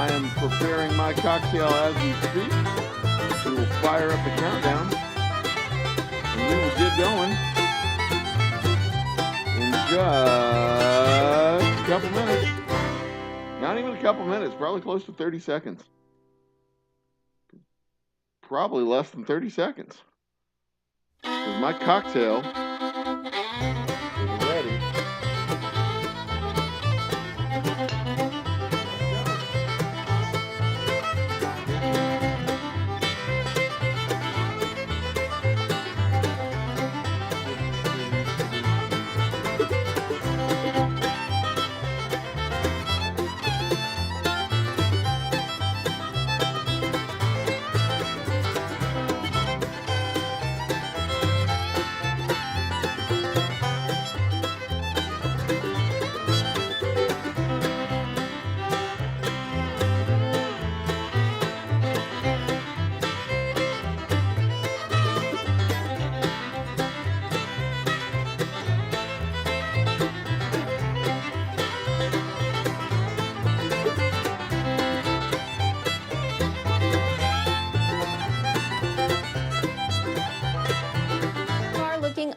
I am preparing my cocktail as we speak. We will fire up the countdown, and we will get going in just a couple minutes. Not even a couple minutes, probably close to 30 seconds. Probably less than 30 seconds. Because my cocktail is ready.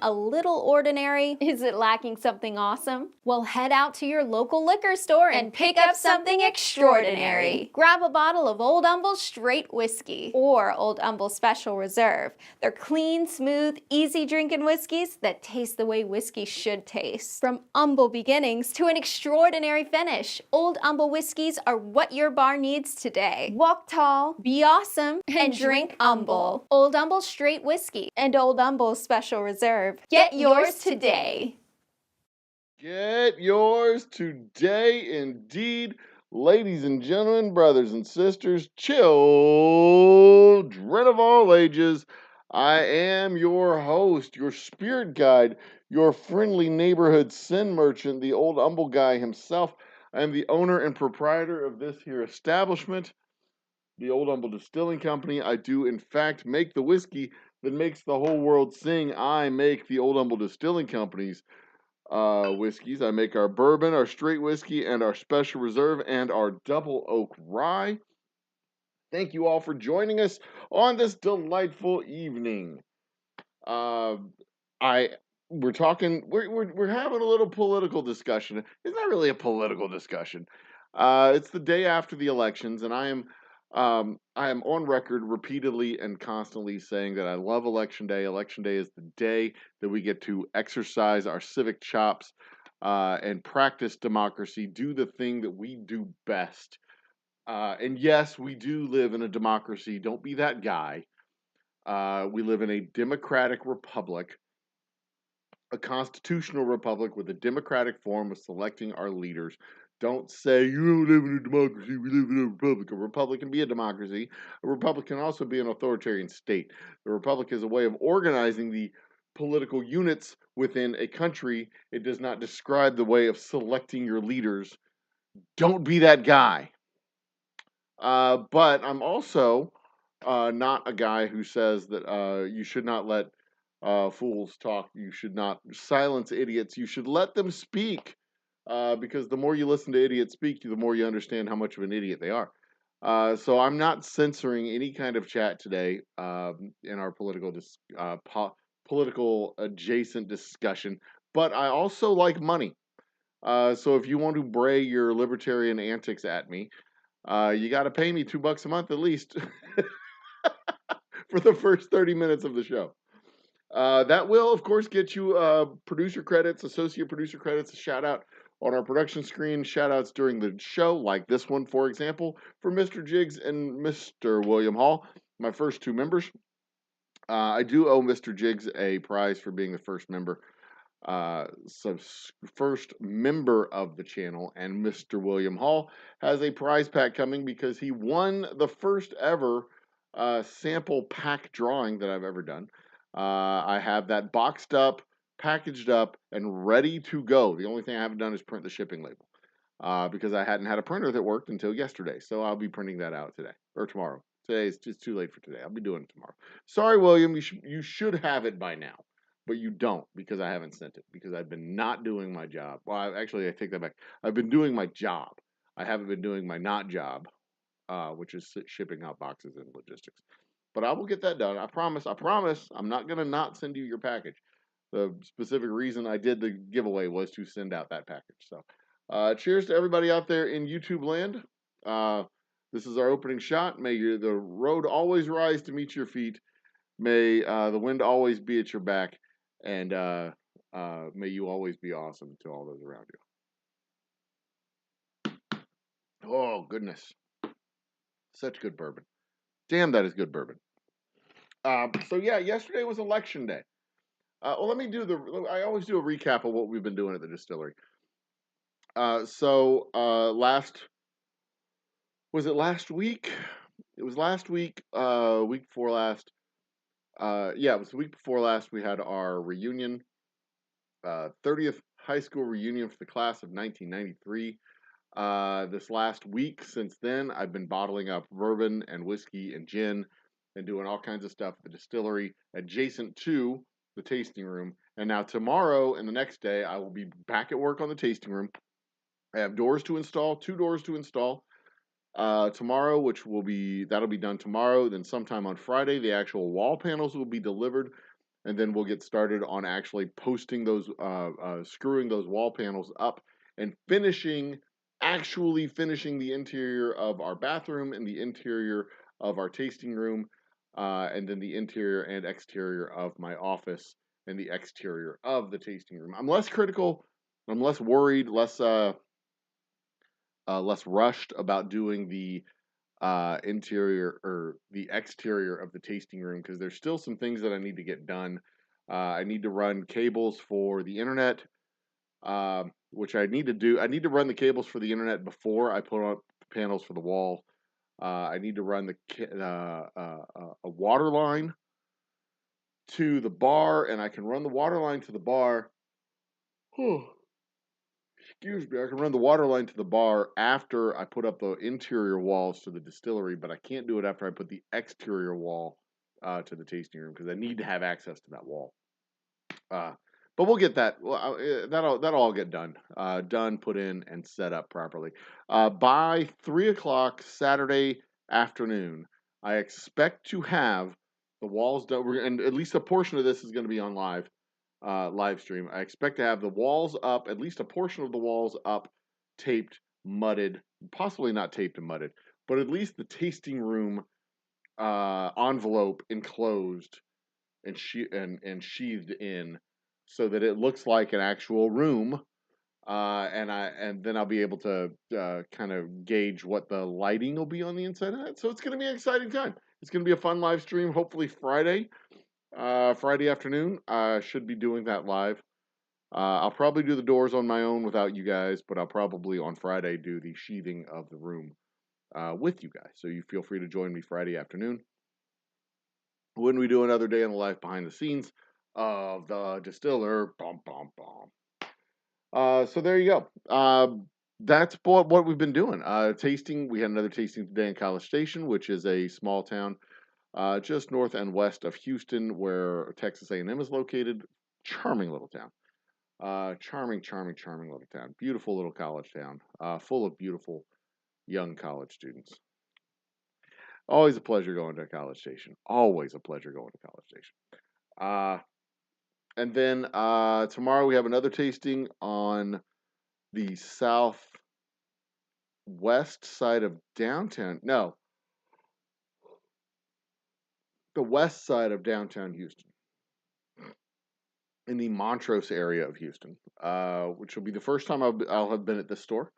A little ordinary? Is it lacking something awesome? Well, head out to your local liquor store and pick up something extraordinary. Grab a bottle of Old Humble Straight Whiskey or Old Humble Special Reserve. They're clean, smooth, easy drinking whiskeys that taste the way whiskey should taste. From humble beginnings to an extraordinary finish, Old Humble whiskeys are what your bar needs today. Walk tall, be awesome, and drink humble. Old Humble Straight Whiskey and Old Humble Special Reserve. Get yours today. Get yours today, indeed. Ladies and gentlemen, brothers and sisters, children of all ages, I am your host, your spirit guide, your friendly neighborhood sin merchant, the Old Humble guy himself. I am the owner and proprietor of this here establishment, the Old Humble Distilling Company. I do, in fact, make the whiskey that makes the whole world sing. I make the Old Humble Distilling Company's whiskeys. I make our bourbon, our straight whiskey, and our special reserve, and our double oak rye. Thank you all for joining us on this delightful evening. We're having a little political discussion. It's not really a political discussion. It's the day after the elections, and I am on record repeatedly and constantly saying that I love Election Day. Election Day is the day that we get to exercise our civic chops and practice democracy, do the thing that we do best. And yes, we do live in a democracy. Don't be that guy. We live in a democratic republic, a constitutional republic with a democratic form of selecting our leaders. Don't say, you don't live in a democracy, we live in a republic. A republic can be a democracy. A republic can also be an authoritarian state. The republic is a way of organizing the political units within a country. It does not describe the way of selecting your leaders. Don't be that guy. But I'm also not a guy who says that you should not let fools talk. You should not silence idiots. You should let them speak. Because the more you listen to idiots speak, the more you understand how much of an idiot they are. So I'm not censoring any kind of chat today in our political adjacent discussion. But I also like money. So if you want to bray your libertarian antics at me, you got to pay me $2 a month at least for the first 30 minutes of the show. That will, of course, get you producer credits, associate producer credits, a shout out on our production screen, shout outs during the show, like this one, for example, for Mr. Jiggs and Mr. William Hall, my first two members. I do owe Mr. Jiggs a prize for being the first member. First member of the channel, and Mr. William Hall has a prize pack coming because he won the first ever sample pack drawing that I've ever done. I have that boxed up, packaged up, and ready to go. The only thing I haven't done is print the shipping label because I hadn't had a printer that worked until yesterday. So I'll be printing that out today or tomorrow. Today is just too late for today. I'll be doing it tomorrow. Sorry, William. You should have it by now. But you don't, because I haven't sent it, because I've been not doing my job. Well, I take that back. I've been doing my job. I haven't been doing my not job. which is shipping out boxes and logistics. But I will get that done. I promise. I promise. I'm not going to not send you your package. The specific reason I did the giveaway was to send out that package. So, cheers to everybody out there in YouTube land. This is our opening shot. May the road always rise to meet your feet. May the wind always be at your back. And may you always be awesome to all those around you. Oh, goodness. Such good bourbon. Damn, that is good bourbon. So, yeah, yesterday was election day. Well, let me do I always do a recap of what we've been doing at the distillery. Was it last week? It was last week, week before last. Yeah, it was the week before last. We had our reunion, 30th high school reunion for the class of 1993. This last week, since then, I've been bottling up bourbon and whiskey and gin and doing all kinds of stuff at the distillery adjacent to the tasting room. And now tomorrow and the next day, I will be back at work on the tasting room. I have doors to install, 2 doors to install. Tomorrow, that'll be done tomorrow. Then sometime on Friday, the actual wall panels will be delivered. And then we'll get started on actually posting those, screwing those wall panels up and actually finishing the interior of our bathroom and the interior of our tasting room, and then the interior and exterior of my office and the exterior of the tasting room. I'm less critical, I'm less worried, less rushed about doing the interior or the exterior of the tasting room because there's still some things that I need to get done. I need to run cables for the internet, which I need to do. I need to run the cables for the internet before I put up panels for the wall. I need to run a water line to the bar, and I can run the water line to the bar. Excuse me, I can run the water line to the bar after I put up the interior walls to the distillery, but I can't do it after I put the exterior wall to the tasting room because I need to have access to that wall. But we'll get that. Well, that'll all get done, put in, and set up properly. By 3 o'clock Saturday afternoon, I expect to have the walls done, and at least a portion of this is going to be on live stream. I expect to have the walls up, at least a portion of the walls up, taped, mudded, possibly not taped and mudded, but at least the tasting room envelope enclosed and sheathed in, so that it looks like an actual room. And then I'll be able to kind of gauge what the lighting will be on the inside of that. So it's going to be an exciting time. It's going to be a fun live stream. Hopefully Friday afternoon. I should be doing that live. I'll probably do the doors on my own without you guys, but I'll probably on Friday do the sheathing of the room with you guys. So you feel free to join me Friday afternoon when we do another day in the life behind the scenes of the distiller. Bum, bum, bum. So there you go. That's what we've been doing. Tasting. We had another tasting today in College Station, which is a small town just north and west of Houston, where Texas A&M is located. Charming little town. Charming little town. Beautiful little college town. Full of beautiful young college students. Always a pleasure going to a College Station. Always a pleasure going to College Station. And then tomorrow we have another tasting on the southwest side of downtown. No, the west side of downtown Houston, in the Montrose area of Houston, which will be the first time I'll have been at this store.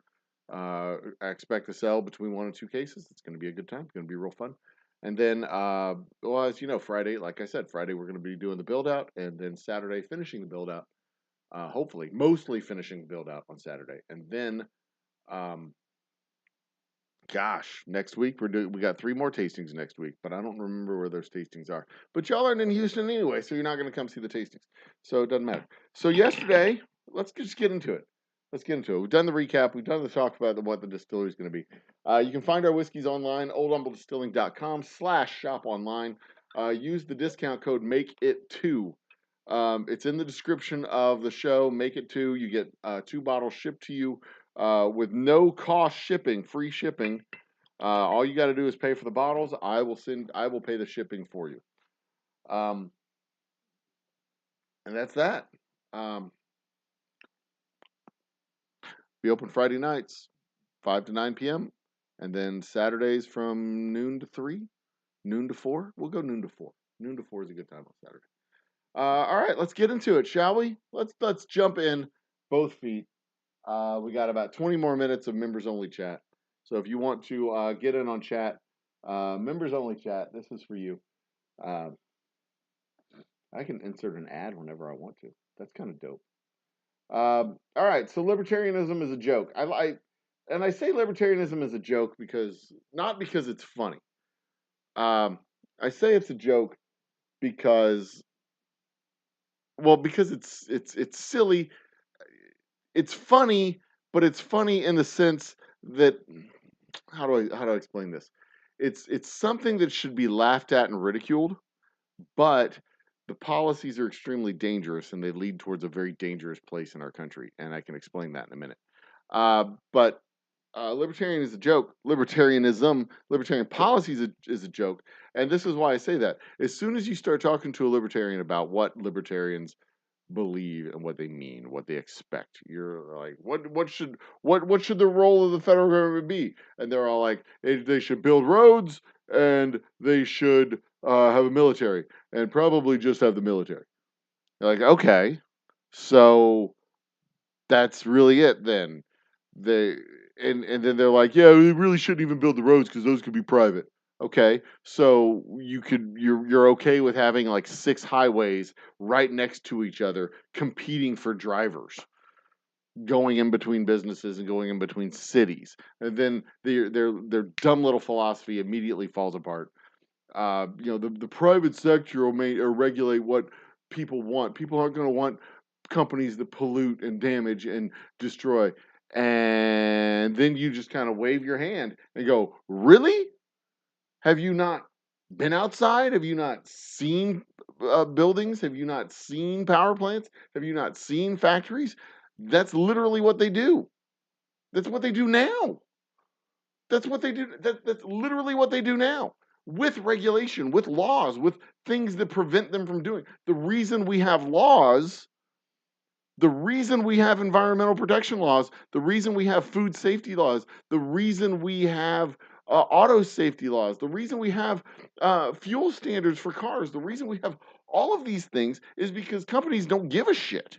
I expect to sell between 1 and 2 cases. It's going to be a good time. It's going to be real fun. And then, well, as you know, Friday, like I said, Friday we're going to be doing the build out, and then Saturday finishing the build out. Hopefully, mostly finishing the build out on Saturday, and then, next week we got 3 more tastings next week, but I don't remember where those tastings are. But y'all aren't in Houston anyway, so you're not going to come see the tastings, so it doesn't matter. So yesterday, let's just get into it. We've done the recap. We've done the talk about what the distillery is going to be. You can find our whiskeys online, oldhumbledistilling.com/shop online. Use the discount code MAKEIT2. It's in the description of the show. Make it 2. You get 2 bottles shipped to you with no cost shipping, free shipping. All you got to do is pay for the bottles. I will pay the shipping for you. And that's that. Um, we open Friday nights, 5 to 9 p.m. And then Saturdays from noon to 3, noon to 4. We'll go noon to 4. Noon to 4 is a good time on Saturday. All right, let's get into it, shall we? Let's jump in both feet. We got about 20 more minutes of members only chat. So if you want to get in on chat, members only chat, this is for you. I can insert an ad whenever I want to. That's kind of dope. All right, so libertarianism is a joke. I say libertarianism is a joke because not because it's funny. I say it's a joke because because it's silly. It's funny, but it's funny in the sense that how do I explain this? It's something that should be laughed at and ridiculed, but the policies are extremely dangerous and they lead towards a very dangerous place in our country, and I can explain that in a minute. But libertarian is a joke. Libertarian policy is a joke, and this is why I say that. As soon as you start talking to a libertarian about what libertarians believe and what they mean, what they expect, you're like, what should the role of the federal government be? And they're all like, they should build roads and they should have a military and probably just have the military. You're like, okay, so that's really it then. They and then they're like, yeah, we really shouldn't even build the roads because those could be private. Okay, so you're okay with having like 6 highways right next to each other competing for drivers, going in between businesses and going in between cities, and then their dumb little philosophy immediately falls apart. The private sector or regulate what people want. People aren't going to want companies that pollute and damage and destroy. And then you just kind of wave your hand and go, really? Have you not been outside? Have you not seen buildings? Have you not seen power plants? Have you not seen factories? That's literally what they do. That's what they do now. That's what they do. That's literally what they do now, with regulation, with laws, with things that prevent them from doing. The reason we have laws, the reason we have environmental protection laws, the reason we have food safety laws, the reason we have auto safety laws, the reason we have fuel standards for cars, the reason we have all of these things is because companies don't give a shit.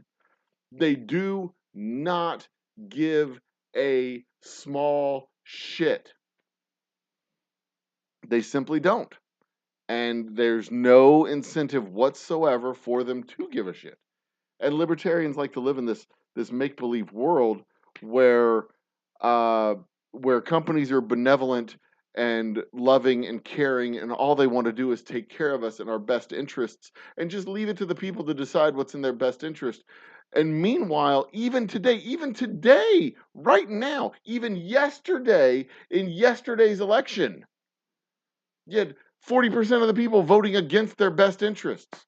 They do not give a small shit. They simply don't. And there's no incentive whatsoever for them to give a shit. And libertarians like to live in this make-believe world where where companies are benevolent and loving and caring, and all they want to do is take care of us in our best interests and just leave it to the people to decide what's in their best interest. And meanwhile, even today, right now, even yesterday, in yesterday's election, you had 40% of the people voting against their best interests,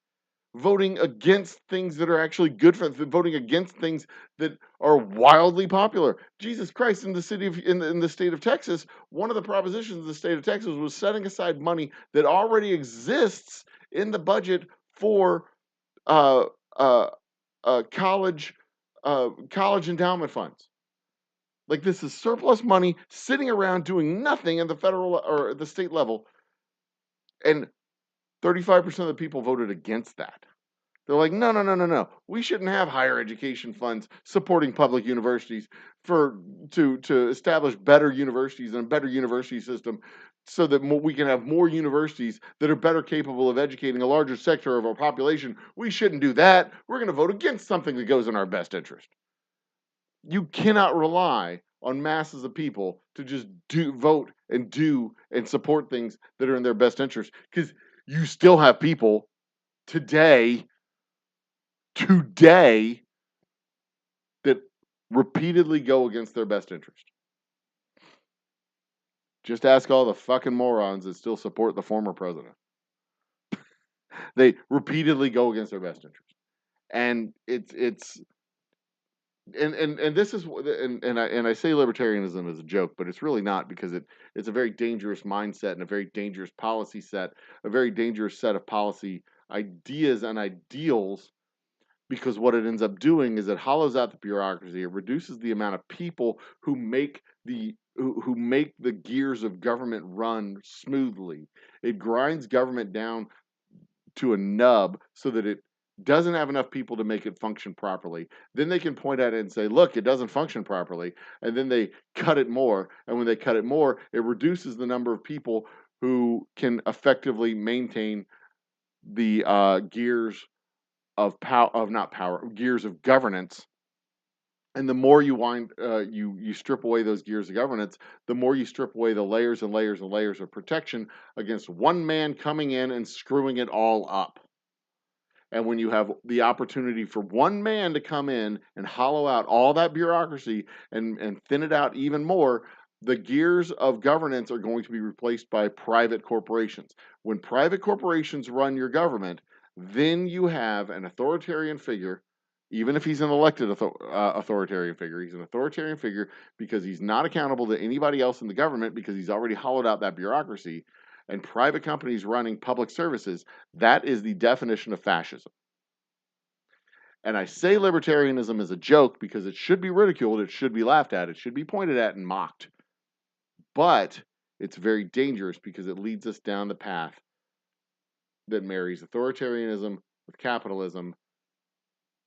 voting against things that are actually good for them, voting against things that are wildly popular. Jesus Christ, in the state of Texas, one of the propositions of the state of Texas was setting aside money that already exists in the budget for uh, uh, college endowment funds. Like, this is surplus money sitting around doing nothing at the federal or the state level, and 35% of the people voted against that. They're like, no, no, no, no, no. We shouldn't have higher education funds supporting public universities to establish better universities and a better university system so that we can have more universities that are better capable of educating a larger sector of our population. We shouldn't do that. We're going to vote against something that goes in our best interest. You cannot rely on masses of people to just vote and support things that are in their best interest, because you still have people today that repeatedly go against their best interest. Just ask all the fucking morons that still support the former president. They repeatedly go against their best interest. And and this is and I say libertarianism is a joke, but it's really not, because it's a very dangerous mindset and a very dangerous policy set, a very dangerous set of policy ideas and ideals, because what it ends up doing is it hollows out the bureaucracy. It reduces the amount of people who make who make the gears of government run smoothly. It grinds government down to a nub so that it doesn't have enough people to make it function properly. Then they can point at it and say, look, it doesn't function properly. And then they cut it more. And when they cut it more, it reduces the number of people who can effectively maintain the gears of power, of not power, gears of governance. And the more you you strip away those gears of governance, the more you strip away the layers and layers and layers of protection against one man coming in and screwing it all up. And when you have the opportunity for one man to come in and hollow out all that bureaucracy and thin it out even more, the gears of governance are going to be replaced by private corporations. When private corporations run your government, then you have an authoritarian figure. Even if he's an elected authoritarian figure, he's an authoritarian figure because he's not accountable to anybody else in the government, because he's already hollowed out that bureaucracy. And private companies running public services, that is the definition of fascism. And I say libertarianism is a joke because it should be ridiculed, it should be laughed at, it should be pointed at and mocked. But it's very dangerous because it leads us down the path that marries authoritarianism with capitalism.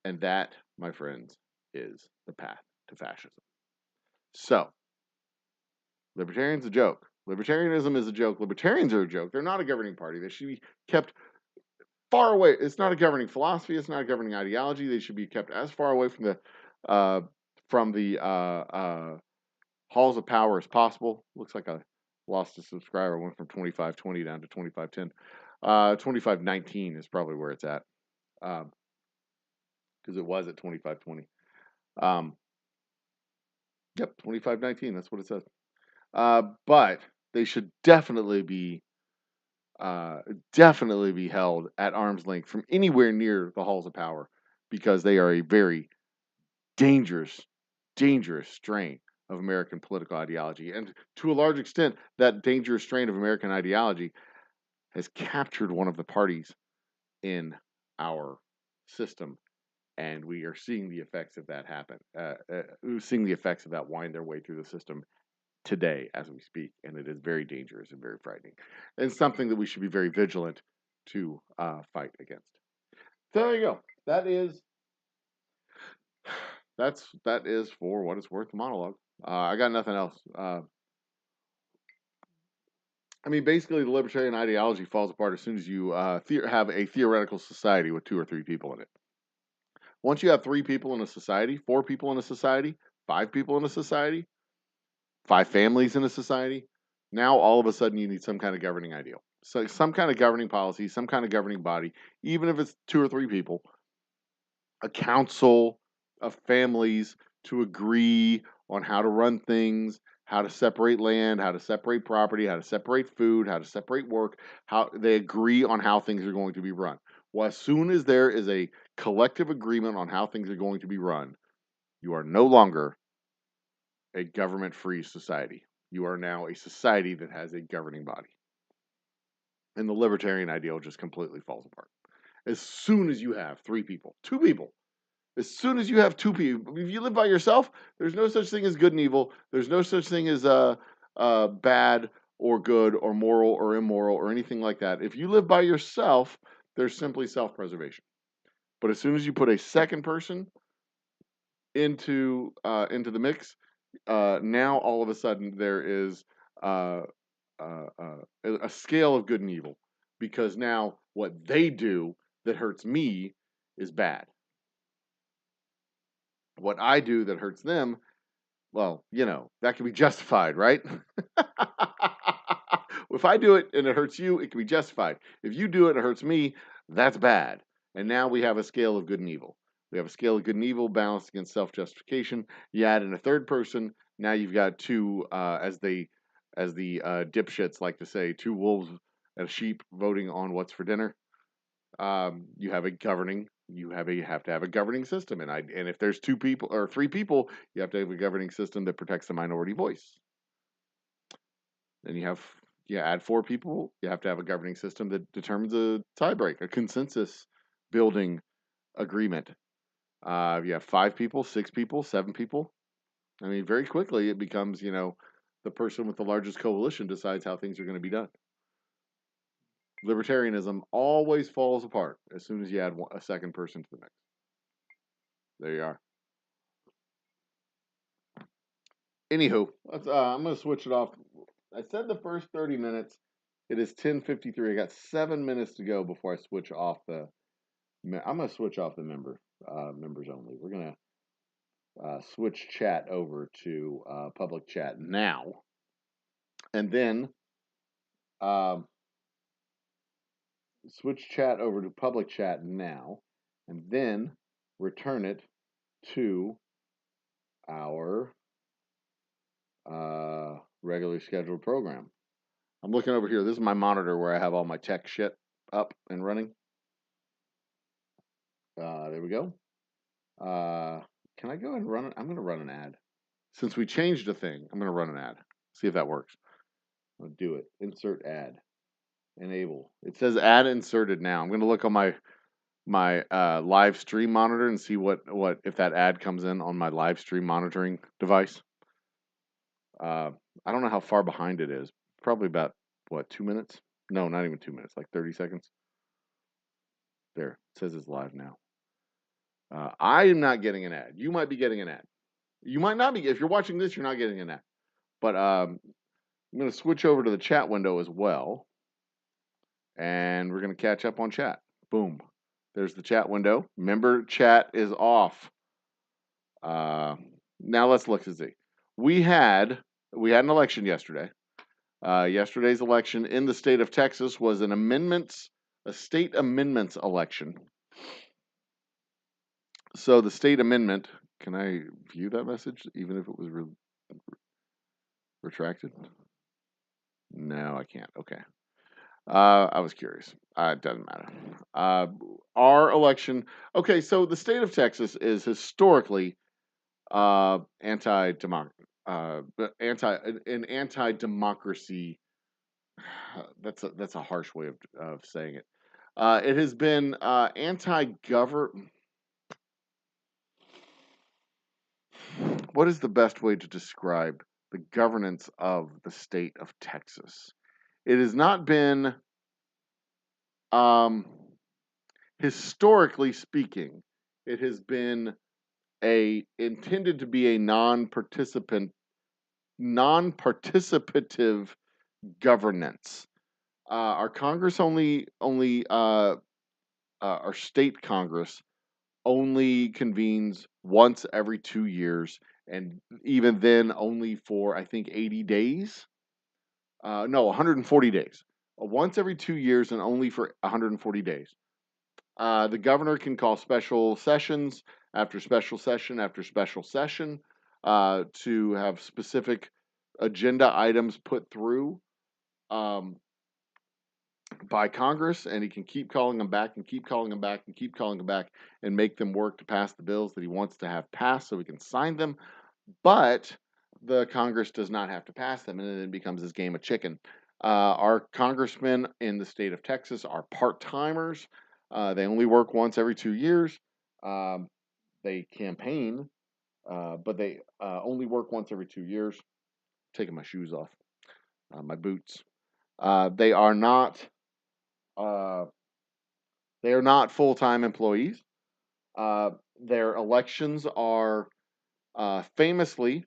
And that, my friends, is the path to fascism. So, libertarian's a joke. Libertarianism is a joke. Libertarians are a joke. They're not a governing party. They should be kept far away. It's not a governing philosophy. It's not a governing ideology. They should be kept as far away from the halls of power as possible. Looks like I lost a subscriber. Went from 2520 down to 2510. 2519 is probably where it's at, because it was at 2520. Yep, 2519. That's what it says. But they should definitely be held at arm's length from anywhere near the halls of power, because they are a very dangerous, dangerous strain of American political ideology. And to a large extent, that dangerous strain of American ideology has captured one of the parties in our system. And we are seeing the effects of that happen. Seeing the effects of that wind their way through the system today as we speak, and it is very dangerous and very frightening, and something that we should be very vigilant to fight against. So there you go. That is for what it's worth, the monologue. I got nothing else. I mean, basically, the libertarian ideology falls apart as soon as you have a theoretical society with 2 or 3 people in it. Once you have 3 people in a society, 4 people in a society, 5 people in a society, 5 families in a society, now all of a sudden you need some kind of governing ideal. So some kind of governing policy, some kind of governing body, even if it's 2 or 3 people, a council of families to agree on how to run things, how to separate land, how to separate property, how to separate food, how to separate work, how they agree on how things are going to be run. Well, as soon as there is a collective agreement on how things are going to be run, you are no longer a government-free society. You are now a society that has a governing body. And the libertarian ideal just completely falls apart. As soon as you have 3 people, 2 people, as soon as you have 2 people, if you live by yourself, there's no such thing as good and evil. There's no such thing as bad or good or moral or immoral or anything like that. If you live by yourself, there's simply self-preservation. But as soon as you put a second person into the mix, now all of a sudden there is a scale of good and evil, because now what they do that hurts me is bad. What I do that hurts them, well, that can be justified, right? If I do it and it hurts you, it can be justified. If you do it and it hurts me, that's bad. And now we have a scale of good and evil. We have a scale of good and evil balanced against self-justification. You add in a third person, now you've got 2, as the dipshits like to say, 2 wolves and a sheep voting on what's for dinner. You have a governing you have to have a governing system, and if there's 2 people or 3 people, you have to have a governing system that protects the minority voice. Then you add 4 people, you have to have a governing system that determines a tiebreak, a consensus building agreement. You have 5 people, 6 people, 7 people. I mean, very quickly it becomes, the person with the largest coalition decides how things are going to be done. Libertarianism always falls apart as soon as you add a second person to the mix. There you are. Anywho, I'm going to switch it off. I said the first 30 minutes. It is 10:53. I got 7 minutes to go before I switch off the. I'm going to switch off the members only. We're going to switch chat over to public chat now, and then switch chat over to public chat now, and then return it to our regularly scheduled program. I'm looking over here. This is my monitor where I have all my tech shit up and running. There we go. Can I go ahead and run it? I'm going to run an ad. Since we changed a thing, I'm going to run an ad. See if that works. I'll do it. Insert ad. Enable. It says ad inserted now. I'm going to look on my live stream monitor and see what if that ad comes in on my live stream monitoring device. I don't know how far behind it is. Probably about 2 minutes? No, not even 2 minutes. Like 30 seconds. There. It says it's live now. I am not getting an ad. You might be getting an ad. You might not be. If you're watching this, you're not getting an ad. But I'm going to switch over to the chat window as well. And we're going to catch up on chat. Boom. There's the chat window. Member chat is off. Now let's look to see. We had an election yesterday. Yesterday's election in the state of Texas was a state amendments election. So the state amendment, can I view that message even if it was retracted? No, I can't. Okay. I was curious. It doesn't matter. Our election. Okay, so the state of Texas is historically anti-democracy. That's a harsh way of saying it. It has been anti-government. What is the best way to describe the governance of the state of Texas? It has not been, historically speaking, it has been intended to be a non-participative governance. Our Congress our state Congress only convenes once every 2 years, and even then only for, I think, 80 days. No, 140 days. Once every 2 years and only for 140 days. The governor can call special sessions after special session after special session to have specific agenda items put through by Congress, and he can keep calling them back and keep calling them back and keep calling them back and make them work to pass the bills that he wants to have passed so he can sign them. But the Congress does not have to pass them, and then it becomes this game of chicken. Our congressmen in the state of Texas are part-timers. They only work once every 2 years. They campaign, but they only work once every 2 years. Taking my shoes off, my boots. They are not full-time employees. Their elections are famously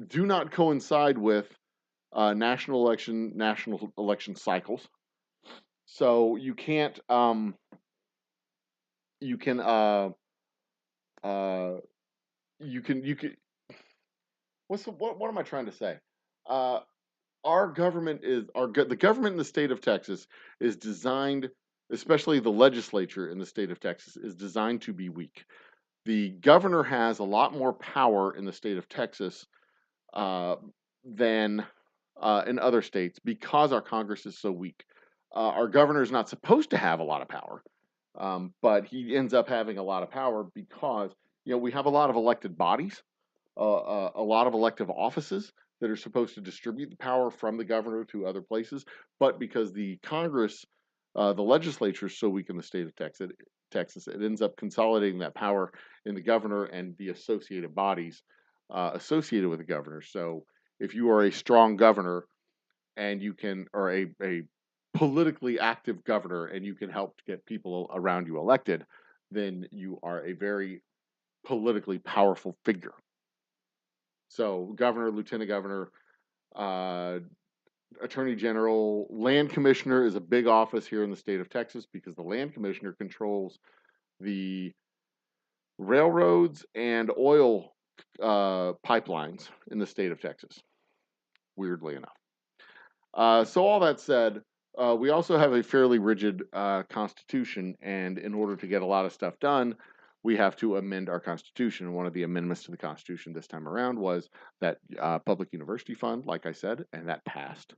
do not coincide with national election cycles. So you can't you can what am I trying to say? The government in the state of Texas is designed, especially the legislature in the state of Texas, is designed to be weak. The governor has a lot more power in the state of Texas than in other states because our Congress is so weak. Our governor is not supposed to have a lot of power, but he ends up having a lot of power because we have a lot of elected bodies, a lot of elective offices that are supposed to distribute the power from the governor to other places, but because the Congress, the legislature, is so weak in the state of Texas, it ends up consolidating that power in the governor and the associated bodies associated with the governor. So if you are a strong governor and you can, or a politically active governor, and you can help to get people around you elected, then you are a very politically powerful figure. So, governor, lieutenant governor, uh, attorney general, land commissioner is a big office here in the state of Texas because the land commissioner controls the railroads and oil pipelines in the state of Texas, weirdly enough. So all that said, we also have a fairly rigid constitution, and in order to get a lot of stuff done, we have to amend our constitution. And one of the amendments to the constitution this time around was that public university fund, like I said, and that passed.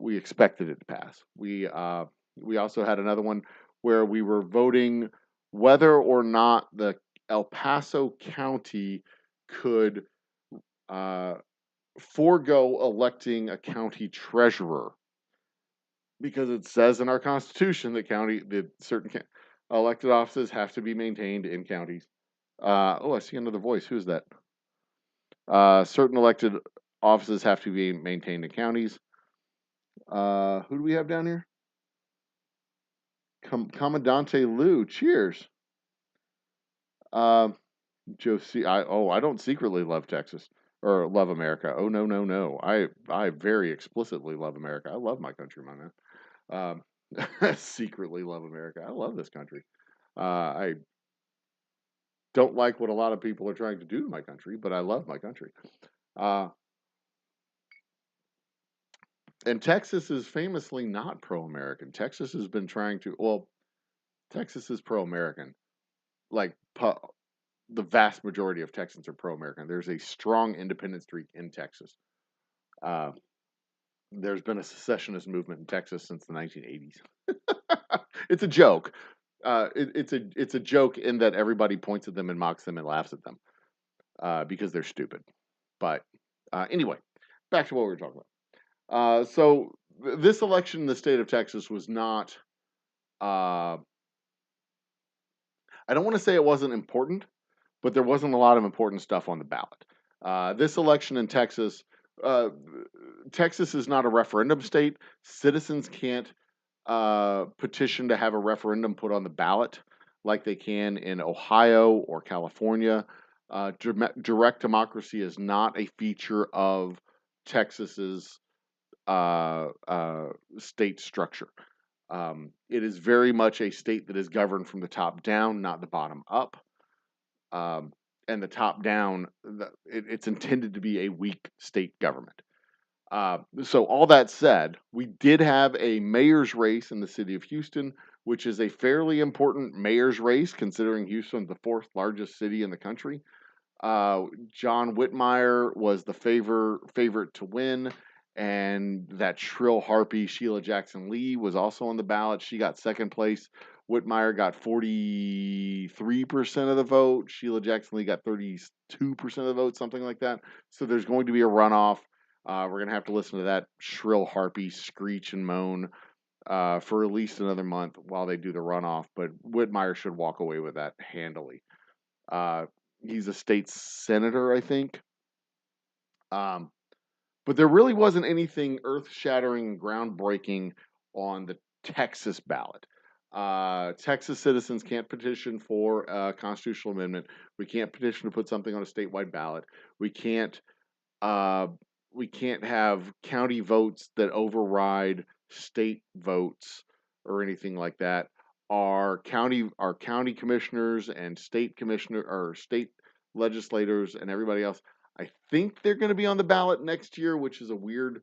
We expected it to pass. We also had another one where we were voting whether or not the El Paso County could forego electing a county treasurer, because it says in our constitution that certain elected offices have to be maintained in counties. I see another voice. Who's that? Certain elected offices have to be maintained in counties. Who do we have down here? Commandante Lou. Cheers. Josie. I don't secretly love Texas or love America. Oh no, no, no. I very explicitly love America. I love my country, my man. Secretly love America. I love this country. I don't like what a lot of people are trying to do to my country, but I love my country. And Texas is famously not pro-American. Texas has been trying to, Texas is pro-American. Like, the vast majority of Texans are pro-American. There's a strong independent streak in Texas. There's been a secessionist movement in Texas since the 1980s. It's a joke. It's a joke in that everybody points at them and mocks them and laughs at them because they're stupid. But anyway, back to what we were talking about. So this election in the state of Texas was not. I don't want to say it wasn't important, but there wasn't a lot of important stuff on the ballot. This election in Texas. Texas is not a referendum state. Citizens can't petition to have a referendum put on the ballot like they can in Ohio or California. Direct democracy is not a feature of Texas's state structure. It is very much a state that is governed from the top down, not the bottom up. And the top down, it's intended to be a weak state government. So all that said, we did have a mayor's race in the city of Houston, which is a fairly important mayor's race considering Houston's the fourth largest city in the country. John Whitmire was the favorite to win, and that shrill harpy Sheila Jackson Lee was also on the ballot. She got second place. Whitmire got 43% of the vote. Sheila Jackson Lee got 32% of the vote, something like that. So there's going to be a runoff. We're going to have to listen to that shrill harpy screech and moan for at least another month while they do the runoff. But Whitmire should walk away with that handily. He's a state senator, I think. But there really wasn't anything earth-shattering, groundbreaking on the Texas ballot. Texas citizens can't petition for a constitutional amendment. We can't petition to put something on a statewide ballot. We can't have county votes that override state votes or anything like that. Our county commissioners and state legislators and everybody else, I think they're going to be on the ballot next year, which is a weird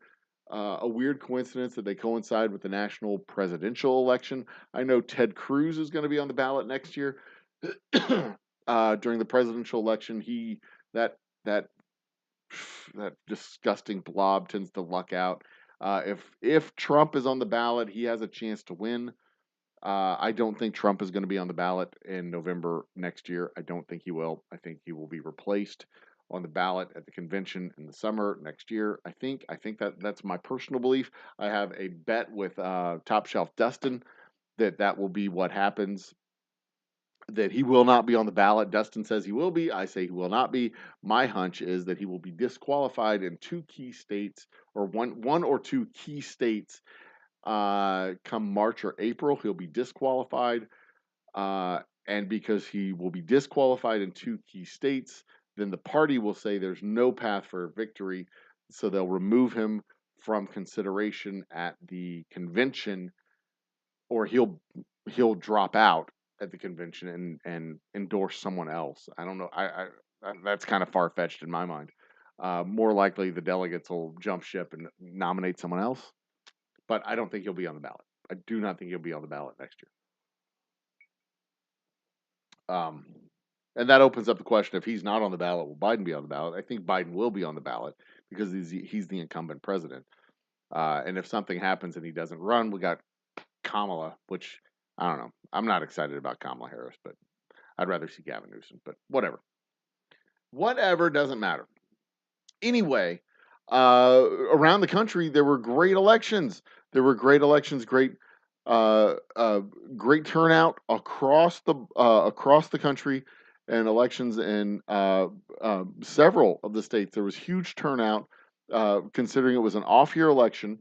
coincidence that they coincide with the national presidential election. I know Ted Cruz is going to be on the ballot next year during the presidential election. That disgusting blob tends to luck out. If Trump is on the ballot, he has a chance to win. I don't think Trump is going to be on the ballot in November next year. I don't think he will. I think he will be replaced on the ballot at the convention in the summer next year. I think that's my personal belief. I have a bet with Top Shelf Dustin that will be what happens. That he will not be on the ballot. Dustin says he will be. I say he will not be. My hunch is that he will be disqualified in two key states, or one or two key states come March or April. He'll be disqualified. And because he will be disqualified in two key states, then the party will say there's no path for victory. So they'll remove him from consideration at the convention, or he'll drop out at the convention and endorse someone else. I don't know. That's kind of far fetched in my mind. More likely, the delegates will jump ship and nominate someone else. But I don't think he'll be on the ballot. I do not think he'll be on the ballot next year. And that opens up the question: if he's not on the ballot, will Biden be on the ballot? I think Biden will be on the ballot because he's the incumbent president. And if something happens and he doesn't run, we got Kamala, which I don't know. I'm not excited about Kamala Harris, but I'd rather see Gavin Newsom. But whatever. Whatever, doesn't matter. Anyway, around the country, there were great elections. Uh, uh, great turnout across the country, and elections in several of the states. There was huge turnout, considering it was an off-year election.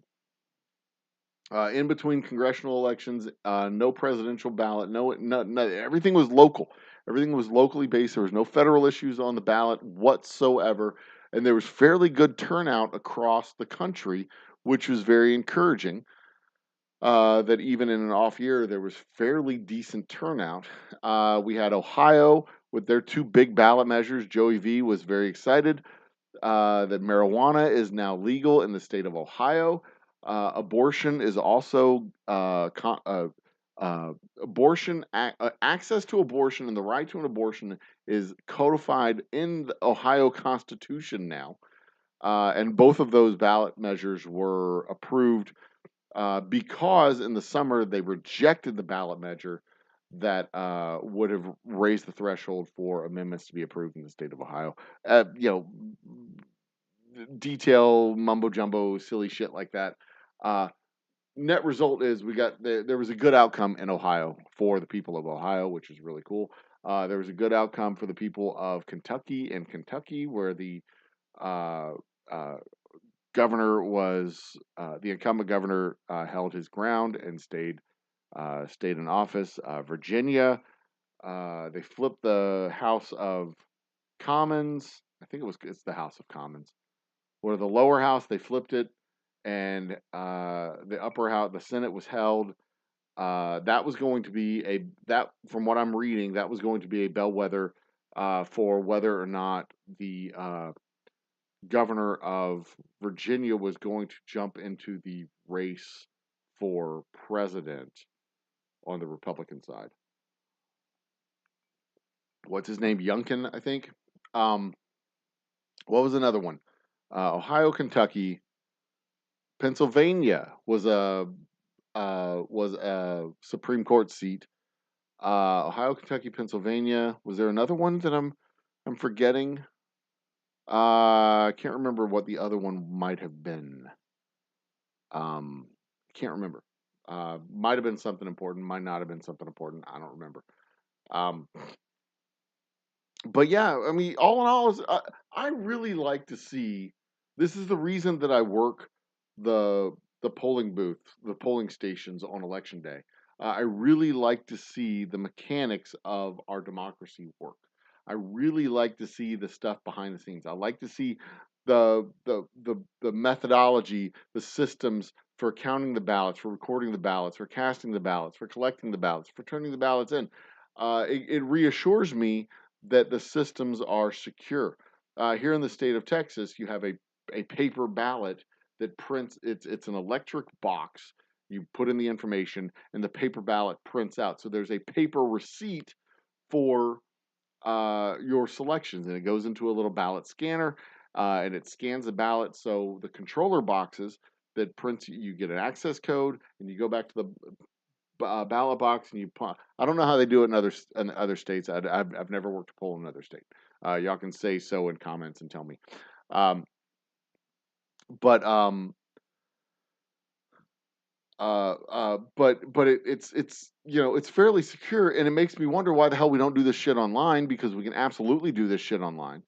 In between congressional elections, no presidential ballot, no, everything was local. Everything was locally based. There was no federal issues on the ballot whatsoever, and there was fairly good turnout across the country, which was very encouraging. That even in an off year, there was fairly decent turnout. We had Ohio with their two big ballot measures. Joey V was very excited that marijuana is now legal in the state of Ohio. Abortion is also access to abortion and the right to an abortion is codified in the Ohio Constitution now, and both of those ballot measures were approved because in the summer they rejected the ballot measure that would have raised the threshold for amendments to be approved in the state of Ohio. Detail mumbo jumbo, silly shit like that. Net result is there was a good outcome in Ohio for the people of Ohio, which is really cool. There was a good outcome for the people of Kentucky, where the governor was the incumbent governor held his ground and stayed in office. Virginia, they flipped the House of Commons. I think it's the House of Commons, where the lower house they flipped it, and the upper house, the Senate, was held. That was going to be from what I'm reading, that was going to be a bellwether for whether or not the governor of Virginia was going to jump into the race for president on the Republican side. What's his name? Youngkin, I think. What was another one? Ohio, Kentucky, Pennsylvania was a Supreme Court seat. Ohio, Kentucky, Pennsylvania. Was there another one that I'm forgetting? I can't remember what the other one might have been. Can't remember. Might have been something important. Might not have been something important. I don't remember. But yeah, I mean, all in all, I really like to see. This is the reason that I work the polling booth, the polling stations on election day. I really like to see the mechanics of our democracy work. I really like to see the stuff behind the scenes. I like to see the methodology, the systems for counting the ballots, for recording the ballots, for casting the ballots, for collecting the ballots, for turning the ballots in. It reassures me that the systems are secure. Here in the state of Texas, you have a paper ballot that prints. It's an electric box. You put in the information, and the paper ballot prints out. So there's a paper receipt for your selections, and it goes into a little ballot scanner, and it scans the ballot. So the controller boxes that prints. You get an access code, and you go back to the ballot box, and I don't know how they do it in other states. I've never worked a poll in another state. Y'all can say so in comments and tell me. Um, but it's it's fairly secure, and it makes me wonder why the hell we don't do this shit online, because we can absolutely do this shit online.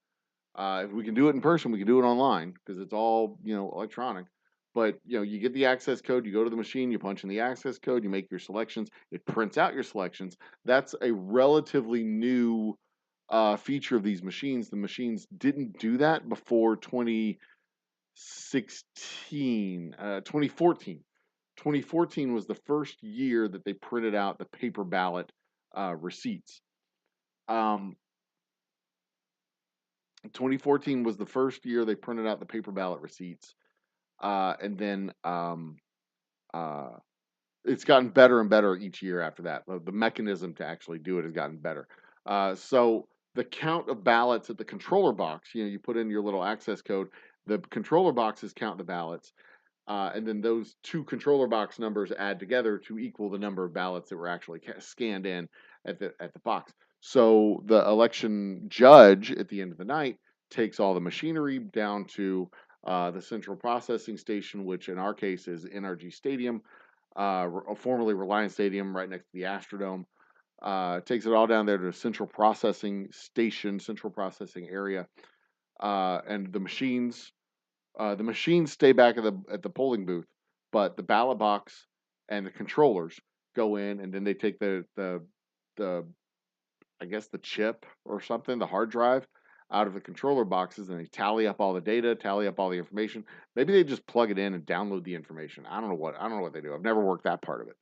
If we can do it in person, we can do it online because it's all electronic. But you get the access code, you go to the machine, you punch in the access code, you make your selections, it prints out your selections. That's a relatively new feature of these machines. The machines didn't do that before 2016, 2014. 2014 was the first year that they printed out the paper ballot receipts. 2014 was the first year they printed out the paper ballot receipts, and then it's gotten better and better each year after that. The mechanism to actually do it has gotten better. So the count of ballots at the controller box, you put in your little access code, the controller boxes count the ballots, and then those two controller box numbers add together to equal the number of ballots that were actually scanned in at the box. So the election judge at the end of the night takes all the machinery down to the central processing station, which in our case is NRG Stadium, formerly Reliance Stadium, right next to the Astrodome. Takes it all down there to the central processing station, central processing area, and the machines stay back at the polling booth, but the ballot box and the controllers go in, and then they take the I guess the chip or something, the hard drive, out of the controller boxes, and they tally up all the data, tally up all the information. Maybe they just plug it in and download the information. I don't know what they do. I've never worked that part of it.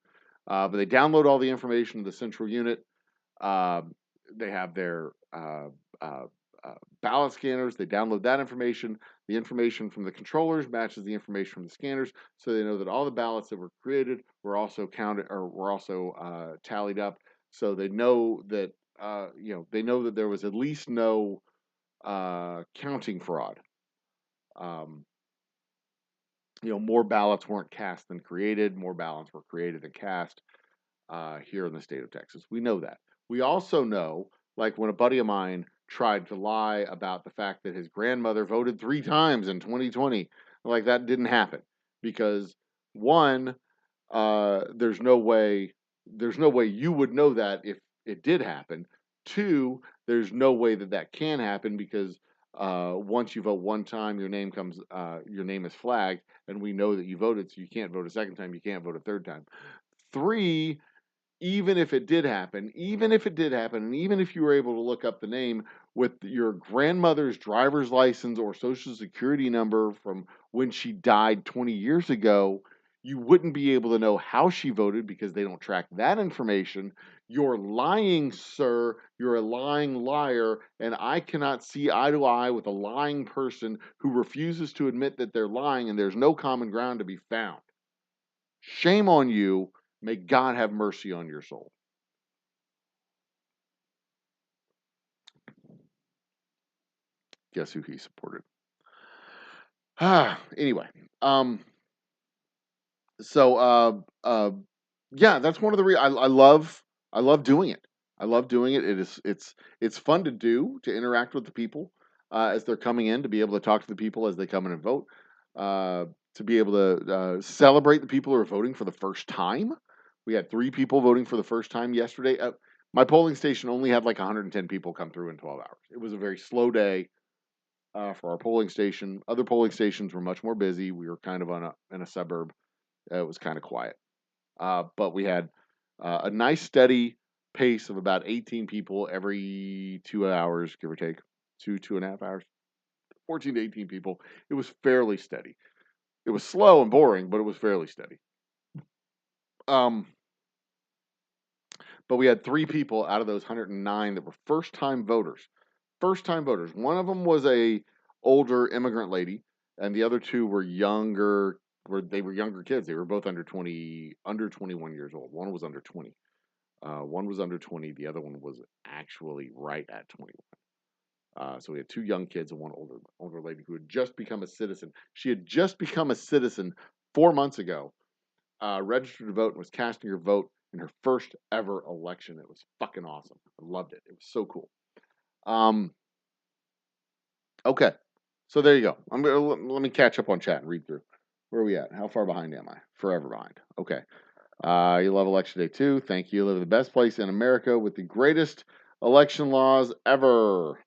But they download all the information to the central unit. Uh, they have their uh, ballot scanners. They download that information. The information from the controllers matches the information from the scanners, so they know that all the ballots that were created were also counted or were also tallied up. So they know that there was at least no counting fraud. Um, more ballots weren't cast than created. More ballots were created than cast here in the state of Texas. We know that. We also know, like when a buddy of mine tried to lie about the fact that his grandmother voted 3 times in 2020, like that didn't happen because one, there's no way you would know that if it did happen. Two, there's no way that that can happen because once you vote one time, your name is flagged, and we know that you voted, so you can't vote a second time, you can't vote a third time. Three, even if it did happen, and even if you were able to look up the name with your grandmother's driver's license or social security number from when she died 20 years ago, you wouldn't be able to know how she voted because they don't track that information. You're lying, sir. You're a lying liar, and I cannot see eye to eye with a lying person who refuses to admit that they're lying, and there's no common ground to be found. Shame on you. May God have mercy on your soul. Guess who he supported? Anyway, so yeah, that's one of the I love doing it. I love doing it. It's fun to do, to interact with the people as they're coming in, to be able to talk to the people as they come in and vote, to be able to celebrate the people who are voting for the first time. We had 3 people voting for the first time yesterday. My polling station only had like 110 people come through in 12 hours. It was a very slow day for our polling station. Other polling stations were much more busy. We were kind of in a suburb. It was kind of quiet. But we had a nice steady pace of about 18 people every 2 hours, give or take, 2.5 hours, 14 to 18 people. It was fairly steady. It was slow and boring, but it was fairly steady. But we had 3 people out of those 109 that were first-time voters. First-time voters. One of them was a older immigrant lady, and the other 2 were younger. They were younger kids. They were both under 21 years old. One was under 20. One was under 20. The other one was actually right at 21. So we had 2 young kids and one older lady who had just become a citizen. She had just become a citizen 4 months ago, registered to vote and was casting her vote in her first ever election. It was fucking awesome. I loved it. It was so cool. Okay, so there you go. Let me catch up on chat and read through. Where are we at? How far behind am I? Forever behind. Okay. You love election day too. Thank you. You live in the best place in America with the greatest election laws ever.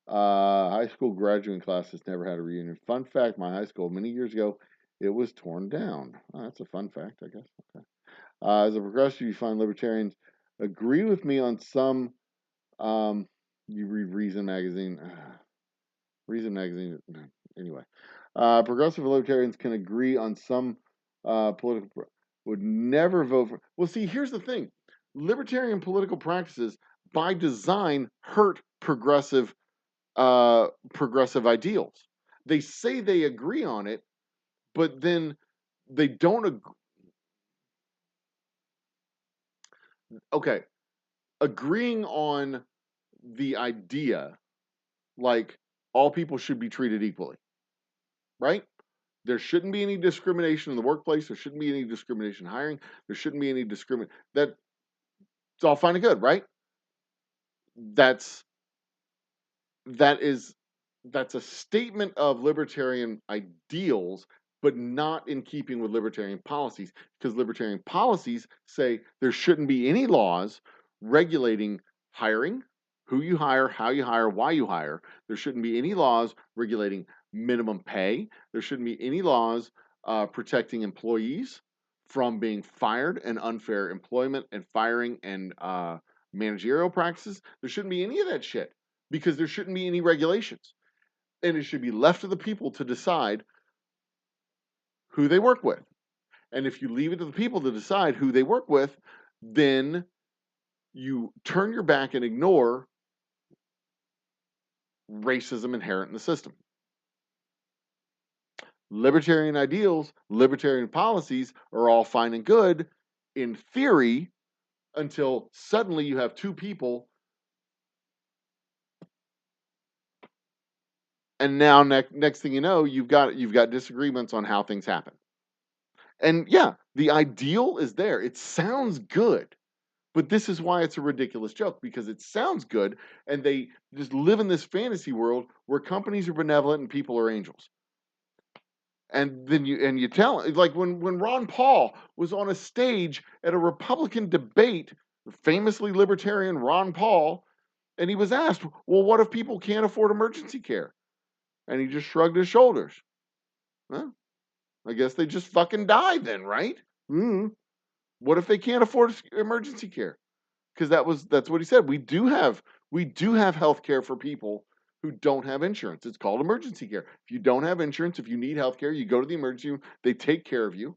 High school graduating class has never had a reunion. Fun fact, my high school many years ago, it was torn down. Oh, that's a fun fact, I guess. Okay. As a progressive, you find libertarians agree with me on some. You read Reason magazine. Reason magazine. Anyway, progressive libertarians can agree on some political. Would never vote for. Well, see, here's the thing: libertarian political practices, by design, hurt progressive ideals. They say they agree on it, but then they don't agree. Okay, agreeing on the idea, like all people should be treated equally, right? There shouldn't be any discrimination in the workplace. There shouldn't be any discrimination in hiring. There shouldn't be any discrimination. That's all fine and good, right? That's a statement of libertarian ideals, but not in keeping with libertarian policies, because libertarian policies say there shouldn't be any laws regulating hiring, who you hire, how you hire, why you hire. There shouldn't be any laws regulating minimum pay. There shouldn't be any laws protecting employees from being fired and unfair employment and firing and managerial practices. There shouldn't be any of that shit, because there shouldn't be any regulations. And it should be left to the people to decide who they work with. And if you leave it to the people to decide who they work with, then you turn your back and ignore racism inherent in the system. Libertarian ideals, libertarian policies are all fine and good in theory, until suddenly you have two people, and now next thing you know, you've got disagreements on how things happen. And yeah, the ideal is there. It sounds good. But this is why it's a ridiculous joke, because it sounds good, and they just live in this fantasy world where companies are benevolent and people are angels. And then you tell, like when Ron Paul was on a stage at a Republican debate, famously libertarian Ron Paul, and he was asked, "Well, what if people can't afford emergency care?" And he just shrugged his shoulders. Well, I guess they just fucking die then, right? What if they can't afford emergency care? Because that's what he said. We do have health care for people who don't have insurance. It's called emergency care. If you don't have insurance, if you need health care, you go to the emergency room. They take care of you.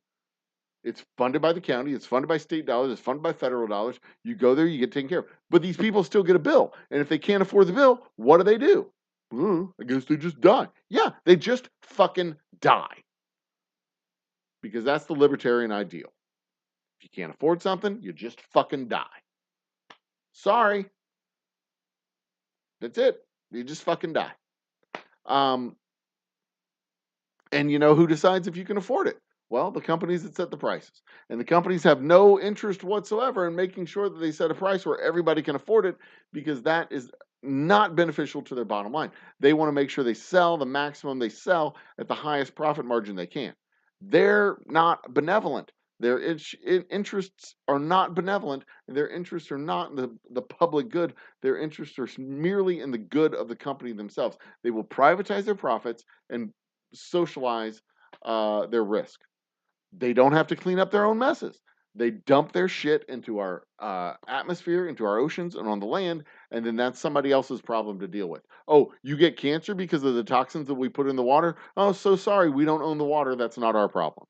It's funded by the county. It's funded by state dollars. It's funded by federal dollars. You go there, you get taken care of. But these people still get a bill. And if they can't afford the bill, what do? I guess they just die. Yeah, they just fucking die. Because that's the libertarian ideal. If you can't afford something, you just fucking die. Sorry. That's it. You just fucking die. And you know who decides if you can afford it? Well, the companies that set the prices. And the companies have no interest whatsoever in making sure that they set a price where everybody can afford it, because that is not beneficial to their bottom line. They want to make sure they sell the maximum, they sell at the highest profit margin they can. They're not benevolent. Their interests are not benevolent. Their interests are not in the public good. Their interests are merely in the good of the company themselves. They will privatize their profits and socialize their risk. They don't have to clean up their own messes. They dump their shit into our atmosphere, into our oceans, and on the land, and then that's somebody else's problem to deal with. Oh, you get cancer because of the toxins that we put in the water? Oh, so sorry, we don't own the water. That's not our problem.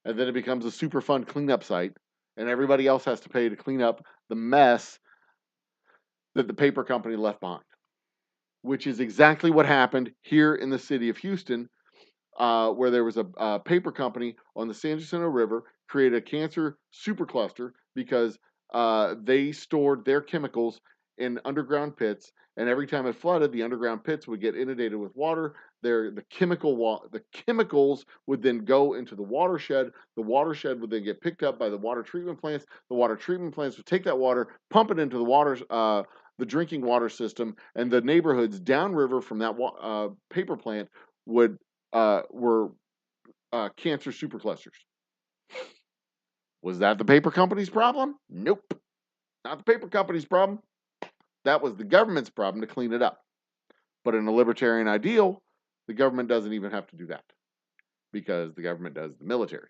And then it becomes a super fun cleanup site, and everybody else has to pay to clean up the mess that the paper company left behind, which is exactly what happened here in the city of Houston, where there was a paper company on the San Jacinto River created a cancer supercluster because they stored their chemicals in underground pits, and every time it flooded, the underground pits would get inundated with water the chemicals would then go into the watershed. The watershed would then get picked up by the water treatment plants. The water treatment plants would take that water, pump it into the drinking water system, and the neighborhoods downriver from that paper plant were cancer superclusters. Was that the paper company's problem? Nope. Not the paper company's problem. That was the government's problem to clean it up. But in a libertarian ideal, the government doesn't even have to do that because the government does the military.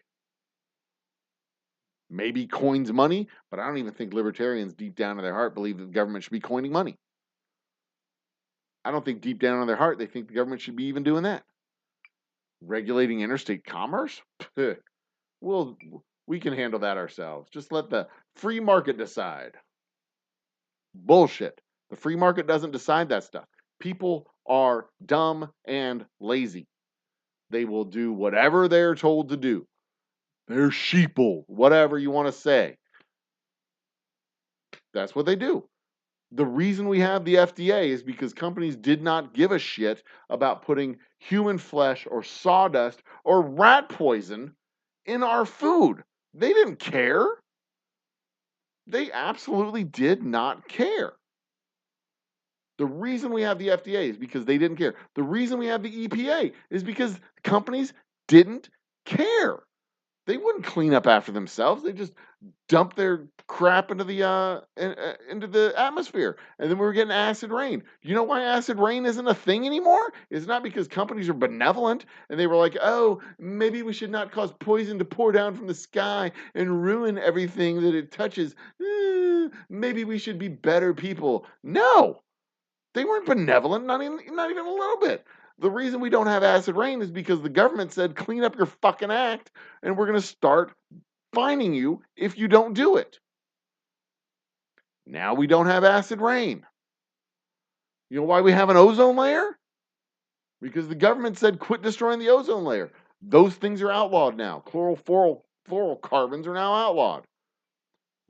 Maybe coins money, but I don't even think libertarians deep down in their heart believe that the government should be coining money. I don't think deep down in their heart they think the government should be even doing that. Regulating interstate commerce? Well, we can handle that ourselves. Just let the free market decide. Bullshit. The free market doesn't decide that stuff. People are dumb and lazy. They will do whatever they're told to do. They're sheeple, whatever you want to say. That's what they do. The reason we have the FDA is because companies did not give a shit about putting human flesh or sawdust or rat poison in our food. They didn't care. They absolutely did not care. The reason we have the FDA is because they didn't care. The reason we have the EPA is because companies didn't care. They wouldn't clean up after themselves. They just dump their crap into the atmosphere, and then we were getting acid rain. You know why acid rain isn't a thing anymore? It's not because companies are benevolent and they were like, "Oh, maybe we should not cause poison to pour down from the sky and ruin everything that it touches. Maybe we should be better people." No, they weren't benevolent, not even a little bit. The reason we don't have acid rain is because the government said, clean up your fucking act, and we're going to start fining you if you don't do it. Now we don't have acid rain. You know why we have an ozone layer? Because the government said, quit destroying the ozone layer. Those things are outlawed now. Chlorofluorocarbons are now outlawed.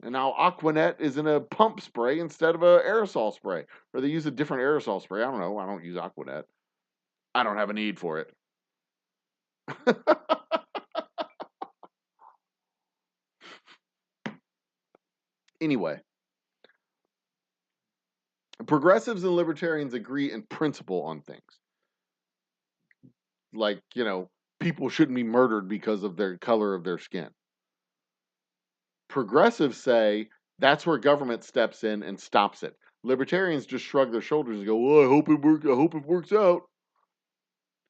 And now Aquanet is in a pump spray instead of an aerosol spray. Or they use a different aerosol spray. I don't know. I don't use Aquanet. I don't have a need for it. Anyway, progressives and libertarians agree in principle on things. Like, people shouldn't be murdered because of their color of their skin. Progressives say that's where government steps in and stops it. Libertarians just shrug their shoulders and go, "Well, I hope it works out.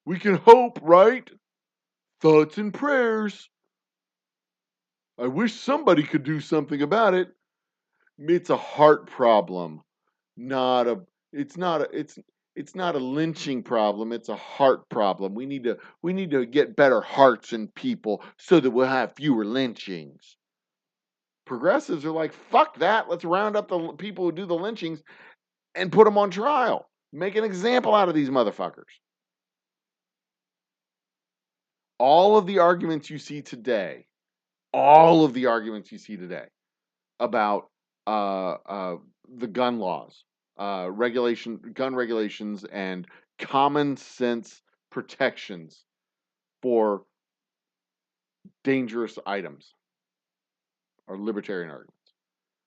We can hope, right? Thoughts and prayers. I wish somebody could do something about it." It's a heart problem, it's not a lynching problem, it's a heart problem. We need to get better hearts in people so that we'll have fewer lynchings. Progressives are like, fuck that. Let's round up the people who do the lynchings and put them on trial. Make an example out of these motherfuckers. All of the arguments you see today about the gun laws, gun regulations, and common sense protections for dangerous items are libertarian arguments.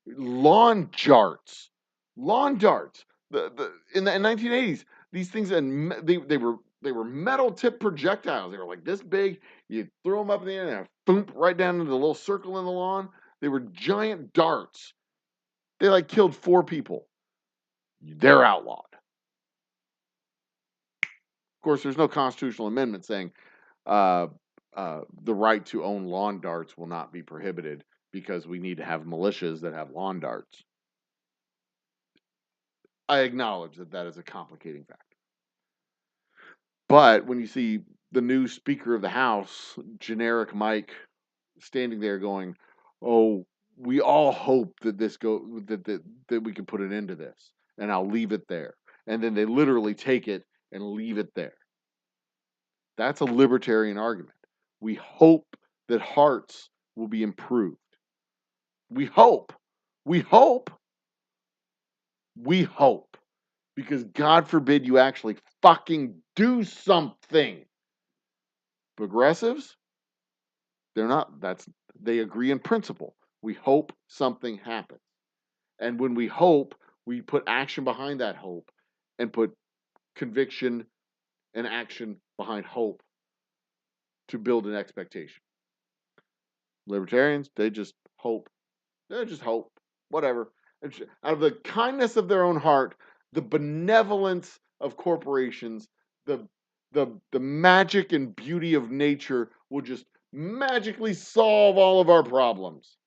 Lawn darts. In the 1980s, these things, they were metal tip projectiles. They were like this big. You throw them up in the air and boom, right down into the little circle in the lawn. They were giant darts. They killed 4 people. They're outlawed. Of course, there's no constitutional amendment saying the right to own lawn darts will not be prohibited because we need to have militias that have lawn darts. I acknowledge that is a complicating factor. But when you see the new Speaker of the House, generic Mike, standing there going, "Oh, we all hope that that we can put an end to this, and I'll leave it there," and then they literally take it and leave it there. That's a libertarian argument. We hope that hearts will be improved. We hope. because God forbid you actually fucking do something. Progressives, they agree in principle. We hope something happens. And when we hope, we put action behind that hope and put conviction and action behind hope to build an expectation. Libertarians, they just hope. They just hope. Whatever. Out of the kindness of their own heart, the benevolence of corporations, the the magic and beauty of nature will just magically solve all of our problems.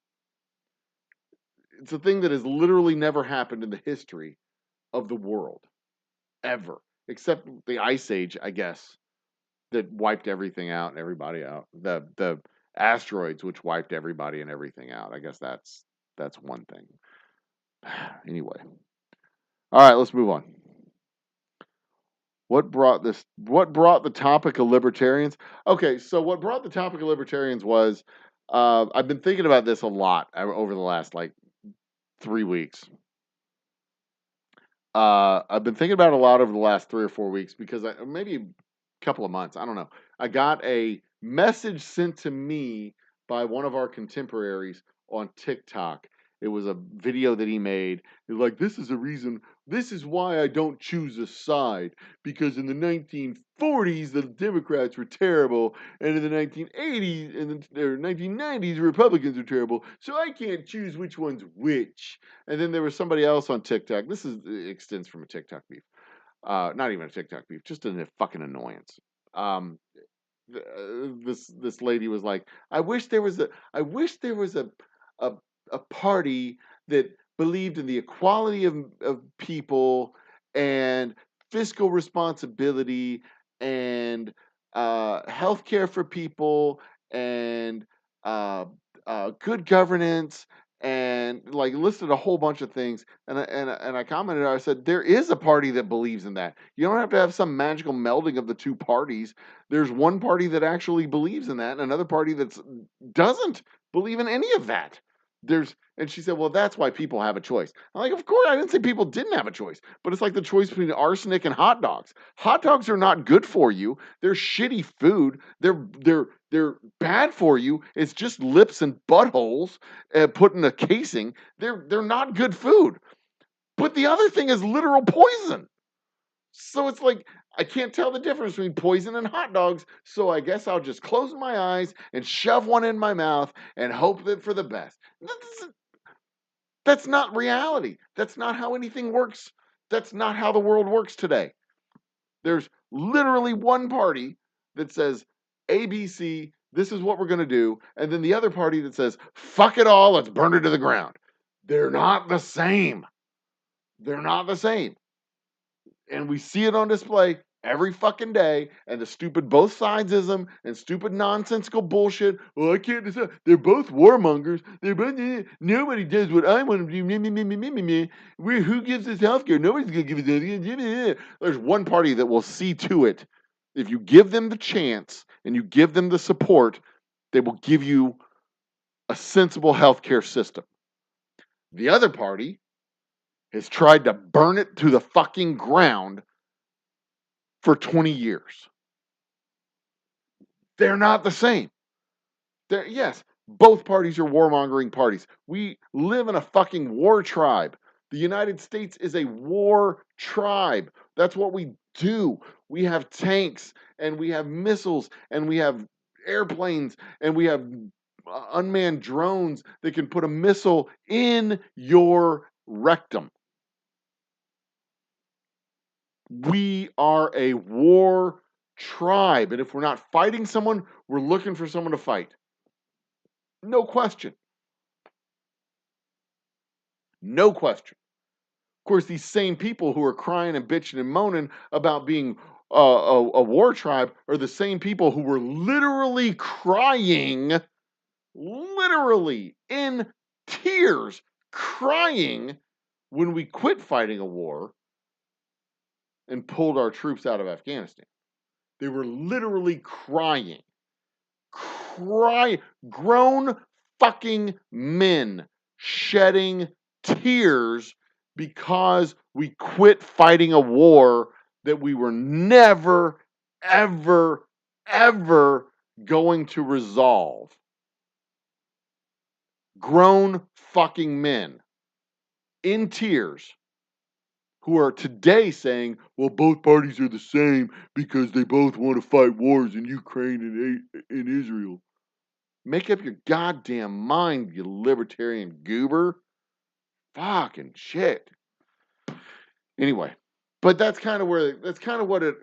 It's a thing that has literally never happened in the history of the world, ever, except the Ice Age, I guess, that wiped everything out and everybody out. The asteroids, which wiped everybody and everything out. I guess that's one thing. Anyway, all right, let's move on. What brought the topic of libertarians? Okay, so what brought the topic of libertarians was I've been thinking about this a lot over the last like 3 weeks. I've been thinking about it a lot over the last 3 or 4 weeks because maybe a couple of months. I don't know. I got a message sent to me by one of our contemporaries on TikTok. It was a video that he made. He's like, "This is a reason. This is why I don't choose a side, because in the 1940s the Democrats were terrible, and in the 1980s and the 1990s Republicans were terrible. So I can't choose which one's which." And then there was somebody else on TikTok. This extends from a TikTok beef. Not even a TikTok beef, just a fucking annoyance. Um, this lady was like, I wish there was a a party that believed in the equality of people and fiscal responsibility and healthcare for people and uh, good governance, and like listed a whole bunch of things. And I commented, I said, there is a party that believes in that. You don't have to have some magical melding of the two parties. There's one party that actually believes in that and another party that doesn't believe in any of that. And she said, well, that's why people have a choice. I'm like, of course, I didn't say people didn't have a choice, but it's like the choice between arsenic and hot dogs. Hot dogs are not good for you. They're shitty food. They're bad for you. It's just lips and buttholes put in a casing. They're not good food. But the other thing is literal poison. So it's like, I can't tell the difference between poison and hot dogs, so I guess I'll just close my eyes and shove one in my mouth and hope that for the best. That's not reality. That's not how anything works. That's not how the world works today. There's literally one party that says, ABC, this is what we're going to do, and then the other party that says, fuck it all, let's burn it to the ground. They're not the same. They're not the same. And we see it on display every fucking day, and the stupid both sidesism and stupid nonsensical bullshit. Well, I can't decide. They're both warmongers. They're both, nobody does what I want to do. Who gives us healthcare? Nobody's going to give us healthcare. There's one party that will see to it. If you give them the chance and you give them the support, they will give you a sensible healthcare system. The other party has tried to burn it to the fucking ground for 20 years. They're not the same. Yes, both parties are warmongering parties. We live in a fucking war tribe. The United States is a war tribe. That's what we do. We have tanks and we have missiles and we have airplanes and we have unmanned drones that can put a missile in your rectum. We are a war tribe. And if we're not fighting someone, we're looking for someone to fight. No question. No question. Of course, these same people who are crying and bitching and moaning about being a war tribe are the same people who were literally crying, literally in tears, crying when we quit fighting a war and pulled our troops out of Afghanistan. They were literally crying. Grown fucking men shedding tears because we quit fighting a war that we were never, ever, ever going to resolve. Grown fucking men in tears who are today saying, well, both parties are the same because they both want to fight wars in Ukraine and in Israel. Make up your goddamn mind, you libertarian goober. Fucking shit. Anyway, but that's kind of what it,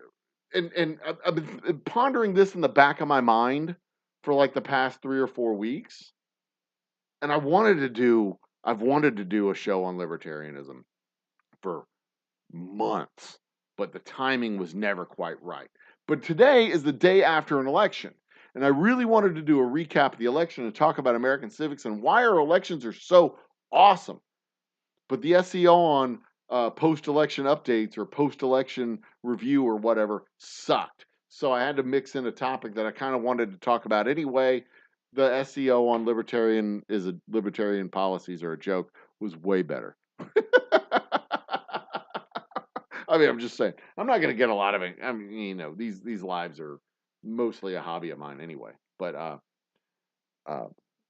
and I've been pondering this in the back of my mind for like the past 3 or 4 weeks. And I've wanted to do a show on libertarianism for months, but the timing was never quite right. But today is the day after an election, and I really wanted to do a recap of the election and talk about American civics and why our elections are so awesome. But the SEO on post-election updates or post-election review or whatever sucked. So I had to mix in a topic that I kind of wanted to talk about anyway. The SEO on libertarian policies are a joke was way better. I mean, I'm just saying. I'm not going to get a lot of it. I mean, these lives are mostly a hobby of mine anyway. But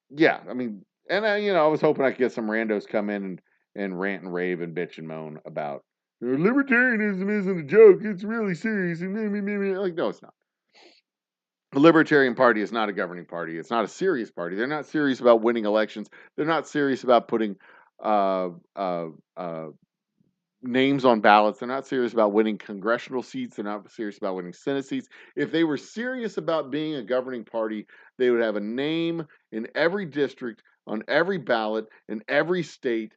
yeah, I mean, and I was hoping I could get some randos come in and rant and rave and bitch and moan about libertarianism isn't a joke. It's really serious. And like, no, it's not. The Libertarian Party is not a governing party. It's not a serious party. They're not serious about winning elections. They're not serious about putting uh, uh, uh, names on ballots. They're not serious about winning congressional seats. They're not serious about winning Senate seats. If they were serious about being a governing party, they would have a name in every district, on every ballot, in every state,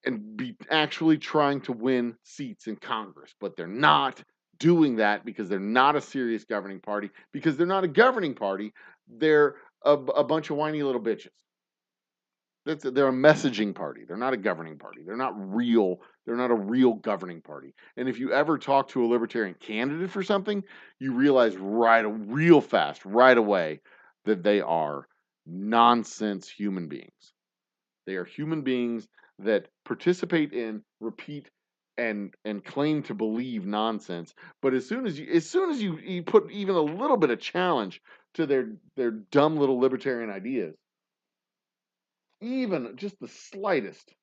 and be actually trying to win seats in Congress. But they're not doing that because they're not a serious governing party. Because they're not a governing party, they're a bunch of whiny little bitches. They're a messaging party. They're not a governing party. They're not real. They're not a real governing party. And if you ever talk to a libertarian candidate for something, you realize real fast, right away, that they are nonsense human beings. They are human beings that participate in, repeat, and claim to believe nonsense. But as soon as you put even a little bit of challenge to their dumb little libertarian ideas, even just the slightest.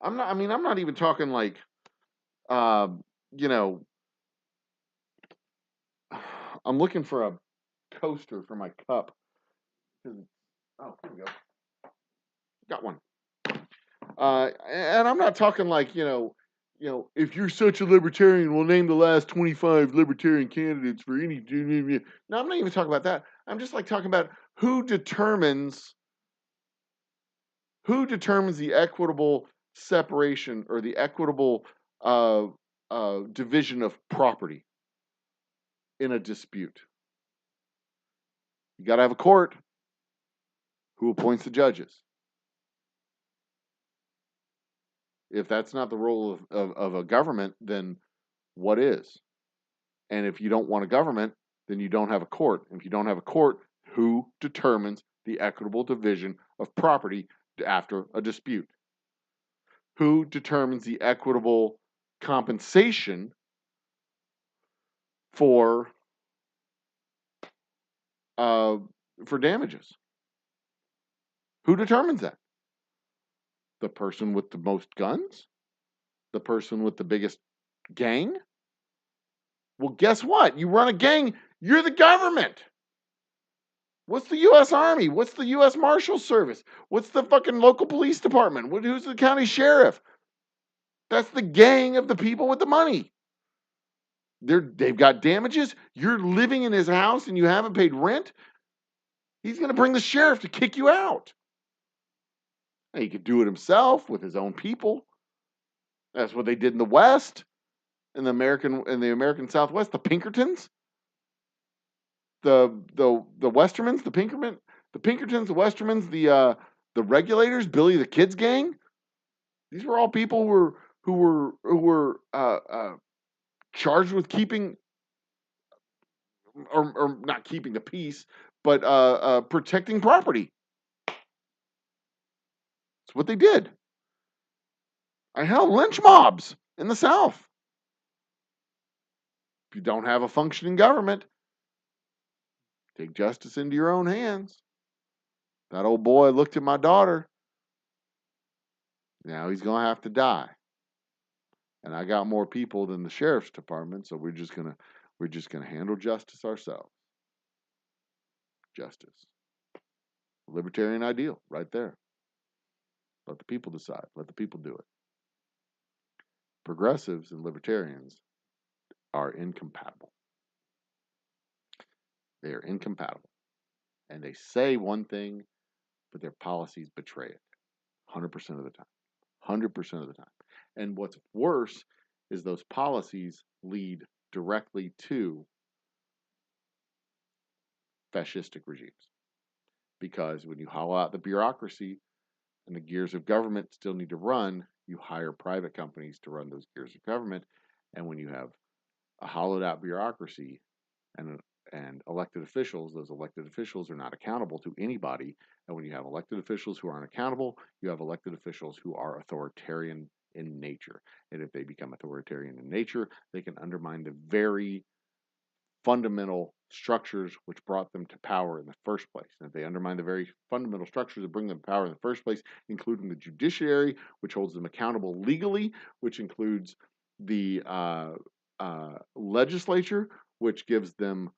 I'm not even talking like, uh, you know, I'm looking for a coaster for my cup. Oh, here we go. Got one. And I'm not talking like, if you're such a libertarian, we'll name the last 25 libertarian candidates for any. No, I'm not even talking about that. I'm just like talking about who determines the equitable separation or the equitable division of property in a dispute. You got to have a court. Who appoints the judges? If that's not the role of a government, then what is? And if you don't want a government, then you don't have a court. If you don't have a court, who determines the equitable division of property after a dispute? Who determines the equitable compensation for damages? Who determines that? The person with the most guns? The person with the biggest gang? Well, guess what? You run a gang, you're the government. What's the U.S. Army? What's the U.S. Marshal Service? What's the fucking local police department? Who's the county sheriff? That's the gang of the people with the money. They've got damages. You're living in his house and you haven't paid rent. He's going to bring the sheriff to kick you out. And he could do it himself with his own people. That's what they did in the West, in the American Southwest. The Pinkertons, the Westermans, the Pinkertons, the Westermans, the Regulators, Billy the Kid's gang. These were all people who were charged with keeping or not keeping the peace, but protecting property. That's what they did. Hell, lynch mobs in the South. If you don't have a functioning government, take justice into your own hands. That old boy looked at my daughter. Now he's going to have to die. And I got more people than the sheriff's department, so we're just going to handle justice ourselves. Justice. Libertarian ideal right there. Let the people decide. Let the people do it. Progressives and libertarians are incompatible. They are incompatible. And they say one thing, but their policies betray it 100% of the time. 100% of the time. And what's worse is those policies lead directly to fascistic regimes. Because when you hollow out the bureaucracy and the gears of government still need to run, you hire private companies to run those gears of government. And when you have a hollowed out bureaucracy and elected officials, those elected officials are not accountable to anybody. And when you have elected officials who aren't accountable, you have elected officials who are authoritarian in nature. And if they become authoritarian in nature, they can undermine the very fundamental structures which brought them to power in the first place. And if they undermine the very fundamental structures that bring them to power in the first place, including the judiciary, which holds them accountable legally, which includes the legislature, which gives them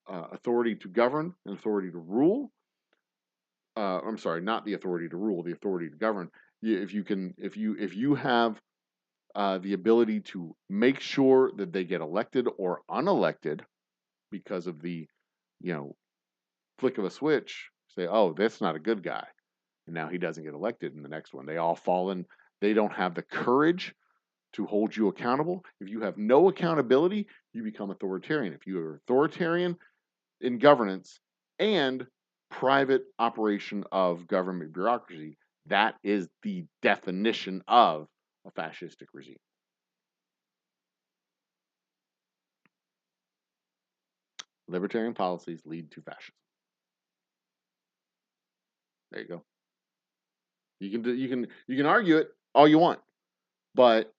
authority to govern and authority to rule. I'm sorry, not the authority to rule, the authority to govern. If you have the ability to make sure that they get elected or unelected because of the, flick of a switch, say, oh, that's not a good guy. And now he doesn't get elected in the next one. They all fall in. They don't have the courage to hold you accountable. If you have no accountability, you become authoritarian. If you are authoritarian in governance and private operation of government bureaucracy, that is the definition of a fascistic regime. Libertarian policies lead to fascism. There you go. You can argue it all you want, but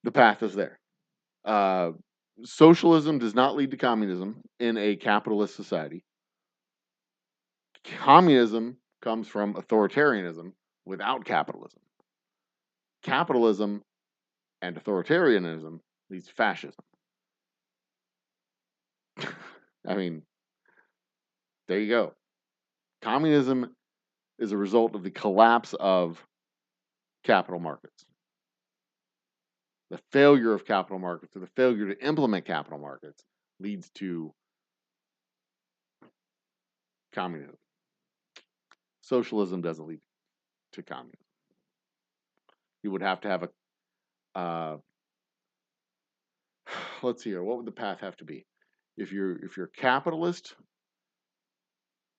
the path is there. Socialism does not lead to communism in a capitalist society. Communism comes from authoritarianism without capitalism. Capitalism and authoritarianism leads to fascism. I mean, there you go. Communism is a result of the collapse of capital markets. The failure of capital markets or the failure to implement capital markets leads to communism. Socialism doesn't lead to communism. You would have to have a let's see here. What would the path have to be? If you're capitalist,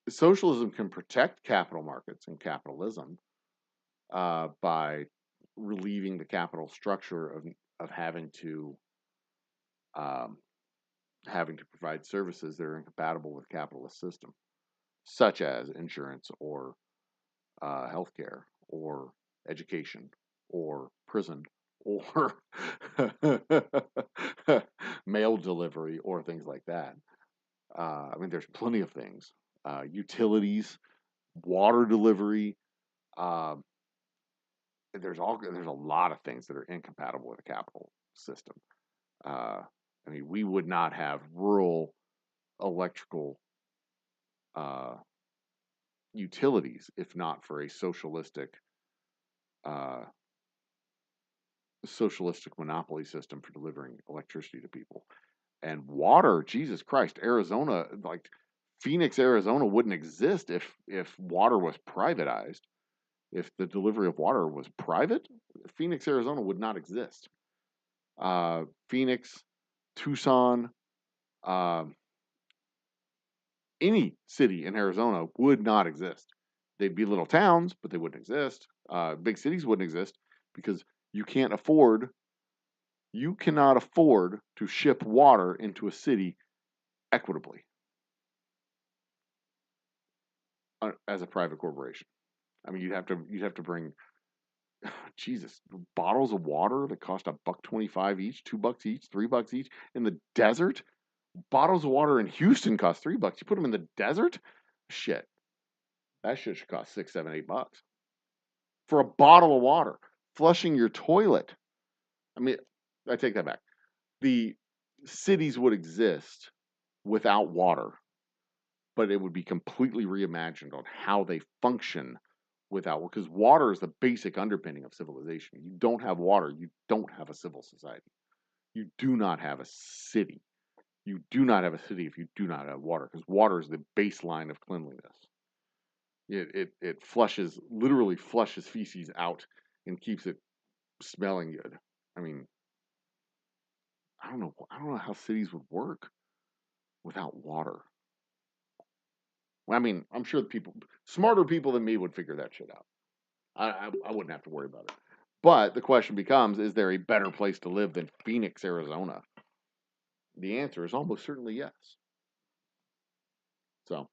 socialism can protect capital markets and capitalism by relieving the capital structure of having to provide services that are incompatible with capitalist system, such as insurance or healthcare or education or prison or mail delivery or things like that. There's plenty of things. Utilities, water delivery. There's a lot of things that are incompatible with a capital system. We would not have rural electrical utilities if not for a socialistic monopoly system for delivering electricity to people. And water, Jesus Christ, Arizona, like Phoenix, Arizona wouldn't exist if water was privatized. If the delivery of water was private, Phoenix, Arizona would not exist. Phoenix, Tucson, any city in Arizona would not exist. They'd be little towns, but they wouldn't exist. Big cities wouldn't exist because you cannot afford to ship water into a city equitably as a private corporation. You'd have to bring Jesus, bottles of water that cost $1.25 each, $2 each, $3 each in the desert. Bottles of water in Houston cost $3. You put them in the desert? Shit, that shit should cost $6, $7, $8 for a bottle of water. Flushing your toilet. I mean, I take that back. The cities would exist without water, but it would be completely reimagined on how they function without, because water is the basic underpinning of civilization. You don't have water, you don't have a civil society. You do not have a city. You do not have a city if you do not have water, because water is the baseline of cleanliness. It flushes, literally flushes feces out and keeps it smelling good. I mean, I don't know how cities would work without water. I mean, I'm sure smarter people than me would figure that shit out. I wouldn't have to worry about it. But the question becomes, is there a better place to live than Phoenix, Arizona? The answer is almost certainly yes. So,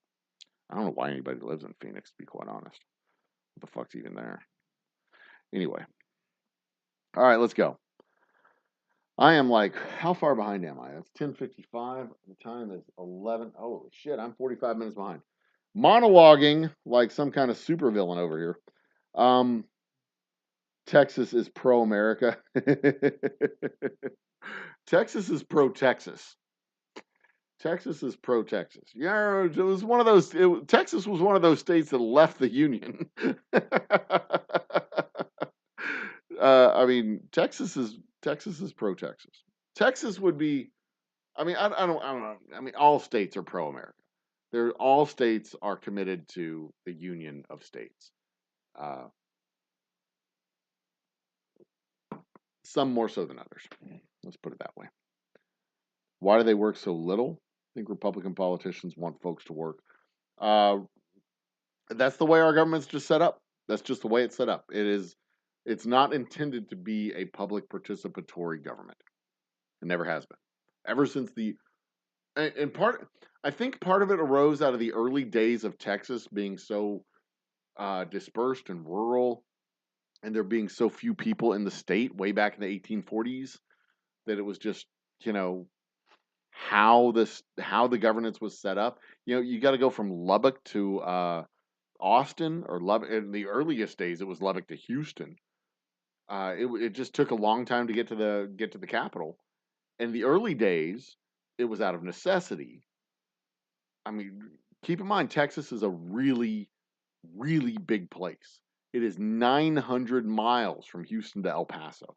I don't know why anybody lives in Phoenix, to be quite honest. What the fuck's even there? Anyway. All right, let's go. I am like, how far behind am I? It's 10:55. The time is 11. Oh, shit, I'm 45 minutes behind. Monologuing like some kind of supervillain over here. Texas is pro-America. Texas is pro-Texas. Texas is pro-Texas. Yeah, it was one of those. Texas was one of those states that left the union. I mean, Texas is pro-Texas. Texas would be. I mean, I don't know. I mean, all states are pro-America. All states are committed to the union of states. Some more so than others. Let's put it that way. Why do they work so little? I think Republican politicians want folks to work. That's the way our government's just set up. That's just the way it's set up. It's not intended to be a public participatory government. It never has been. Ever since I think part of it arose out of the early days of Texas being so dispersed and rural, and there being so few people in the state way back in the 1840s that it was just, how the governance was set up. You got to go from Lubbock to Austin, or Lubbock. In the earliest days, it was Lubbock to Houston. It just took a long time to get to the capital. In the early days, it was out of necessity. I mean, keep in mind, Texas is a really, really big place. It is 900 miles from Houston to El Paso.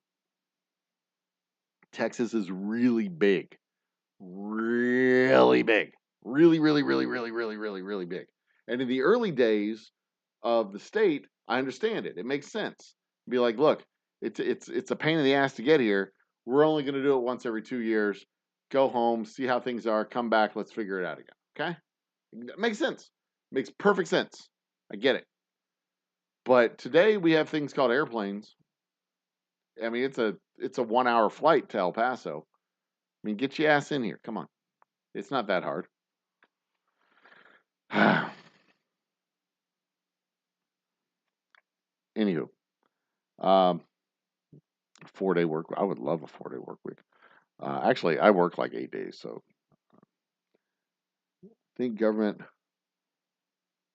Texas is really big. Really big. Really, really, really, really, really, really, really big. And in the early days of the state, I understand it. It makes sense. Be like, look, it's a pain in the ass to get here. We're only going to do it once every 2 years. Go home, see how things are, come back, let's figure it out again. Okay? That makes sense. Makes perfect sense. I get it. But today we have things called airplanes. I mean, it's a 1 hour flight to El Paso. I mean, get your ass in here. Come on. It's not that hard. Anywho, 4-day work. I would love a 4-day work week. Actually, I work like 8 days, so I think government.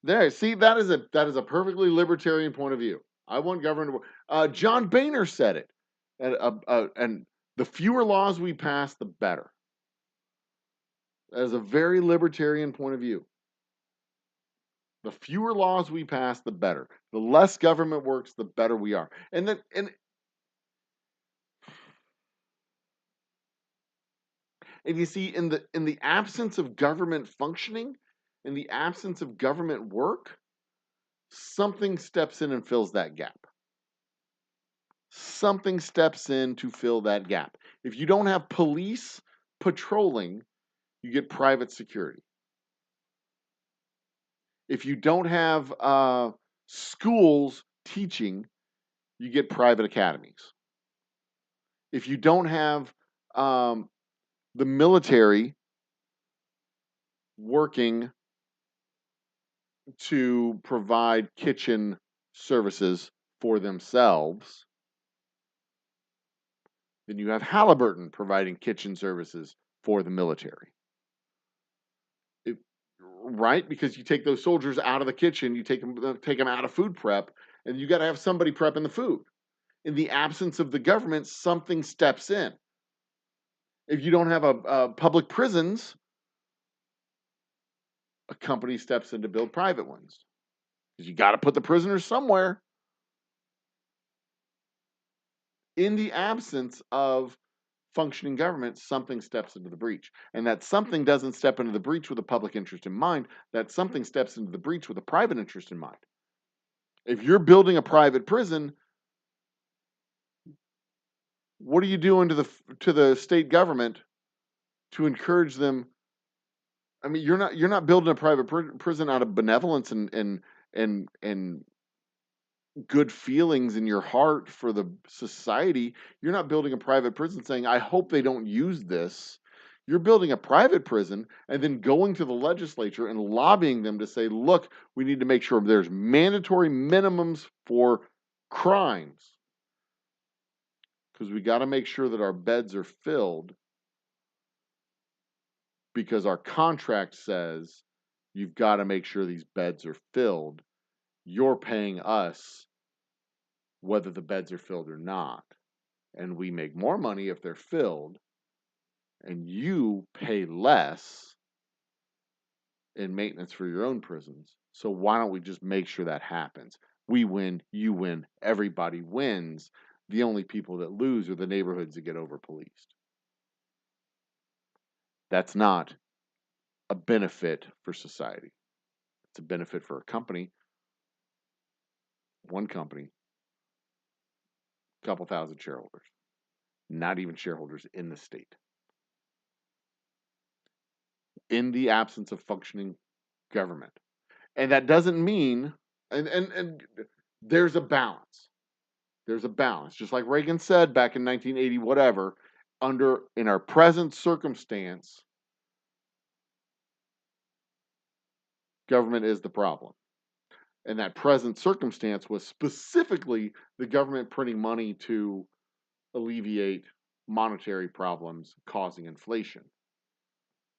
There, see, that is a perfectly libertarian point of view. I want government to work. John Boehner said it, and the fewer laws we pass, the better. That is a very libertarian point of view. The fewer laws we pass, the better. The less government works, the better we are. And you see, in the absence of government functioning, in the absence of government work, something steps in and fills that gap. Something steps in to fill that gap. If you don't have police patrolling, you get private security. If you don't have schools teaching, you get private academies. If you don't have the military working to provide kitchen services for themselves, then you have Halliburton providing kitchen services for the military. Right? Because you take those soldiers out of the kitchen, you take them out of food prep, and you got to have somebody prepping the food. In the absence of the government, something steps in. If you don't have a public prisons, a company steps in to build private ones. Because you got to put the prisoners somewhere. In the absence of functioning government, something steps into the breach. And that something doesn't step into the breach with a public interest in mind. That something steps into the breach with a private interest in mind. If you're building a private prison, what are you doing to the state government to encourage them? I mean, you're not building a private prison out of benevolence and good feelings in your heart for the society. You're not building a private prison saying, I hope they don't use this. You're building a private prison and then going to the legislature and lobbying them to say, look, we need to make sure there's mandatory minimums for crimes because we got to make sure that our beds are filled because our contract says you've got to make sure these beds are filled. You're paying us whether the beds are filled or not. And we make more money if they're filled, and you pay less in maintenance for your own prisons. So why don't we just make sure that happens? We win, you win, everybody wins. The only people that lose are the neighborhoods that get over-policed. That's not a benefit for society. It's a benefit for a company, one company, a couple thousand shareholders, not even shareholders in the state. In the absence of functioning government. And that doesn't mean, and there's a balance. There's a balance. Just like Reagan said back in 1980, whatever, in our present circumstance, government is the problem. And that present circumstance was specifically the government printing money to alleviate monetary problems causing inflation.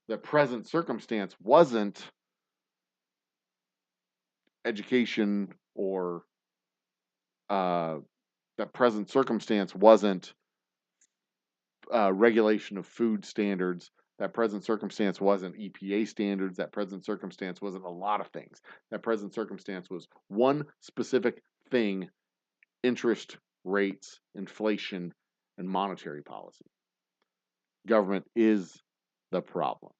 The present circumstance wasn't education or that present circumstance wasn't regulation of food standards. That present circumstance wasn't EPA standards. That present circumstance wasn't a lot of things. That present circumstance was one specific thing: interest rates, inflation, and monetary policy. Government is the problem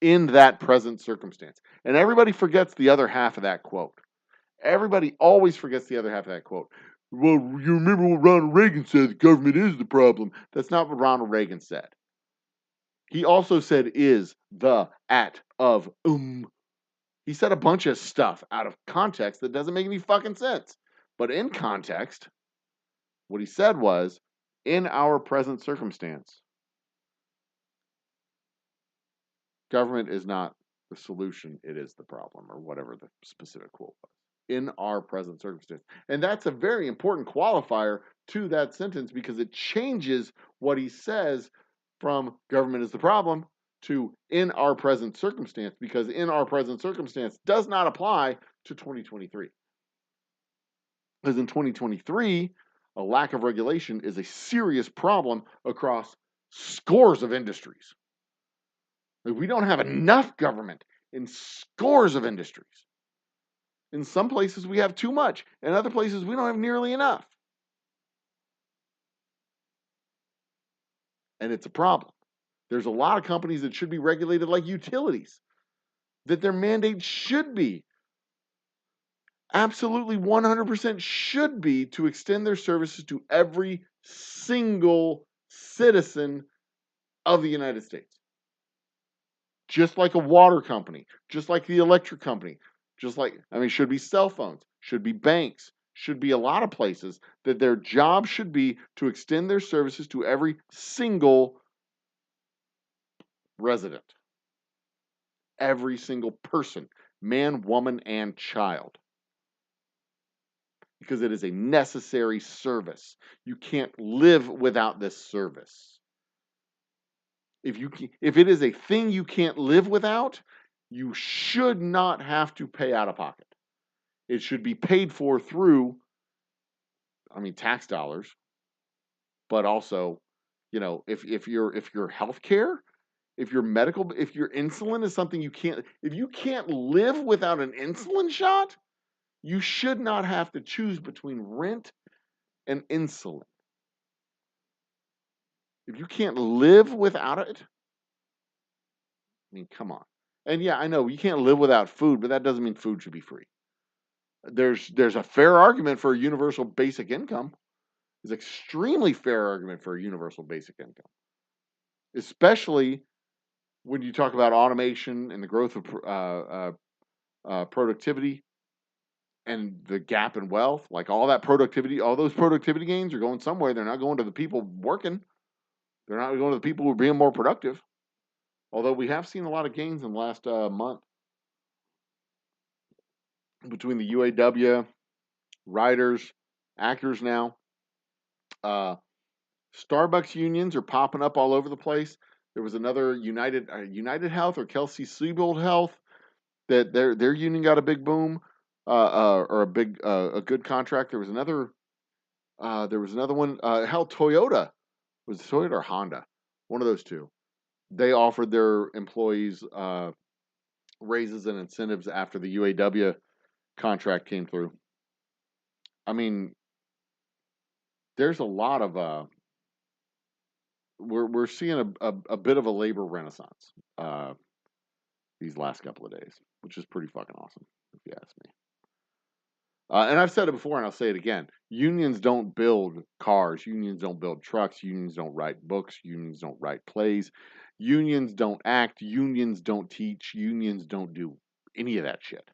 in that present circumstance. And everybody forgets the other half of that quote. Everybody always forgets the other half of that quote. Well, you remember what Ronald Reagan said, the government is the problem. That's not what Ronald Reagan said. He also said is, the, at, of, He said a bunch of stuff out of context that doesn't make any fucking sense. But in context, what he said was, in our present circumstance, government is not the solution, it is the problem, or whatever the specific quote was. In our present circumstance. And that's a very important qualifier to that sentence because it changes what he says from government is the problem to in our present circumstance, because in our present circumstance does not apply to 2023. Because in 2023, a lack of regulation is a serious problem across scores of industries. Like, we don't have enough government in scores of industries. In some places, we have too much. In other places, we don't have nearly enough. And it's a problem. There's a lot of companies that should be regulated like utilities, that their mandate should be, absolutely 100% should be, to extend their services to every single citizen of the United States. Just like a water company, just like the electric company, should be cell phones, should be banks, should be a lot of places that their job should be to extend their services to every single resident, every single person, man, woman, and child. because it is a necessary service. You can't live without this service. If it is a thing you can't live without, you should not have to pay out of pocket. It should be paid for through, tax dollars, but also, if your healthcare, if your insulin is something if you can't live without an insulin shot, you should not have to choose between rent and insulin. If you can't live without it, come on. And yeah, I know you can't live without food, but that doesn't mean food should be free. There's a fair argument for a universal basic income. There's an extremely fair argument for a universal basic income, especially when you talk about automation and the growth of productivity and the gap in wealth. Like all those productivity gains are going somewhere. They're not going to the people working. They're not going to the people who are being more productive. Although we have seen a lot of gains in the last month between the UAW, writers, actors now. Starbucks unions are popping up all over the place. There was another United Health or Kelsey-Seybold Health that their union got a big boom or a good contract. There was another one. Hell, Toyota, was it Toyota or Honda? One of those two. They offered their employees raises and incentives after the UAW contract came through. There's a lot of we're seeing a bit of a labor renaissance these last couple of days, which is pretty fucking awesome, if you ask me. And I've said it before, and I'll say it again. Unions don't build cars. Unions don't build trucks. Unions don't write books. Unions don't write plays. Unions don't act. Unions don't teach. Unions don't do any of that shit.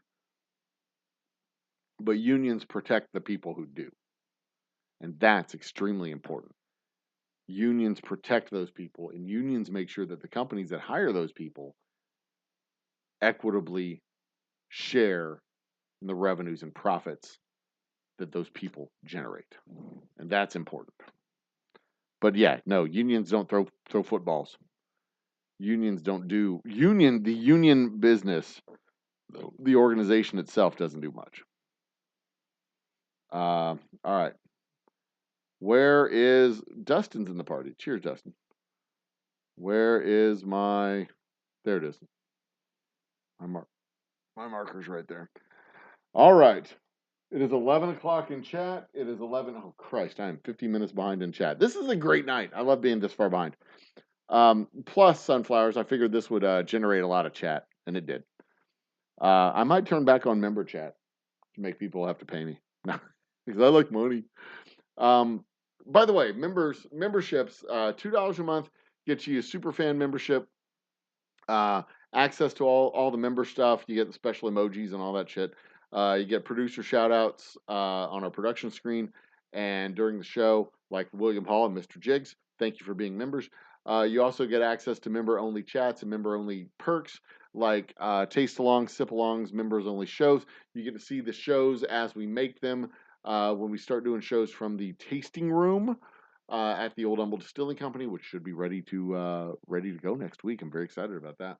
But unions protect the people who do. And that's extremely important. Unions protect those people, and unions make sure that the companies that hire those people equitably share in the revenues and profits that those people generate. And that's important. But yeah, no, unions don't throw footballs. Unions don't do the union business, the organization itself doesn't do much. All right. Where is Dustin's in the party? Cheers, Dustin. Where is there it is. My marker's right there. All right. It is 11 o'clock in chat. It is 11. Oh, Christ. I am 15 minutes behind in chat. This is a great night. I love being this far behind. Plus, Sunflowers, I figured this would generate a lot of chat, and it did. I might turn back on member chat to make people have to pay me. Because I like money. By the way, memberships, $2 a month gets you a super fan membership, access to all the member stuff. You get the special emojis and all that shit. You get producer shout outs on our production screen and during the show, like William Hall and Mr. Jiggs. Thank you for being members. You also get access to member-only chats and member-only perks like taste-alongs, sip-alongs, members-only shows. You get to see the shows as we make them when we start doing shows from the tasting room at the Old Humble Distilling Company, which should be ready to go next week. I'm very excited about that.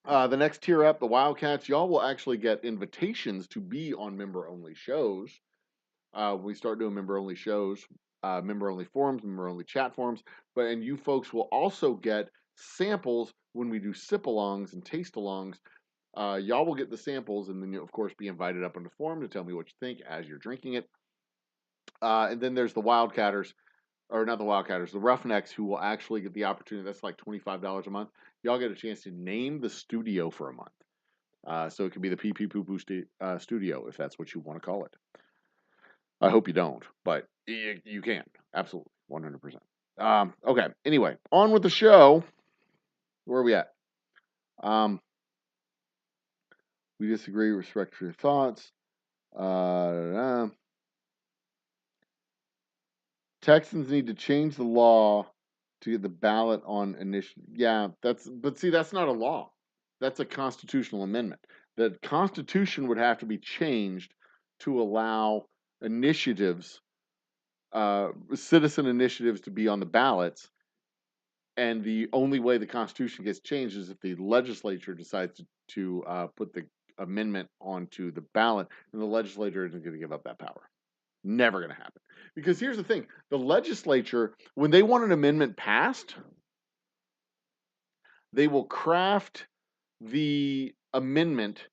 The next tier up, the Wildcats, y'all will actually get invitations to be on member-only shows. We start doing member-only shows, member-only forums, member-only chat forums, and you folks will also get samples when we do sip-alongs and taste-alongs. Y'all will get the samples, and then you'll, of course, be invited up on the forum to tell me what you think as you're drinking it. And then there's the Wildcatters, or not the Wildcatters, the Roughnecks, who will actually get the opportunity. That's like $25 a month. Y'all get a chance to name the studio for a month. So it could be the Pee Pee Poo Poo Studio, if that's what you want to call it. I hope you don't, but you can. Absolutely. 100%. Okay. Anyway, on with the show. Where are we at? We disagree. Respect your thoughts. Texans need to change the law to get the ballot on initiative. Yeah, that's not a law. That's a constitutional amendment. The Constitution would have to be changed to allow initiatives, citizen initiatives, to be on the ballots. And the only way the Constitution gets changed is if the legislature decides to put the amendment onto the ballot, and the legislature isn't going to give up that power. Never going to happen. Because here's the thing: the legislature, when they want an amendment passed, they will craft the amendment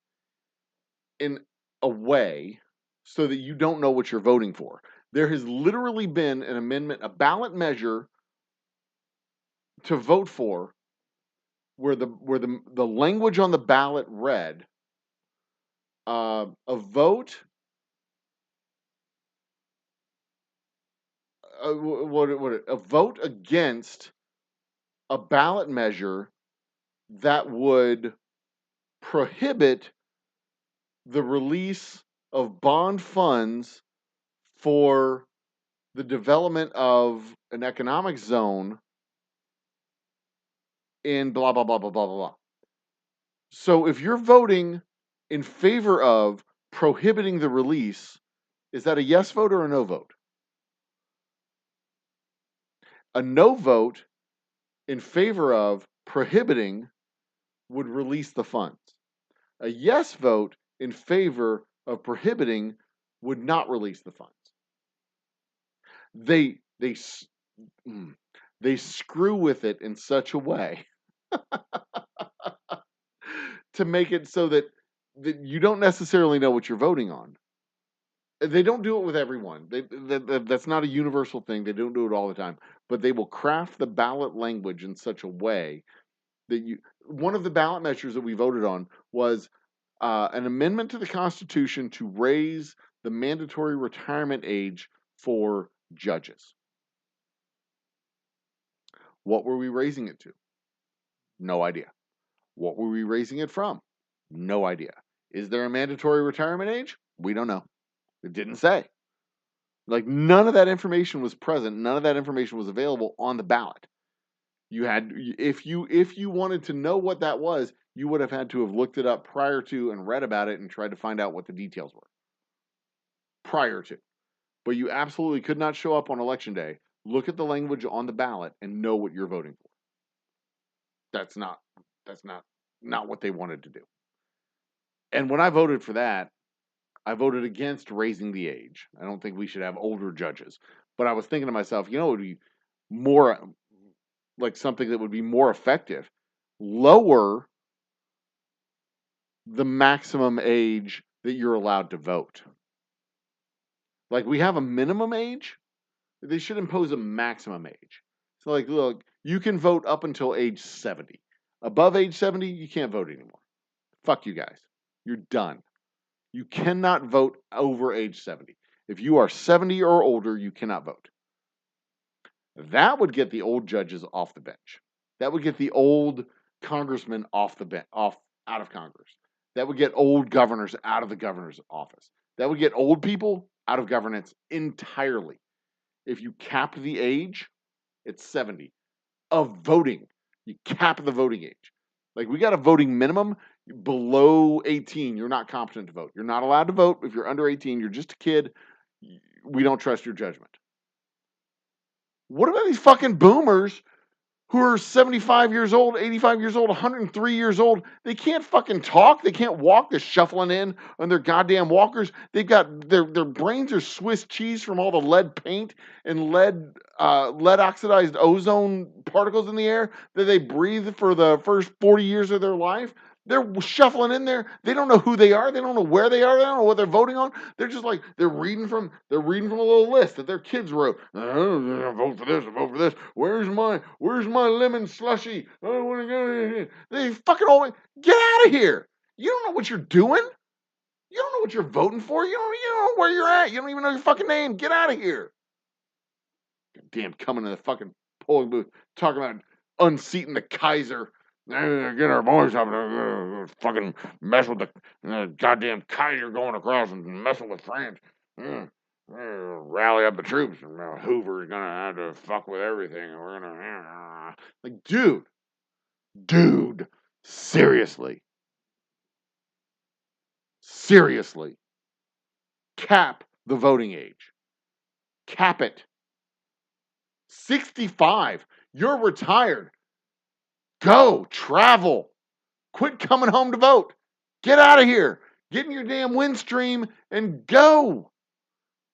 in a way so that you don't know what you're voting for. There has literally been an amendment, a ballot measure to vote for, where the language on the ballot read, a vote, a vote against a ballot measure that would prohibit the release of bond funds for the development of an economic zone in blah, blah, blah, blah, blah, blah, blah. So if you're voting in favor of prohibiting the release, is that a yes vote or a no vote? A no vote in favor of prohibiting would release the funds. A yes vote in favor of prohibiting would not release the funds. They screw with it in such a way to make it so that you don't necessarily know what you're voting on. They don't do it with everyone. That's not a universal thing. They don't do it all the time. But they will craft the ballot language in such a way that you... One of the ballot measures that we voted on was an amendment to the Constitution to raise the mandatory retirement age for judges. What were we raising it to? No idea. What were we raising it from? No idea. Is there a mandatory retirement age? We don't know. It didn't say. Like, none of that information was present. None of that information was available on the ballot. You had, if you wanted to know what that was, you would have had to have looked it up prior to and read about it and tried to find out what the details were prior to. But you absolutely could not show up on election day, look at the language on the ballot, and know what you're voting for. That's not what they wanted to do. And when I voted for that, I voted against raising the age. I don't think we should have older judges. But I was thinking to myself, it would be more like something that would be more effective. Lower the maximum age that you're allowed to vote. Like, we have a minimum age. They should impose a maximum age. So, like, look, you can vote up until age 70. Above age 70, you can't vote anymore. Fuck you guys. You're done. You cannot vote over age 70. If you are 70 or older, you cannot vote. That would get the old judges off the bench. That would get the old congressmen off the bench, out of Congress. That would get old governors out of the governor's office. That would get old people out of governance entirely. If you cap the age, it's 70 of voting. You cap the voting age. Like, we got a voting minimum. Below 18, you're not competent to vote. You're not allowed to vote. If you're under 18, you're just a kid. We don't trust your judgment. What about these fucking boomers who are 75 years old, 85 years old, 103 years old? They can't fucking talk. They can't walk. They're shuffling in on their goddamn walkers. They've got their brains are Swiss cheese from all the lead paint and lead oxidized ozone particles in the air that they breathe for the first 40 years of their life. They're shuffling in there. They don't know who they are. They don't know where they are. They don't know what they're voting on. They're just like, they're reading from a little list that their kids wrote. Vote for this. Vote for this. Where's my lemon slushy? I don't want to go here. They fucking all get out of here. You don't know what you're doing. You don't know what you're voting for. You don't know where you're at. You don't even know your fucking name. Get out of here. Damn, coming to the fucking polling booth talking about unseating the Kaiser. Get our boys up to fucking mess with the goddamn Kaiser going across and messing with France. Rally up the troops. Hoover's gonna have to fuck with everything. We're gonna like, dude, seriously. cap the voting age. Cap it. 65. You're retired. Go. Travel. Quit coming home to vote. Get out of here. Get in your damn Windstream and go.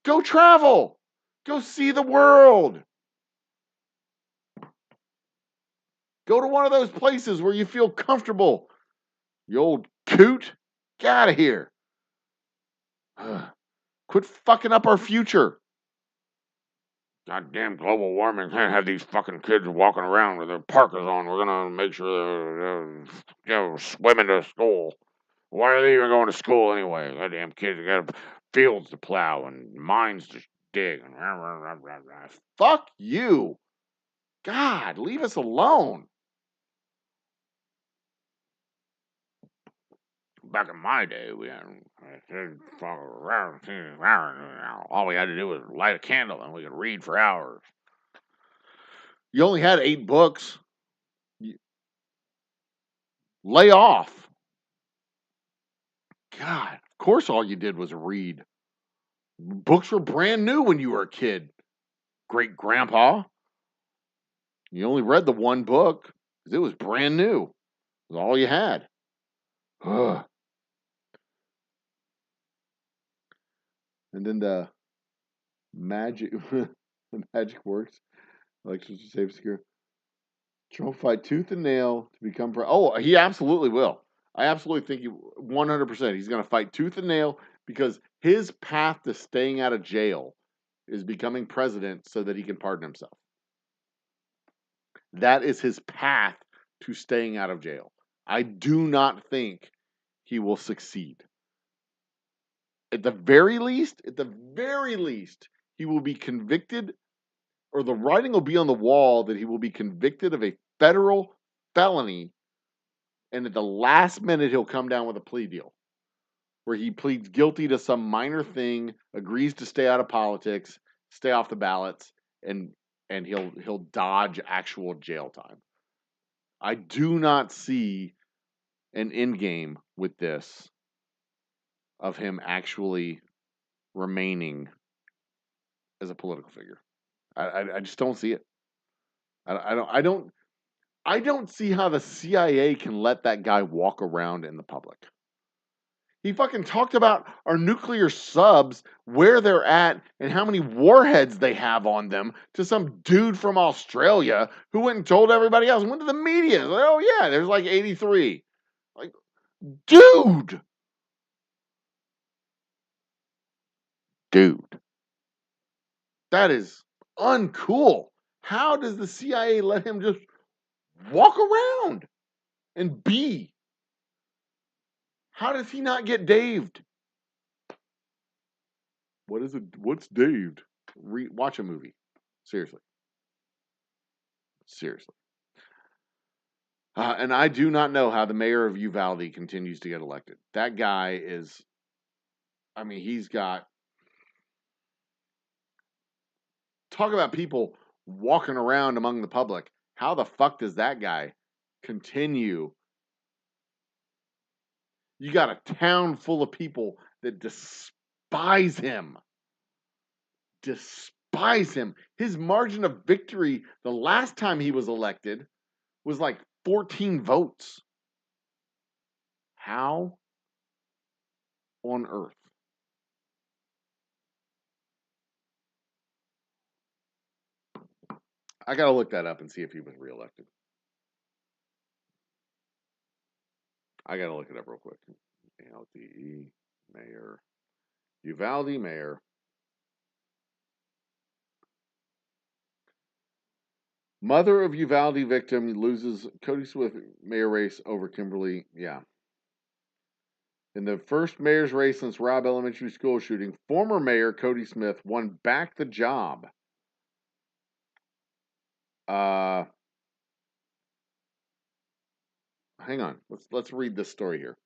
Go travel. Go see the world. Go to one of those places where you feel comfortable. You old coot. Get out of here. Quit fucking up our future. Goddamn global warming. Can't have these fucking kids walking around with their parkas on. We're gonna make sure they're swimming to school. Why are they even going to school anyway? Goddamn kids got fields to plow and mines to dig. Fuck you. God, leave us alone. Back in my day, all we had to do was light a candle and we could read for hours. You only had 8 books. Lay off. God, of course all you did was read. Books were brand new when you were a kid. Great grandpa. You only read the one book because it was brand new. It was all you had. Ugh. And then the magic works. Elections are safe, secure. Trump fight tooth and nail to become oh, he absolutely will. I absolutely think 100%. He's going to fight tooth and nail because his path to staying out of jail is becoming president so that he can pardon himself. That is his path to staying out of jail. I do not think he will succeed. At the very least, he will be convicted, or the writing will be on the wall that he will be convicted of a federal felony, and at the last minute he'll come down with a plea deal where he pleads guilty to some minor thing, agrees to stay out of politics, stay off the ballots, and he'll dodge actual jail time. I do not see an end game with this of him actually remaining as a political figure. I just don't see it. I don't see how the CIA can let that guy walk around in the public. He fucking talked about our nuclear subs, where they're at, and how many warheads they have on them to some dude from Australia who went and told everybody else. Went to the media. Like, oh, yeah, there's like 83. Like, dude. That is uncool. How does the CIA let him just walk around and be? How does he not get daved? What is it? What's daved? Watch a movie. Seriously. And I do not know how the mayor of Uvalde continues to get elected. That guy is, I mean, he's got, talk about people walking around among the public. How the fuck does that guy continue? You got a town full of people that despise him. His margin of victory the last time he was elected was like 14 votes. How on earth? I got to look that up and see if he was reelected. I got to look it up real quick. ALDE mayor. Uvalde mayor. Mother of Uvalde victim loses Cody Smith mayor race over Kimberly. Yeah. In the first mayor's race since Robb Elementary School shooting, former mayor Cody Smith won back the job. Hang on. Let's read this story here.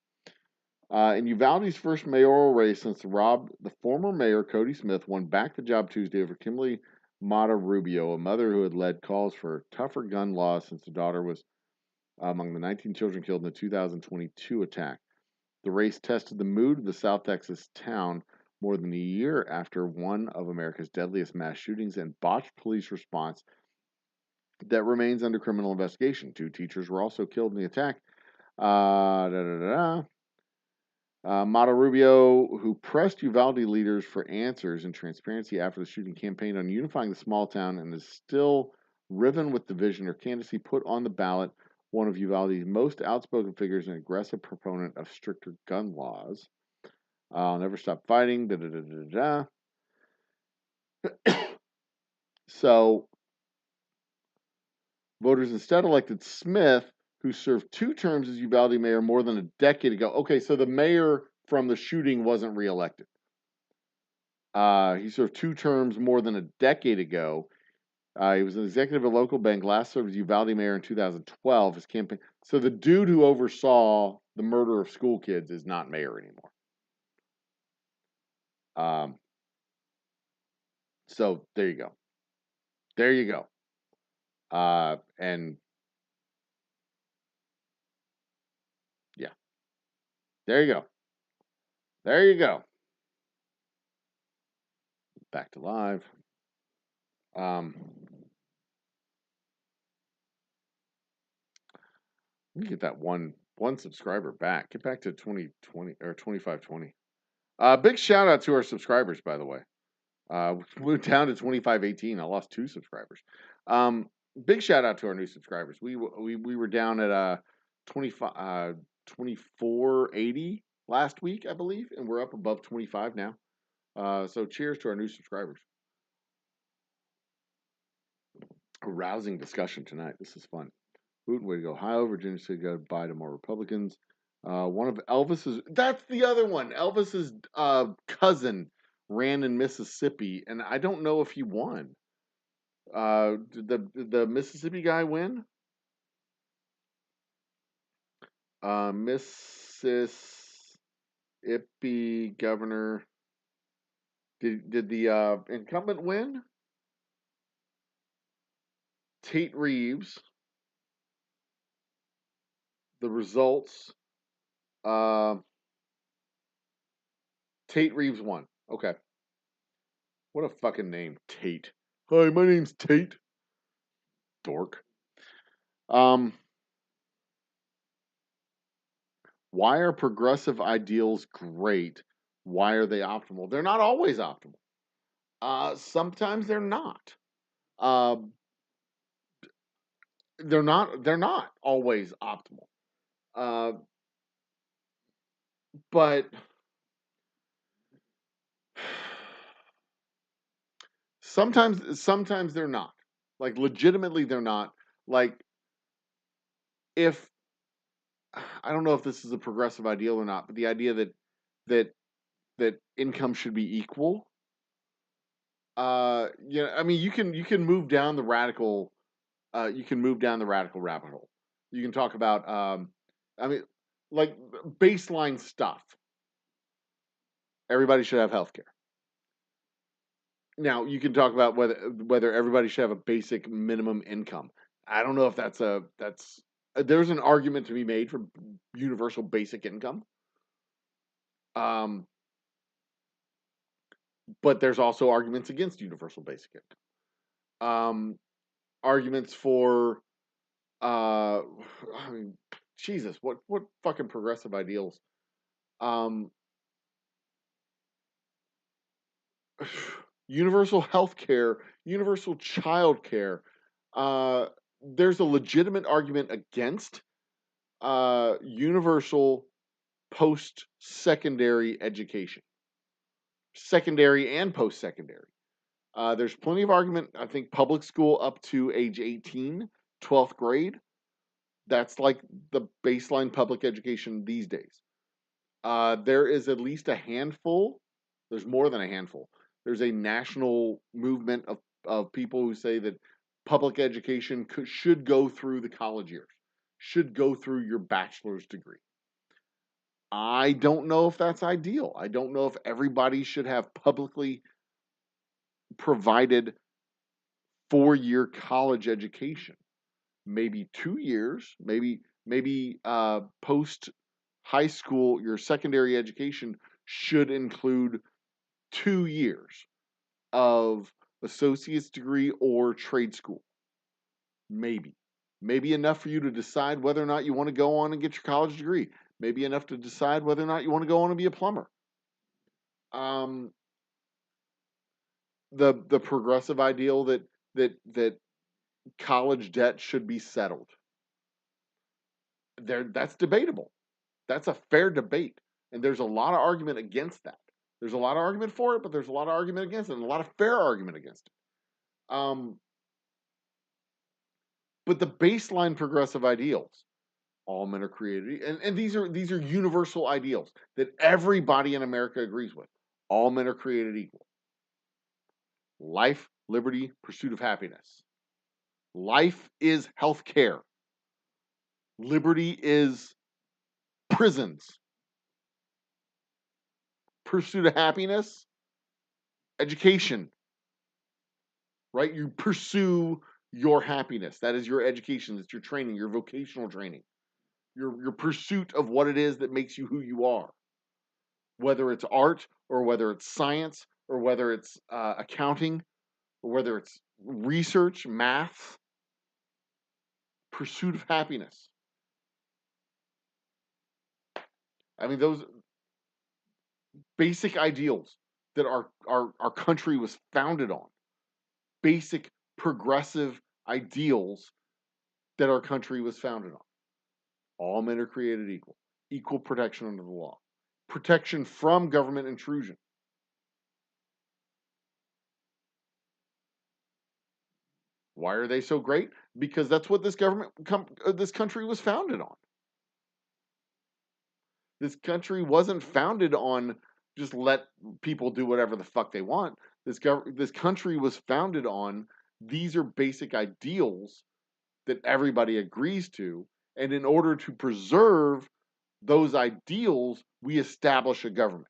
In Uvalde's first mayoral race since the former mayor Cody Smith won back the job Tuesday over Kimberly Mata Rubio, a mother who had led calls for tougher gun laws since her daughter was among the 19 children killed in the 2022 attack. The race tested the mood of the South Texas town more than a year after one of America's deadliest mass shootings and botched police response that remains under criminal investigation. 2 teachers were also killed in the attack. Mato Rubio, who pressed Uvalde leaders for answers and transparency after the shooting, campaigned on unifying the small town and is still riven with division. Her candidacy put on the ballot one of Uvalde's most outspoken figures, an aggressive proponent of stricter gun laws. I'll never stop fighting. So, voters instead elected Smith, who served 2 terms as Uvalde mayor more than a decade ago. Okay, so the mayor from the shooting wasn't reelected. He served 2 terms more than a decade ago. He was an executive of a local bank, last served as Uvalde mayor in 2012. His campaign. So the dude who oversaw the murder of school kids is not mayor anymore. So there you go. There you go. And yeah, there you go. There you go. Back to live. Let me get that one subscriber back. Get back to 2020 or 2520. Big shout out to our subscribers, by the way. We're down to 2518. I lost 2 subscribers. Big shout out to our new subscribers. We were down at 2480 last week, I believe, and we're up above 25 now. So cheers to our new subscribers. A rousing discussion tonight. This is fun. Putin, way to go. Ohio, Virginia said goodbye to more Republicans. One of Elvis's, that's the other one. Elvis's cousin ran in Mississippi, and I don't know if he won. Did the Mississippi guy win? Mississippi governor. Did the incumbent win? Tate Reeves. The results. Tate Reeves won. Okay. What a fucking name, Tate. Hi, my name's Tate. Dork. Why are progressive ideals great? Why are they optimal? They're not always optimal. Sometimes they're not. They're not always optimal. But sometimes they're not. Like legitimately they're not. Like if I don't know if this is a progressive ideal or not, but the idea that income should be equal. Yeah, I mean you can move down the radical rabbit hole. You can talk about I mean like baseline stuff. Everybody should have health care. Now you can talk about whether everybody should have a basic minimum income. I don't know if there's an argument to be made for universal basic income. But there's also arguments against universal basic income. Arguments for I mean, Jesus, what fucking progressive ideals? Universal health care, universal child care. There's a legitimate argument against universal post-secondary education, secondary and post-secondary. There's plenty of argument. I think public school up to age 18, 12th grade, that's like the baseline public education these days. There is at least a handful. There's more than a handful. There's a national movement of people who say that public education should go through the college years, should go through your bachelor's degree. I don't know if that's ideal. I don't know if everybody should have publicly provided 4-year college education. Maybe 2 years, maybe post high school, your secondary education should include 2 years of associate's degree or trade school. Maybe. Maybe enough for you to decide whether or not you want to go on and get your college degree. Maybe enough to decide whether or not you want to go on and be a plumber. The progressive ideal that college debt should be settled. That's debatable. That's a fair debate. And there's a lot of argument against that. There's a lot of argument for it, but there's a lot of argument against it, and a lot of fair argument against it. But the baseline progressive ideals, all men are created, and these are universal ideals that everybody in America agrees with. All men are created equal. Life, liberty, pursuit of happiness. Life is healthcare. Liberty is prisons. Pursuit of happiness, education. Right? You pursue your happiness. That is your education. That's your training, your vocational training. Your pursuit of what it is that makes you who you are. Whether it's art, or whether it's science, or whether it's accounting, or whether it's research, math. Pursuit of happiness. I mean, those basic ideals that our country was founded on. Basic progressive ideals that our country was founded on. All men are created equal. Equal protection under the law. Protection from government intrusion. Why are they so great? Because that's what this this country was founded on. This country wasn't founded on just let people do whatever the fuck they want. This country was founded on these are basic ideals that everybody agrees to, and in order to preserve those ideals, we establish a government.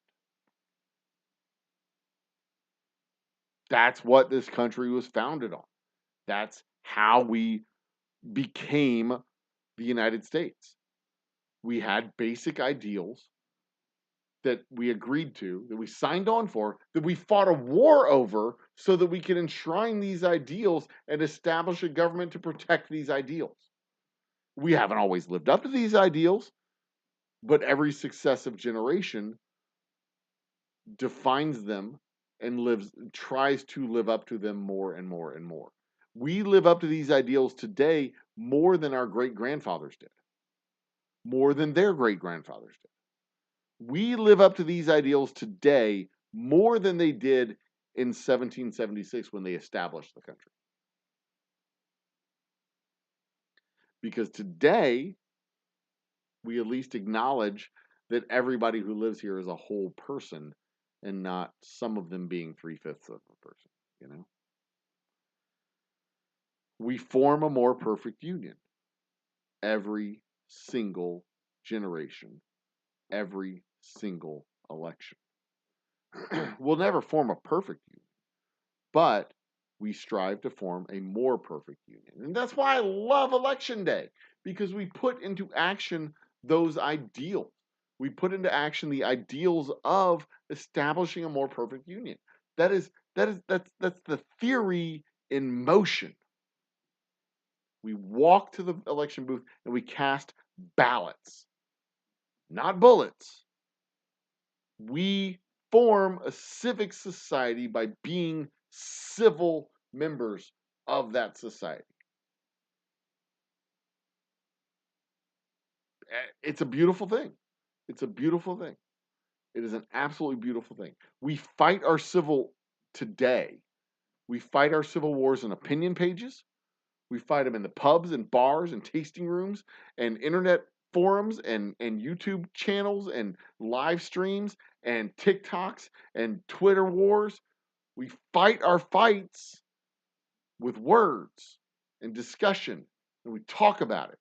That's what this country was founded on. That's how we became the United States. We had basic ideals that we agreed to, that we signed on for, that we fought a war over so that we could enshrine these ideals and establish a government to protect these ideals. We haven't always lived up to these ideals, but every successive generation defines them and tries to live up to them more and more and more. We live up to these ideals today more than our great-grandfathers did, more than their great-grandfathers did. We live up to these ideals today more than they did in 1776 when they established the country. Because today, we at least acknowledge that everybody who lives here is a whole person and not some of them being 3/5 of a person, you know? We form a more perfect union every single generation, every single election. We'll never form a perfect union, but we strive to form a more perfect union. And that's why I love Election Day, because we put into action those ideals. We put into action the ideals of establishing a more perfect union. That's the theory in motion. We walk to the election booth and we cast ballots, not bullets. We form a civic society by being civil members of that society. It's a beautiful thing. It's a beautiful thing. It is an absolutely beautiful thing. We fight our civil today. We fight our civil wars in opinion pages. We fight them in the pubs and bars and tasting rooms and internet forums and YouTube channels and live streams and TikToks and Twitter wars. We fight our fights with words and discussion, and we talk about it.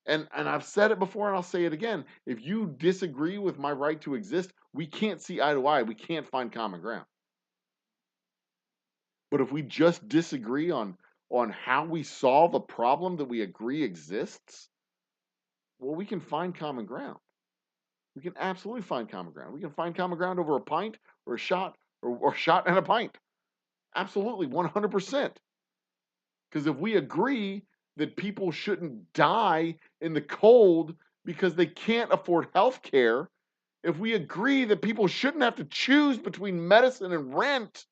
And I've said it before and I'll say it again. If you disagree with my right to exist, we can't see eye to eye. We can't find common ground. But if we just disagree on how we solve a problem that we agree exists, well, we can find common ground. We can absolutely find common ground. We can find common ground over a pint or a shot or shot and a pint. Absolutely, 100%. Because if we agree that people shouldn't die in the cold because they can't afford health care, if we agree that people shouldn't have to choose between medicine and rent,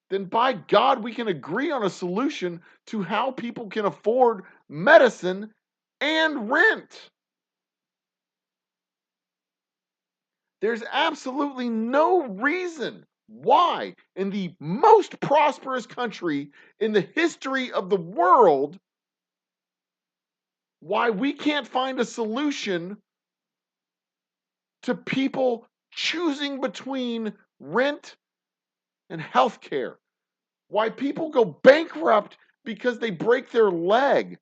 then by God, we can agree on a solution to how people can afford medicine and rent. There's absolutely no reason why, in the most prosperous country in the history of the world, why we can't find a solution to people choosing between rent and health care. Why people go bankrupt because they break their leg.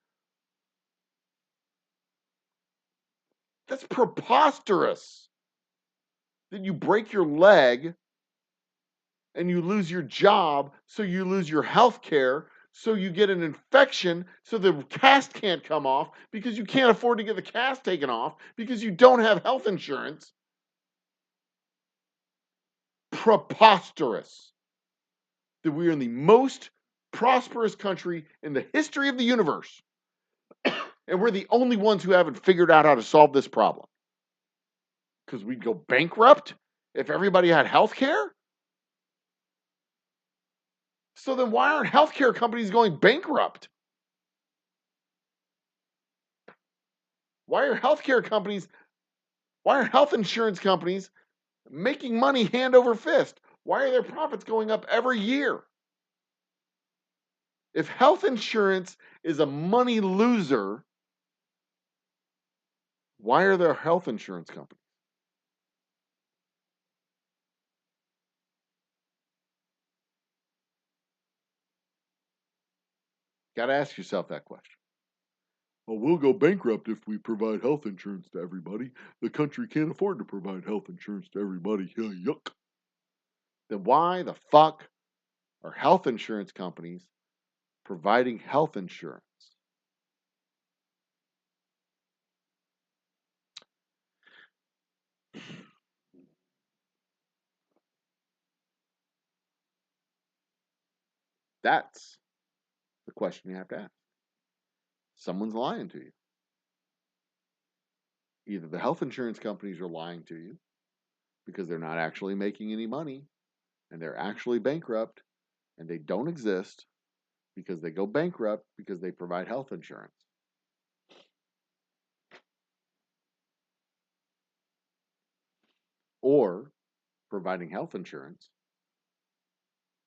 That's preposterous. That you break your leg and you lose your job, so you lose your health care, so you get an infection, so the cast can't come off because you can't afford to get the cast taken off because you don't have health insurance. Preposterous. That we are in the most prosperous country in the history of the universe. And we're the only ones who haven't figured out how to solve this problem. Because we'd go bankrupt if everybody had health care? So then why aren't healthcare companies going bankrupt? Why are health insurance companies making money hand over fist? Why are their profits going up every year? If health insurance is a money loser, why are there health insurance companies? Got to ask yourself that question. Well, we'll go bankrupt if we provide health insurance to everybody. The country can't afford to provide health insurance to everybody. Yuck. Then why the fuck are health insurance companies providing health insurance? That's the question you have to ask. Someone's lying to you. Either the health insurance companies are lying to you because they're not actually making any money and they're actually bankrupt and they don't exist because they go bankrupt because they provide health insurance. Or providing health insurance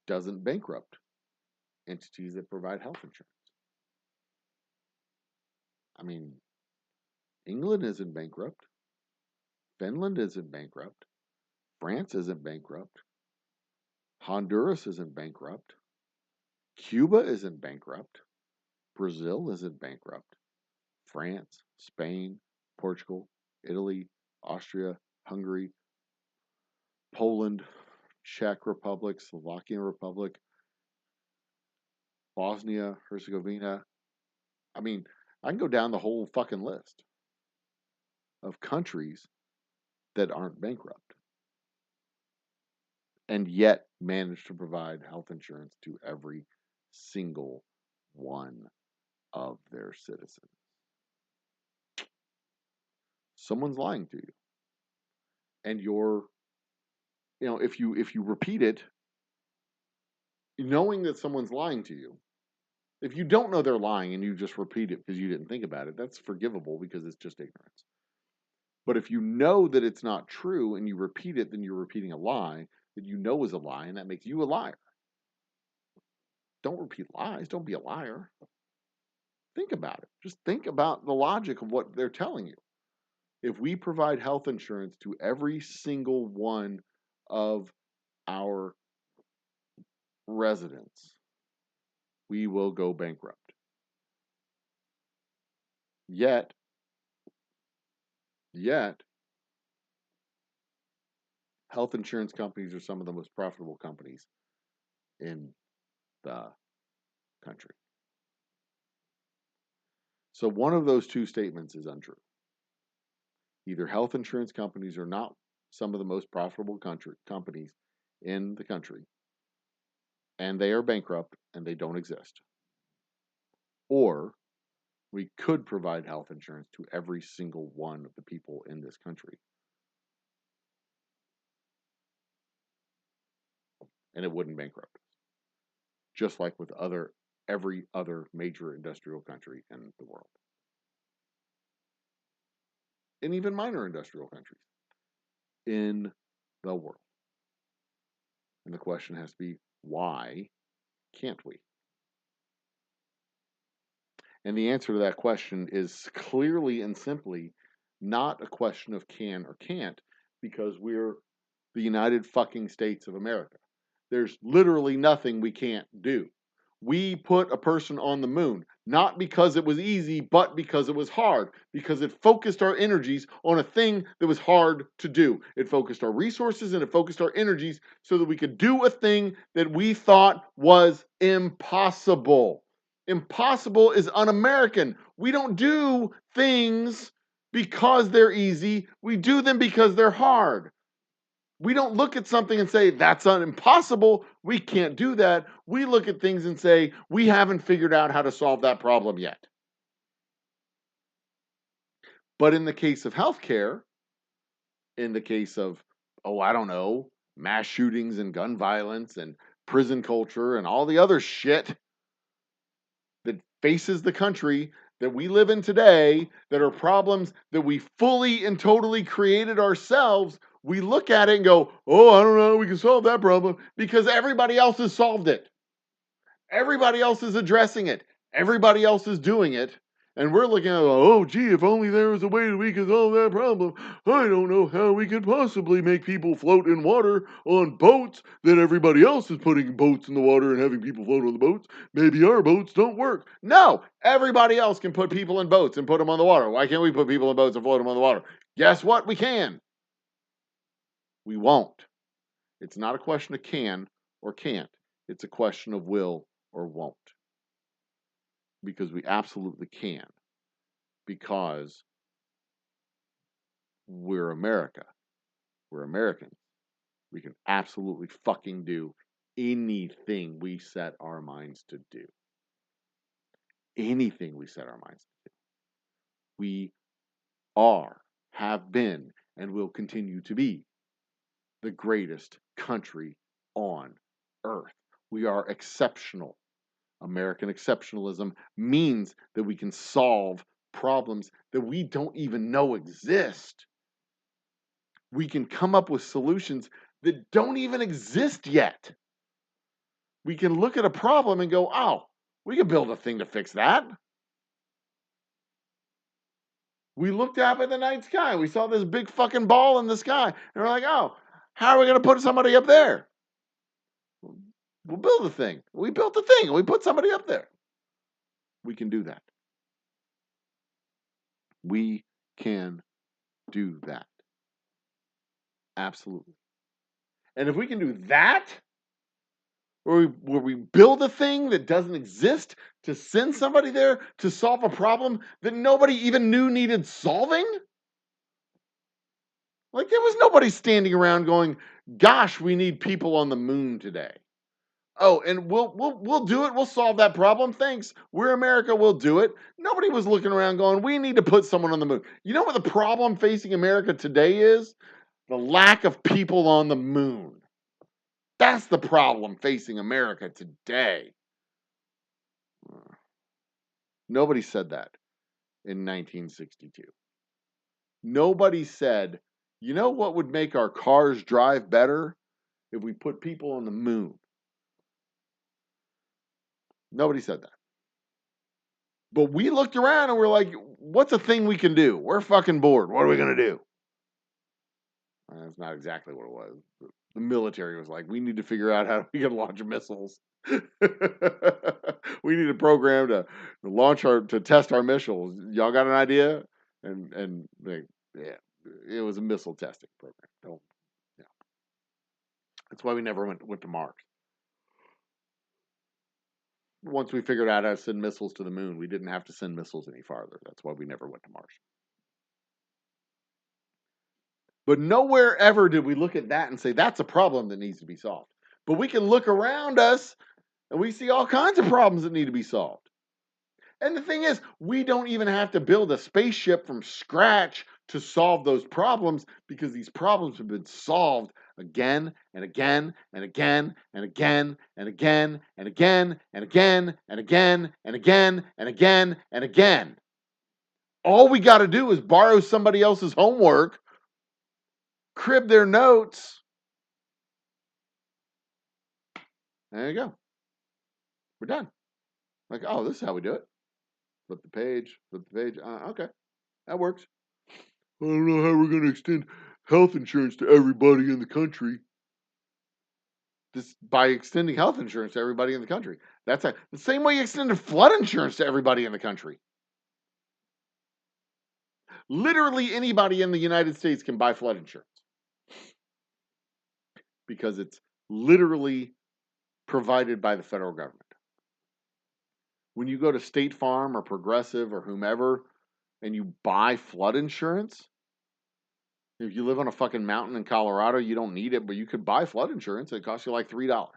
doesn't bankrupt entities that provide health insurance. I mean, England isn't bankrupt. Finland isn't bankrupt. France isn't bankrupt. Honduras isn't bankrupt. Cuba isn't bankrupt. Brazil isn't bankrupt. France, Spain, Portugal, Italy, Austria, Hungary, Poland, Czech Republic, Slovakian Republic, Bosnia, Herzegovina. I mean, I can go down the whole fucking list of countries that aren't bankrupt and yet manage to provide health insurance to every single one of their citizens. Someone's lying to you. And if you repeat it, knowing that someone's lying to you, if you don't know they're lying and you just repeat it because you didn't think about it, that's forgivable because it's just ignorance. But if you know that it's not true and you repeat it, then you're repeating a lie that you know is a lie, and that makes you a liar. Don't repeat lies. Don't be a liar. Think about it. Just think about the logic of what they're telling you. If we provide health insurance to every single one of our residents, we will go bankrupt. Yet, health insurance companies are some of the most profitable companies in the country. So one of those two statements is untrue. Either health insurance companies are not some of the most profitable companies in the country, and they are bankrupt and they don't exist. Or we could provide health insurance to every single one of the people in this country, and it wouldn't bankrupt us, just like with every other major industrial country in the world, and even minor industrial countries in the world. And the question has to be, why can't we? And the answer to that question is clearly and simply not a question of can or can't, because we're the United fucking States of America. There's literally nothing we can't do. We put a person on the moon, not because it was easy, but because it was hard, because it focused our energies on a thing that was hard to do. It focused our resources and it focused our energies so that we could do a thing that we thought was impossible. Impossible is un-American. We don't do things because they're easy. We do them because they're hard. We don't look at something and say, that's impossible. We can't do that. We look at things and say, we haven't figured out how to solve that problem yet. But in the case of healthcare, in the case of, I don't know, mass shootings and gun violence and prison culture and all the other shit that faces the country that we live in today, that are problems that we fully and totally created ourselves, we look at it and go, I don't know, we can solve that problem because everybody else has solved it. Everybody else is addressing it. Everybody else is doing it. And we're looking at, gee, if only there was a way that we could solve that problem. I don't know how we could possibly make people float in water on boats that everybody else is putting boats in the water and having people float on the boats. Maybe our boats don't work. No, everybody else can put people in boats and put them on the water. Why can't we put people in boats and float them on the water? Guess what? We can. We won't. It's not a question of can or can't. It's a question of will or won't. Because we absolutely can. Because we're America. We're Americans. We can absolutely fucking do anything we set our minds to do. Anything we set our minds to do. We are, have been, and will continue to be the greatest country on earth. We are exceptional. American exceptionalism means that we can solve problems that we don't even know exist. We can come up with solutions that don't even exist yet. We can look at a problem and go, we can build a thing to fix that. We looked up at the night sky. We saw this big fucking ball in the sky. And we're like, how are we going to put somebody up there? We'll build a thing. We built the thing. We put somebody up there. We can do that. We can do that. Absolutely. And if we can do that, where we build a thing that doesn't exist to send somebody there to solve a problem that nobody even knew needed solving, like there was nobody standing around going, gosh, we need people on the moon today. And we'll do it. We'll solve that problem. Thanks. We're America. We'll do it. Nobody was looking around going, we need to put someone on the moon. You know what the problem facing America today is? The lack of people on the moon. That's the problem facing America today. Nobody said that in 1962. Nobody said, you know what would make our cars drive better? If we put people on the moon. Nobody said that. But we looked around and we're like, what's a thing we can do? We're fucking bored. What are we going to do? That's not exactly what it was. The military was like, we need to figure out how we can launch missiles. We need a program to test our missiles. Y'all got an idea? And it was a missile testing program. That's why we never went to Mars. Once we figured out how to send missiles to the moon, we didn't have to send missiles any farther. That's why we never went to Mars. But nowhere ever did we look at that and say that's a problem that needs to be solved. But we can look around us and we see all kinds of problems that need to be solved. And the thing is, we don't even have to build a spaceship from scratch to solve those problems, because these problems have been solved again and again and again and again and again and again and again and again and again and again and again. All we got to do is borrow somebody else's homework, crib their notes. There you go. We're done. Like, oh, this is how we do it. Flip the page. Okay, that works. I don't know how we're going to extend health insurance to everybody in the country. Just by extending health insurance to everybody in the country. That's the same way you extended flood insurance to everybody in the country. Literally anybody in the United States can buy flood insurance, because it's literally provided by the federal government. When you go to State Farm or Progressive or whomever and you buy flood insurance, if you live on a fucking mountain in Colorado, you don't need it, but you could buy flood insurance. It costs you like $3.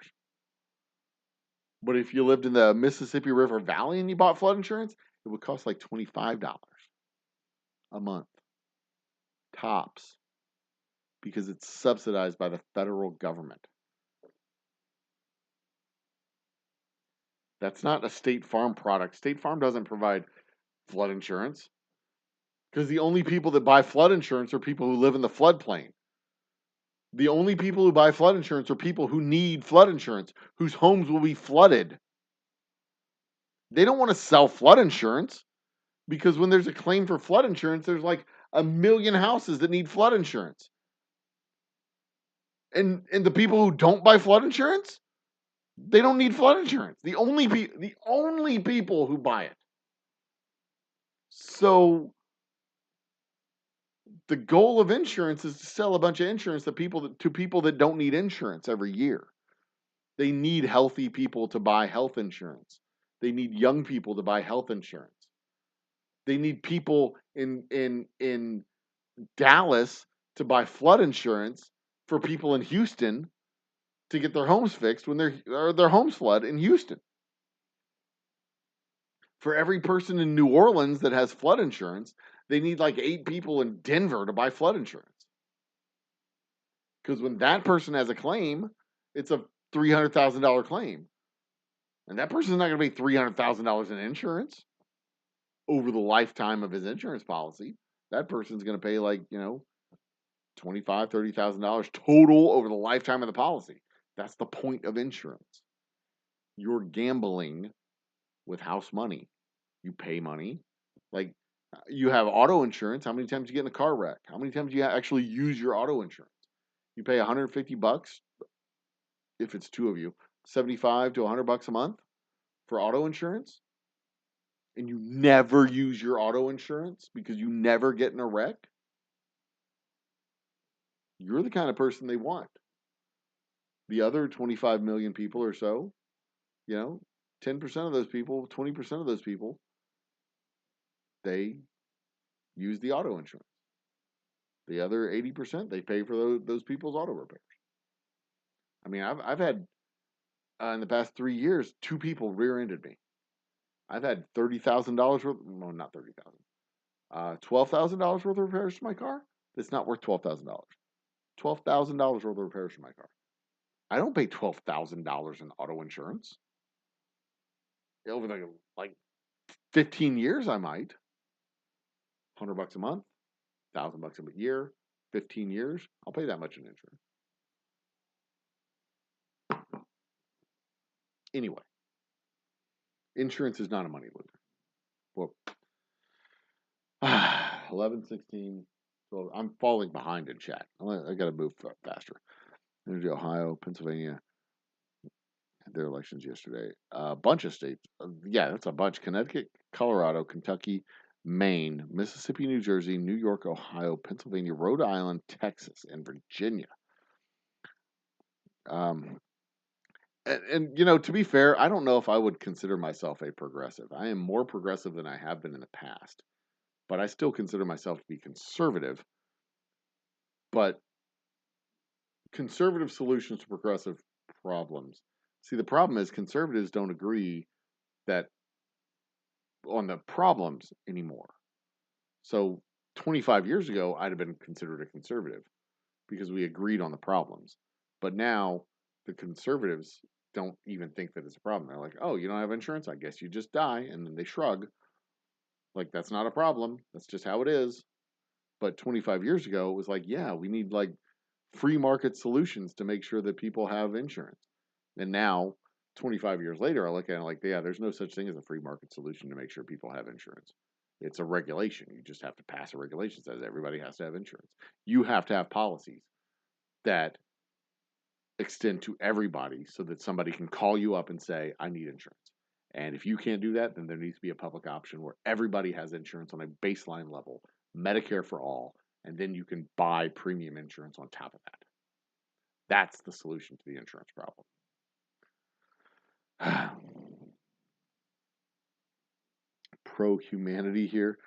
But if you lived in the Mississippi River Valley and you bought flood insurance, it would cost like $25 a month. Tops. Because it's subsidized by the federal government. That's not a State Farm product. State Farm doesn't provide flood insurance, because the only people that buy flood insurance are people who live in the floodplain. The only people who buy flood insurance are people who need flood insurance, whose homes will be flooded. They don't want to sell flood insurance, because when there's a claim for flood insurance, there's like 1 million houses that need flood insurance. And the people who don't buy flood insurance, they don't need flood insurance. The only people who buy it. So the goal of insurance is to sell a bunch of insurance to people that don't need insurance every year. They need healthy people to buy health insurance. They need young people to buy health insurance. They need people in Dallas to buy flood insurance for people in Houston to get their homes fixed when their homes flood in Houston. For every person in New Orleans that has flood insurance, they need like 8 people in Denver to buy flood insurance. Because when that person has a claim, it's a $300,000 claim. And that person's not going to pay $300,000 in insurance over the lifetime of his insurance policy. That person's going to pay like, $25,000, $30,000 total over the lifetime of the policy. That's the point of insurance. You're gambling with house money. You pay money. Like, you have auto insurance. How many times do you get in a car wreck? How many times do you actually use your auto insurance? You pay $150 if it's 2 of you, $75 to $100 a month for auto insurance, and you never use your auto insurance because you never get in a wreck. You're the kind of person they want. The other 25 million people or so, 10% of those people, 20% of those people, they use the auto insurance. The other 80%, they pay for those people's auto repairs. I mean, I've had, in the past 3 years, 2 people rear-ended me. I've had $30,000 worth, no, not $30,000, $12,000 worth of repairs to my car. That's not worth $12,000. $12,000 worth of repairs to my car. I don't pay $12,000 in auto insurance. Over the, like 15 years, I might. $100 a month, $1,000 a year, 15 years. I'll pay that much in insurance. Anyway, insurance is not a money loser. Well, 11, 16, 12. I'm falling behind in chat. I got to move faster. Energy, Ohio, Pennsylvania had their elections yesterday. A bunch of states. Yeah, that's a bunch. Connecticut, Colorado, Kentucky, Maine, Mississippi, New Jersey, New York, Ohio, Pennsylvania, Rhode Island, Texas, and Virginia. And to be fair, I don't know if I would consider myself a progressive. I am more progressive than I have been in the past, but I still consider myself to be conservative. but conservative solutions to progressive problems. See, the problem is conservatives don't agree that on the problems anymore. So 25 years ago, I'd have been considered a conservative because we agreed on the problems. But now the conservatives don't even think that it's a problem. They're like, oh, you don't have insurance? I guess you just die. And then they shrug. Like, that's not a problem. That's just how it is. But 25 years ago, it was like, yeah, we need like free market solutions to make sure that people have insurance. And now, 25 years later, I look at it like, yeah, there's no such thing as a free market solution to make sure people have insurance. It's a regulation. You just have to pass a regulation that says everybody has to have insurance. You have to have policies that extend to everybody so that somebody can call you up and say, I need insurance. And if you can't do that, then there needs to be a public option where everybody has insurance on a baseline level, Medicare for all, and then you can buy premium insurance on top of that. That's the solution to the insurance problem. Pro-humanity here.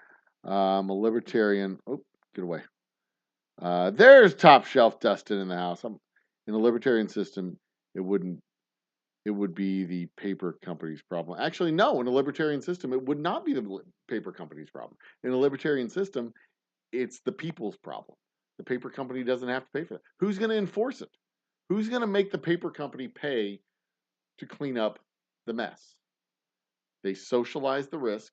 I'm a libertarian. Oh, get away. There's top shelf Dustin in the house. In a libertarian system, it would be the paper company's problem. Actually, no, in a libertarian system, it would not be the paper company's problem. In a libertarian system, it's the people's problem. The paper company doesn't have to pay for that. Who's going to enforce it? Who's going to make the paper company pay to clean up the mess? They socialize the risk,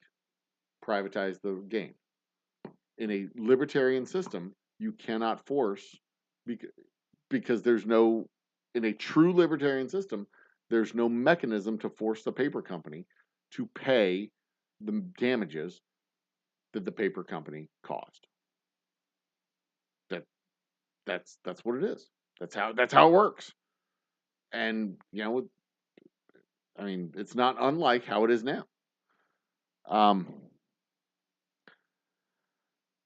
privatize the gain. In a libertarian system, you cannot force, because there's no, in a true libertarian system, there's no mechanism to force the paper company to pay the damages that the paper company caused. That's what it is. That's how it works. And I mean, it's not unlike how it is now.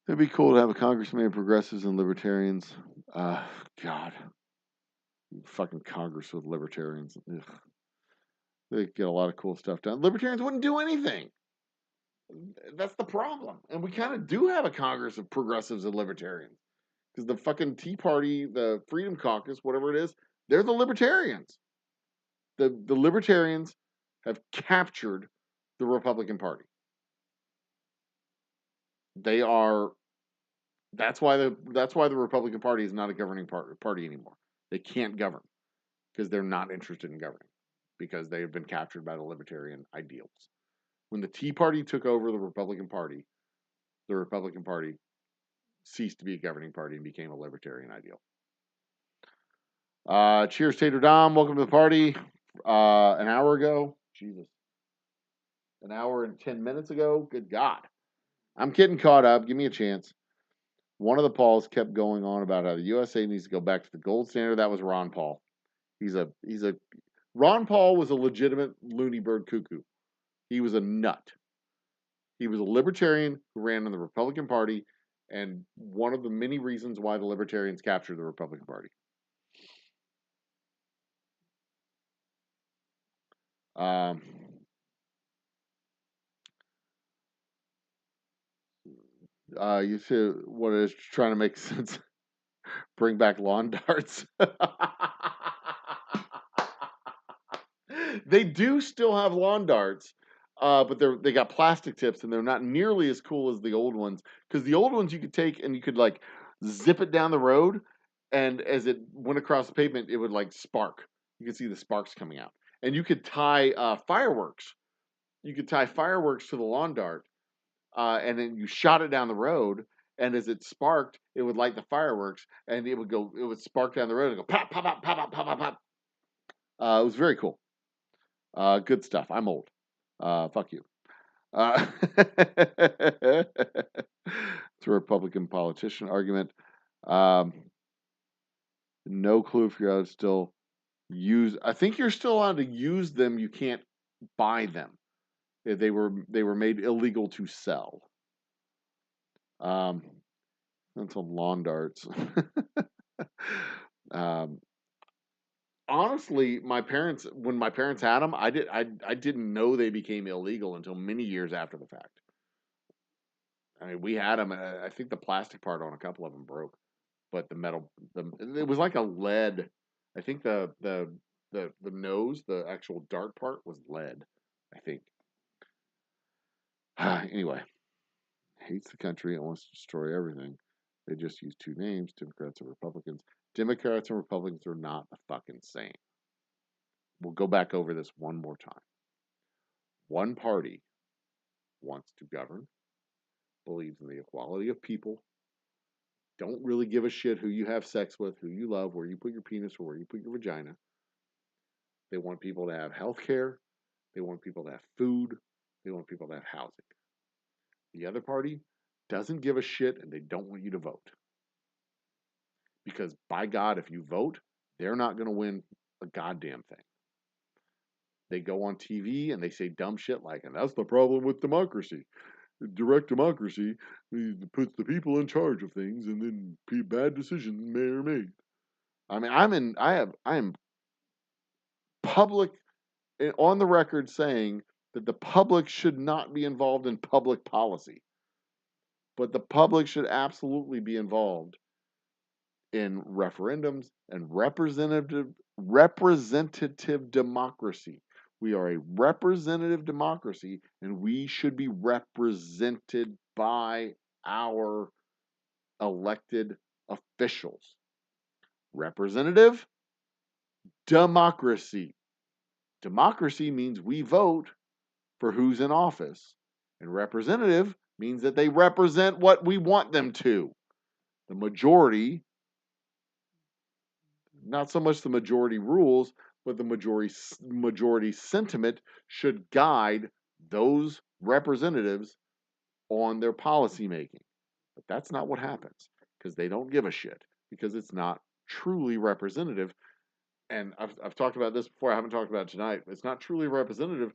It'd be cool to have a congressman of progressives and libertarians. God, fucking Congress with libertarians. Ugh. They get a lot of cool stuff done. Libertarians wouldn't do anything. That's the problem. And we kind of do have a Congress of progressives and libertarians. Because the fucking Tea Party, the Freedom Caucus, whatever it is, they're the libertarians. The libertarians have captured the Republican Party. They are. That's why the Republican Party is not a governing party anymore. They can't govern because they're not interested in governing because they have been captured by the libertarian ideals. When the Tea Party took over the Republican Party ceased to be a governing party and became a libertarian ideal. Cheers, Tater Dom. Welcome to the party. An hour ago. Jesus. An hour and 10 minutes ago. Good God. I'm getting caught up. Give me a chance. One of the Pauls kept going on about how the USA needs to go back to the gold standard. That was Ron Paul. Ron Paul was a legitimate loony bird cuckoo. He was a nut. He was a libertarian who ran in the Republican Party, and one of the many reasons why the libertarians captured the Republican Party. You see what is trying to make sense? Bring back lawn darts. They do still have lawn darts, but they got plastic tips and they're not nearly as cool as the old ones. Because the old ones you could take and you could like zip it down the road, and as it went across the pavement, it would like spark. You could see the sparks coming out, and you could tie fireworks. You could tie fireworks to the lawn dart, and then you shot it down the road. And as it sparked, it would light the fireworks, and it would spark down the road and go pop, pop, pop, pop, pop, pop, pop, pop. It was very cool. Good stuff. I'm old. Fuck you. It's a Republican politician argument. No clue if you're allowed to still use. I think you're still allowed to use them. You can't buy them. They were made illegal to sell. That's on lawn darts. Honestly, when my parents had them, I didn't know they became illegal until many years after the fact. I mean, we had them. I think the plastic part on a couple of them broke, but it was like a lead. I think the nose, the actual dart part, was lead. I think. Anyway, hates the country and wants to destroy everything. They just use two names, Democrats and Republicans. Democrats and Republicans are not the fucking same. We'll go back over this one more time. One party wants to govern, believes in the equality of people, don't really give a shit who you have sex with, who you love, where you put your penis or where you put your vagina. They want people to have health care. They want people to have food. They want people to have housing. The other party doesn't give a shit and they don't want you to vote. Because by God, if you vote, they're not going to win a goddamn thing. They go on TV and they say dumb shit like, and that's the problem with democracy. Direct democracy puts the people in charge of things, and then bad decisions are made. I mean, I am public on the record saying that the public should not be involved in public policy, but the public should absolutely be involved in referendums and representative democracy. We are a representative democracy, and we should be represented by our elected officials. Representative democracy. Democracy means we vote for who's in office, and representative means that they represent what we want them to. The majority, not so much the majority rules, but the majority sentiment should guide those representatives on their policy making. But that's not what happens, because they don't give a shit, because it's not truly representative. And I've talked about this before. I haven't talked about it tonight. It's not truly representative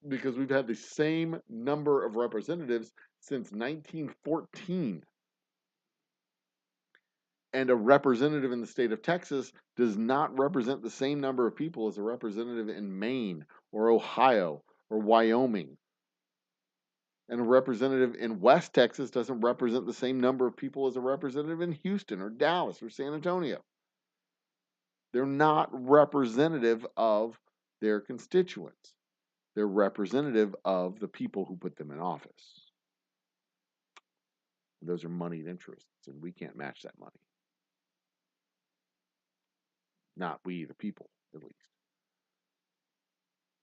because we've had the same number of representatives since 1914. And a representative in the state of Texas does not represent the same number of people as a representative in Maine or Ohio or Wyoming. And a representative in West Texas doesn't represent the same number of people as a representative in Houston or Dallas or San Antonio. They're not representative of their constituents. They're representative of the people who put them in office. Those are moneyed interests, and we can't match that money. Not we, the people, at least.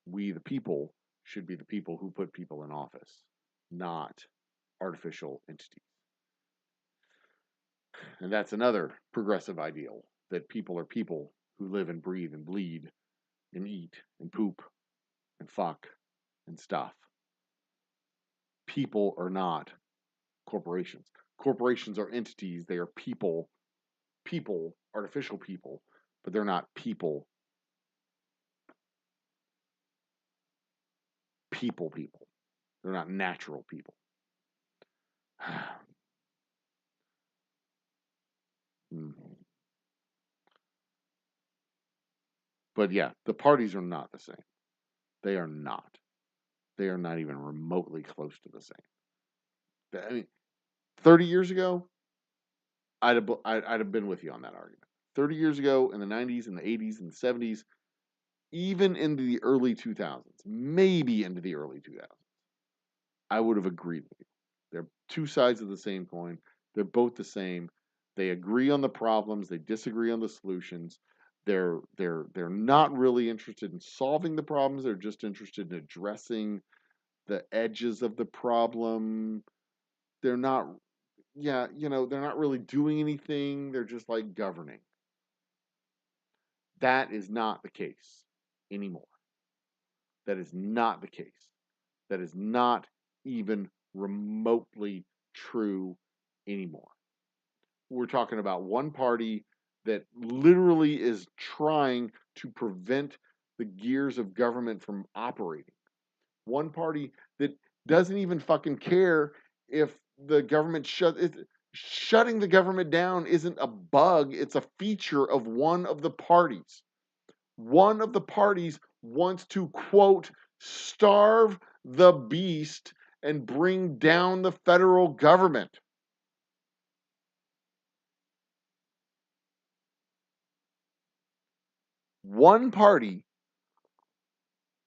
We, the people, should be the people who put people in office, not artificial entities. And that's another progressive ideal, that people are people who live and breathe and bleed and eat and poop and fuck and stuff. People are not corporations. Corporations are entities. They are people, artificial people, but they're not people. People. They're not natural people. But yeah, the parties are not the same. They are not. They are not even remotely close to the same. I mean, 30 years ago, I'd have been with you on that argument. 30 years ago, in the 90s, and the 80s, and the 70s, even into the early 2000s, maybe into the early 2000s, I would have agreed with you. They're two sides of the same coin. They're both the same. They agree on the problems. They disagree on the solutions. They're not really interested in solving the problems. They're just interested in addressing the edges of the problem. They're not, they're not really doing anything. They're just like governing. That is not the case anymore. That is not the case. That is not even remotely true anymore. We're talking about one party that literally is trying to prevent the gears of government from operating. One party that doesn't even fucking care if the government shutting the government down isn't a bug, it's a feature of one of the parties. One of the parties wants to, quote, starve the beast and bring down the federal government. One party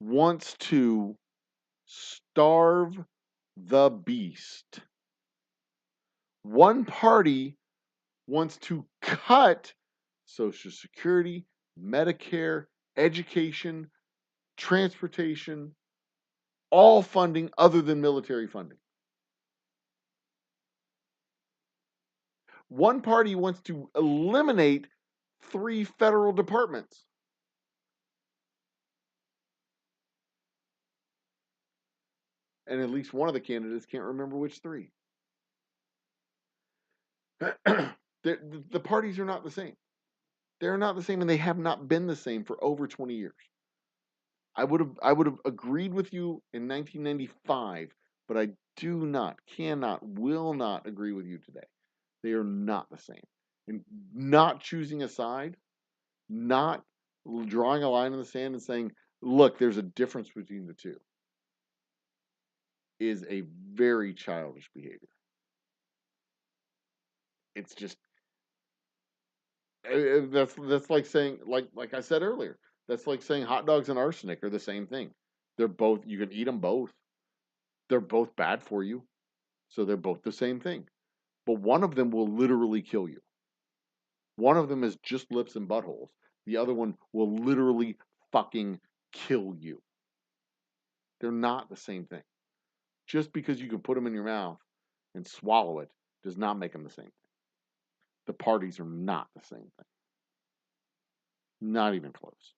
wants to starve the beast. One party wants to cut Social Security, Medicare, education, transportation, all funding other than military funding. One party wants to eliminate 3 federal departments. And at least one of the candidates can't remember which 3. The parties are not the same. They're not the same, and they have not been the same for over 20 years. I would have agreed with you in 1995, but I do not, cannot, will not agree with you today. They are not the same. And not choosing a side, not drawing a line in the sand and saying, look, there's a difference between the two, is a very childish behavior. It's just that's like saying, like I said earlier, that's like saying hot dogs and arsenic are the same thing. They're both, you can eat them both. They're both bad for you, so they're both the same thing. But one of them will literally kill you. One of them is just lips and buttholes. The other one will literally fucking kill you. They're not the same thing. Just because you can put them in your mouth and swallow it does not make them the same thing. The parties are not the same thing. Not even close.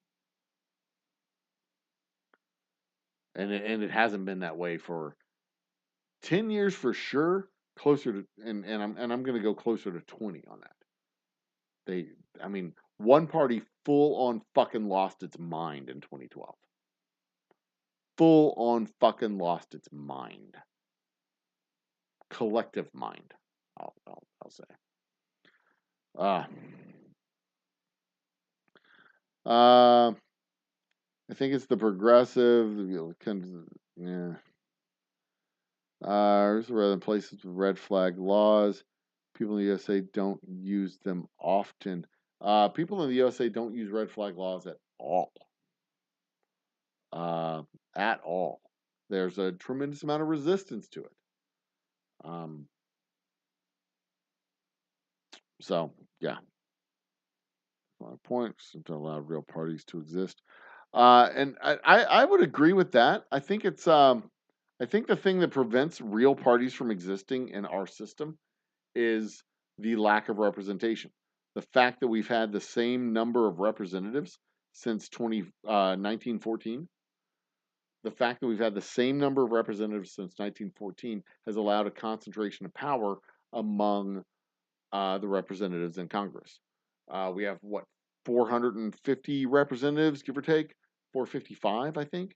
And it hasn't been that way for 10 years for sure, closer to, and I'm going to go closer to 20 on that. One party full on fucking lost its mind in 2012. Full on fucking lost its mind. Collective mind, I'll say. I think it's the progressive, yeah. Rather than places with red flag laws, people in the USA don't use them often. People in the USA don't use red flag laws at all. At all. There's a tremendous amount of resistance to it. So, yeah. My points to allow real parties to exist. And I would agree with that. I think it's I think the thing that prevents real parties from existing in our system is the lack of representation. The fact that we've had the same number of representatives since 1914, the fact that we've had the same number of representatives since 1914 has allowed a concentration of power among the representatives in Congress. We have, 450 representatives, give or take, 455, I think.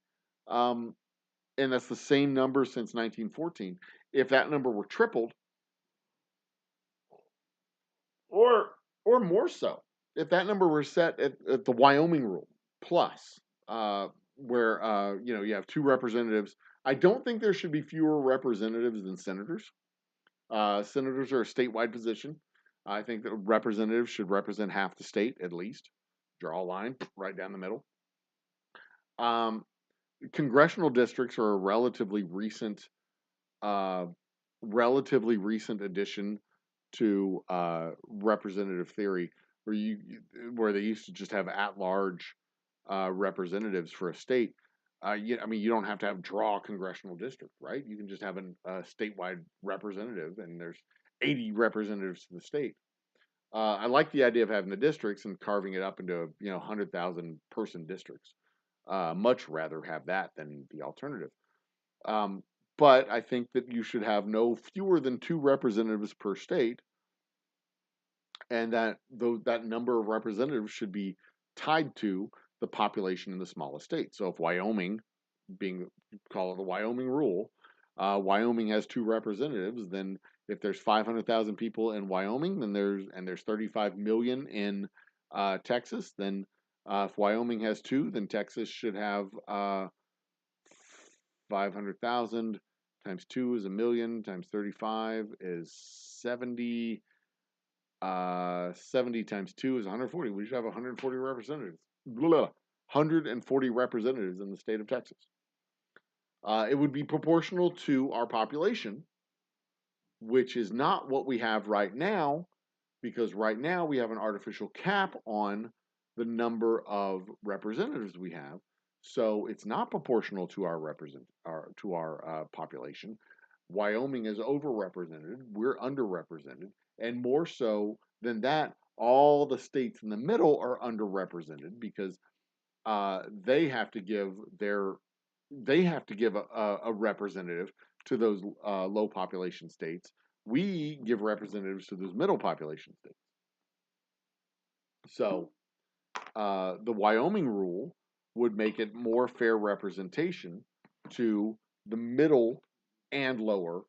And that's the same number since 1914. If that number were tripled, or more so, if that number were set at the Wyoming rule plus, where you have 2 representatives, I don't think there should be fewer representatives than senators. Senators are a statewide position. I think that representatives should represent half the state at least. Draw a line right down the middle. Congressional districts are a relatively recent addition to representative theory, where they used to just have at-large representatives for a state. You don't have to draw a congressional district, right? You can just have a statewide representative, and there's 80 representatives to the state. I like the idea of having the districts and carving it up into 100,000 person districts. Much rather have that than the alternative. But I think that you should have no fewer than 2 representatives per state, and that number of representatives should be tied to the population in the smallest state. So if Wyoming, call it the Wyoming rule, Wyoming has 2 representatives, then if there's 500,000 people in Wyoming, then there's 35 million in Texas, then if Wyoming has 2, then Texas should have 500,000 times 2 is 1,000,000 times 35 is 70. 70 times 2 is 140. We should have 140 representatives. 140 representatives in the state of Texas. It would be proportional to our population, which is not what we have right now, because right now we have an artificial cap on the number of representatives we have. So it's not proportional to our population. Wyoming is overrepresented. We're underrepresented, and more so than that, all the states in the middle are underrepresented because they have to give a representative to those low population states. We give representatives to those middle population states. So the Wyoming rule would make it more fair representation to the middle and lower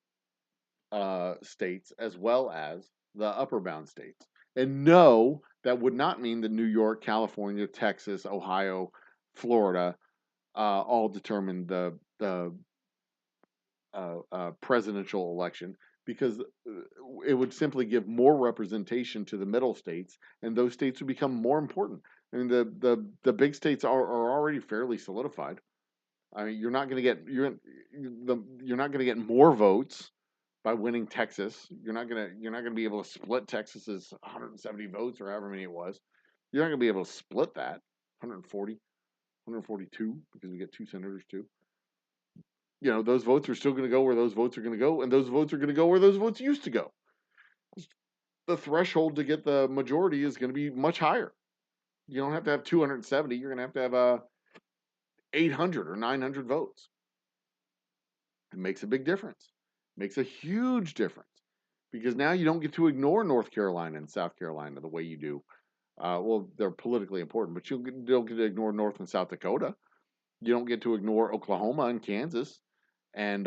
states as well as the upper bound states. And no, that would not mean that New York, California, Texas, Ohio, Florida all determine the presidential election, because it would simply give more representation to the middle states, and those states would become more important. I mean, the big states are already fairly solidified. I mean, you're not going to get more votes by winning Texas. You're not gonna be able to split Texas's 170 votes or however many it was. You're not gonna be able to split that 140, 142, because we get 2 senators too. You know, those votes are still going to go where those votes are going to go, and those votes are going to go where those votes used to go. The threshold to get the majority is going to be much higher. You don't have to have 270. You're going to have 800 or 900 votes. It makes a big difference. It makes a huge difference, because now you don't get to ignore North Carolina and South Carolina the way you do. Well, they're politically important, but you don't get to ignore North and South Dakota. You don't get to ignore Oklahoma and Kansas and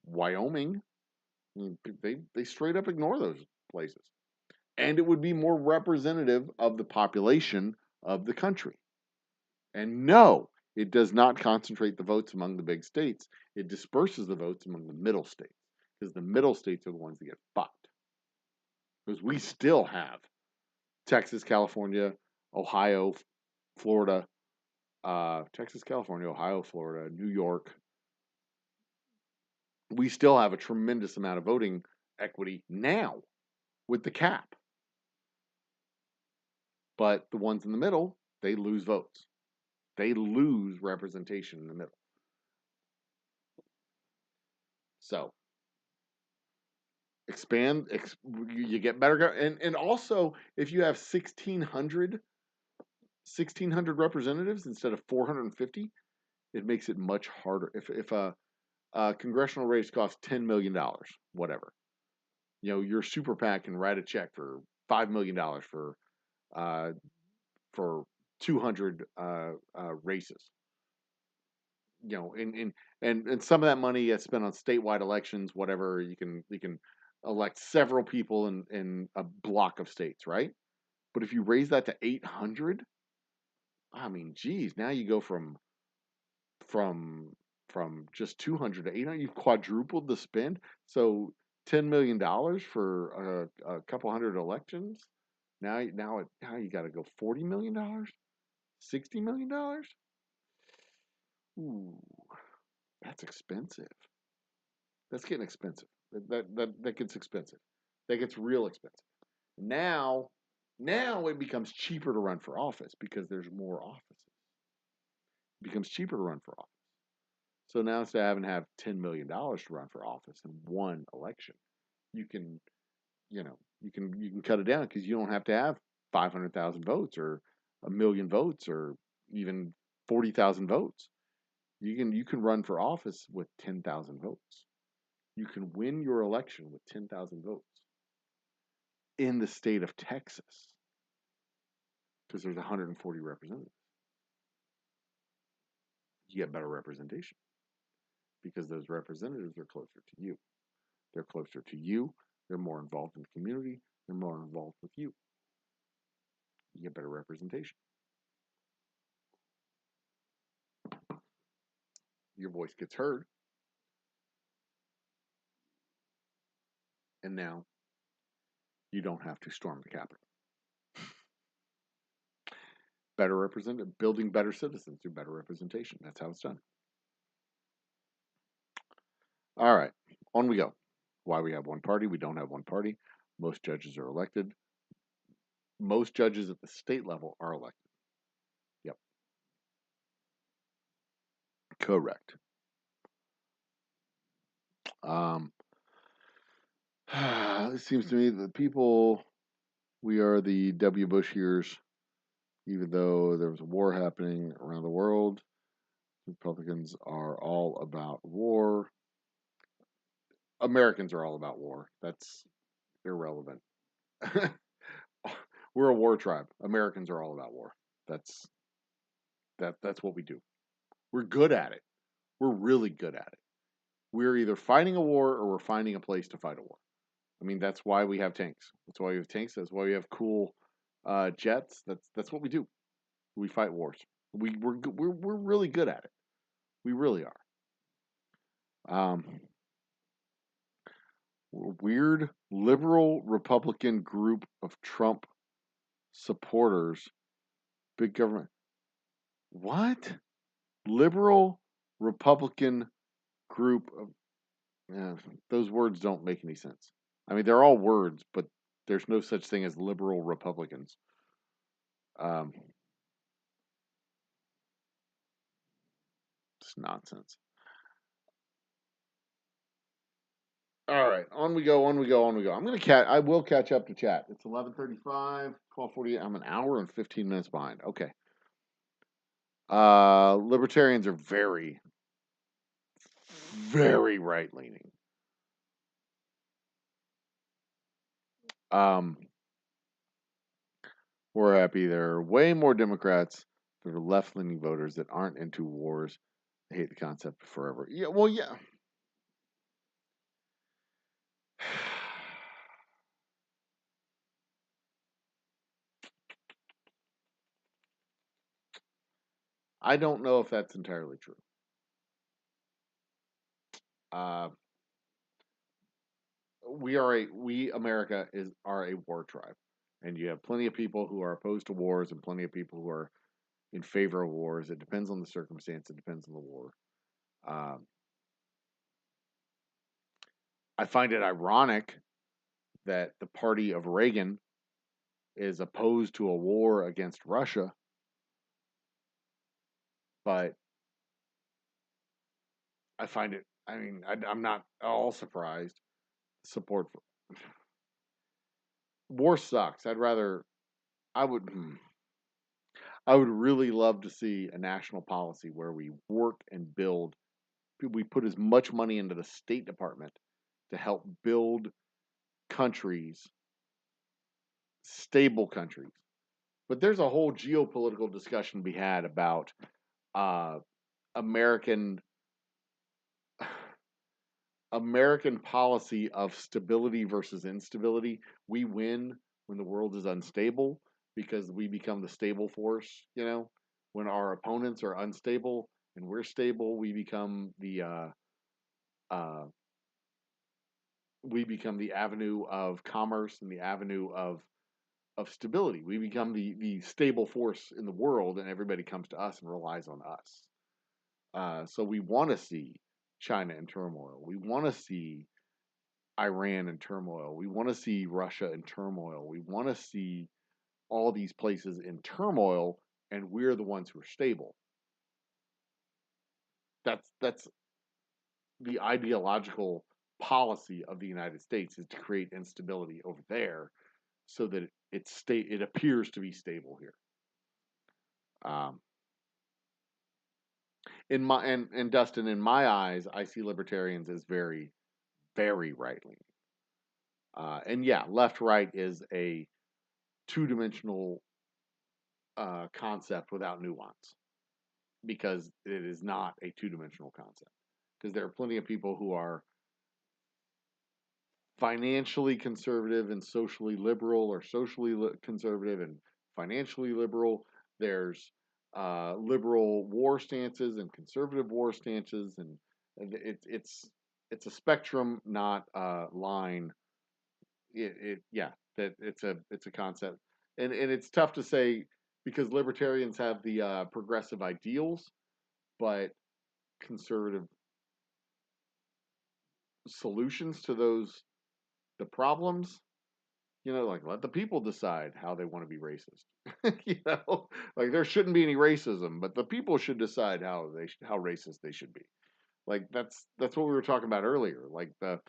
Wyoming. I mean, they straight up ignore those places, and it would be more representative of the population of the country. And no, it does not concentrate the votes among the big states. It disperses the votes among the middle states, because the middle states are the ones that get fucked. Because we still have Texas, California, Ohio, Florida, Texas, California, Ohio, Florida, New York. We still have a tremendous amount of voting equity now with the cap. But the ones in the middle, they lose votes. They lose representation in the middle. So, you get better. And also, if you have 1,600 representatives instead of 450, it makes it much harder. If a congressional race costs $10 million, whatever, you know, your super PAC can write a check for $5 million for 200 races. You know, and some of that money gets spent on statewide elections, whatever. You can elect several people in a block of states, right? But if you raise that to 800, I mean, geez, now you go from just 200 to 800. You've quadrupled the spend. So $10 million for a couple hundred elections. Now you got to go $40 million, $60 million. Ooh, that's expensive. That's getting expensive. That gets expensive. That gets real expensive. Now it becomes cheaper to run for office because there's more offices. It becomes cheaper to run for office. So now, instead of having to have $10 million to run for office in one election, you can cut it down, because you don't have to have 500,000 votes or 1,000,000 votes or even 40,000 votes. You can run for office with 10,000 votes. You can win your election with 10,000 votes in the state of Texas, because there's 140 representatives. You get better representation because those representatives are closer to you. They're closer to you. They're more involved in the community. They're more involved with you. You get better representation. Your voice gets heard. And now you don't have to storm the Capitol. better represented, building better citizens through better representation. That's how it's done. All right, on we go. Why we have one party? We don't have one party. Most judges are elected. Most judges at the state level are elected. Yep. Correct. It seems to me that we are the W. Bush years, even though there was a war happening around the world. Republicans are all about war. Americans are all about war. That's irrelevant. We're a war tribe. Americans are all about war. That's what we do. We're good at it. We're really good at it. We're either fighting a war or we're finding a place to fight a war. I mean, that's why we have tanks. That's why we have tanks. That's why we have cool jets. That's what we do. We fight wars. We're really good at it. We really are. Weird liberal Republican group of Trump supporters. Big government. What? Liberal Republican group of. Yeah, those words don't make any sense. I mean, they're all words, but there's no such thing as liberal Republicans. It's nonsense. All right, on we go, on we go, on we go. I will catch up to chat. It's 11:35, 12:48. I'm an hour and 15 minutes behind. Okay. Libertarians are very, very right leaning. We're happy there are way more Democrats that are left leaning voters that aren't into wars. I hate the concept of forever. Yeah, well, yeah. I don't know if that's entirely true. America are a war tribe, and you have plenty of people who are opposed to wars and plenty of people who are in favor of wars. It depends on the circumstance. It depends on the war. I find it ironic that the party of Reagan is opposed to a war against Russia, but I find it. I mean, I'm not all surprised. Support for war sucks. I would. I would really love to see a national policy where we work and build. We put as much money into the State Department to help build countries, stable countries. But there's a whole geopolitical discussion to be had about American American policy of stability versus instability. We win when the world is unstable because we become the stable force. When our opponents are unstable and we're stable, we become the avenue of commerce and the avenue of stability. We become the stable force in the world, and everybody comes to us and relies on us. So we want to see China in turmoil. We want to see Iran in turmoil. We want to see Russia in turmoil. We want to see all these places in turmoil, and we're the ones who are stable. That's the ideological policy of the United States, is to create instability over there so that it appears to be stable here. And Dustin, in my eyes, I see libertarians as very, very right leaning. And yeah, left right is a two-dimensional concept without nuance, because it is not a two-dimensional concept. Because there are plenty of people who are financially conservative and socially liberal, or socially conservative and financially liberal. There's liberal war stances and conservative war stances, and it's a spectrum, not a line. That it's a concept, and it's tough to say because libertarians have the progressive ideals, but conservative solutions to the problems. Like let the people decide how they want to be racist. Like there shouldn't be any racism, but the people should decide how racist they should be. Like that's what we were talking about earlier. Like the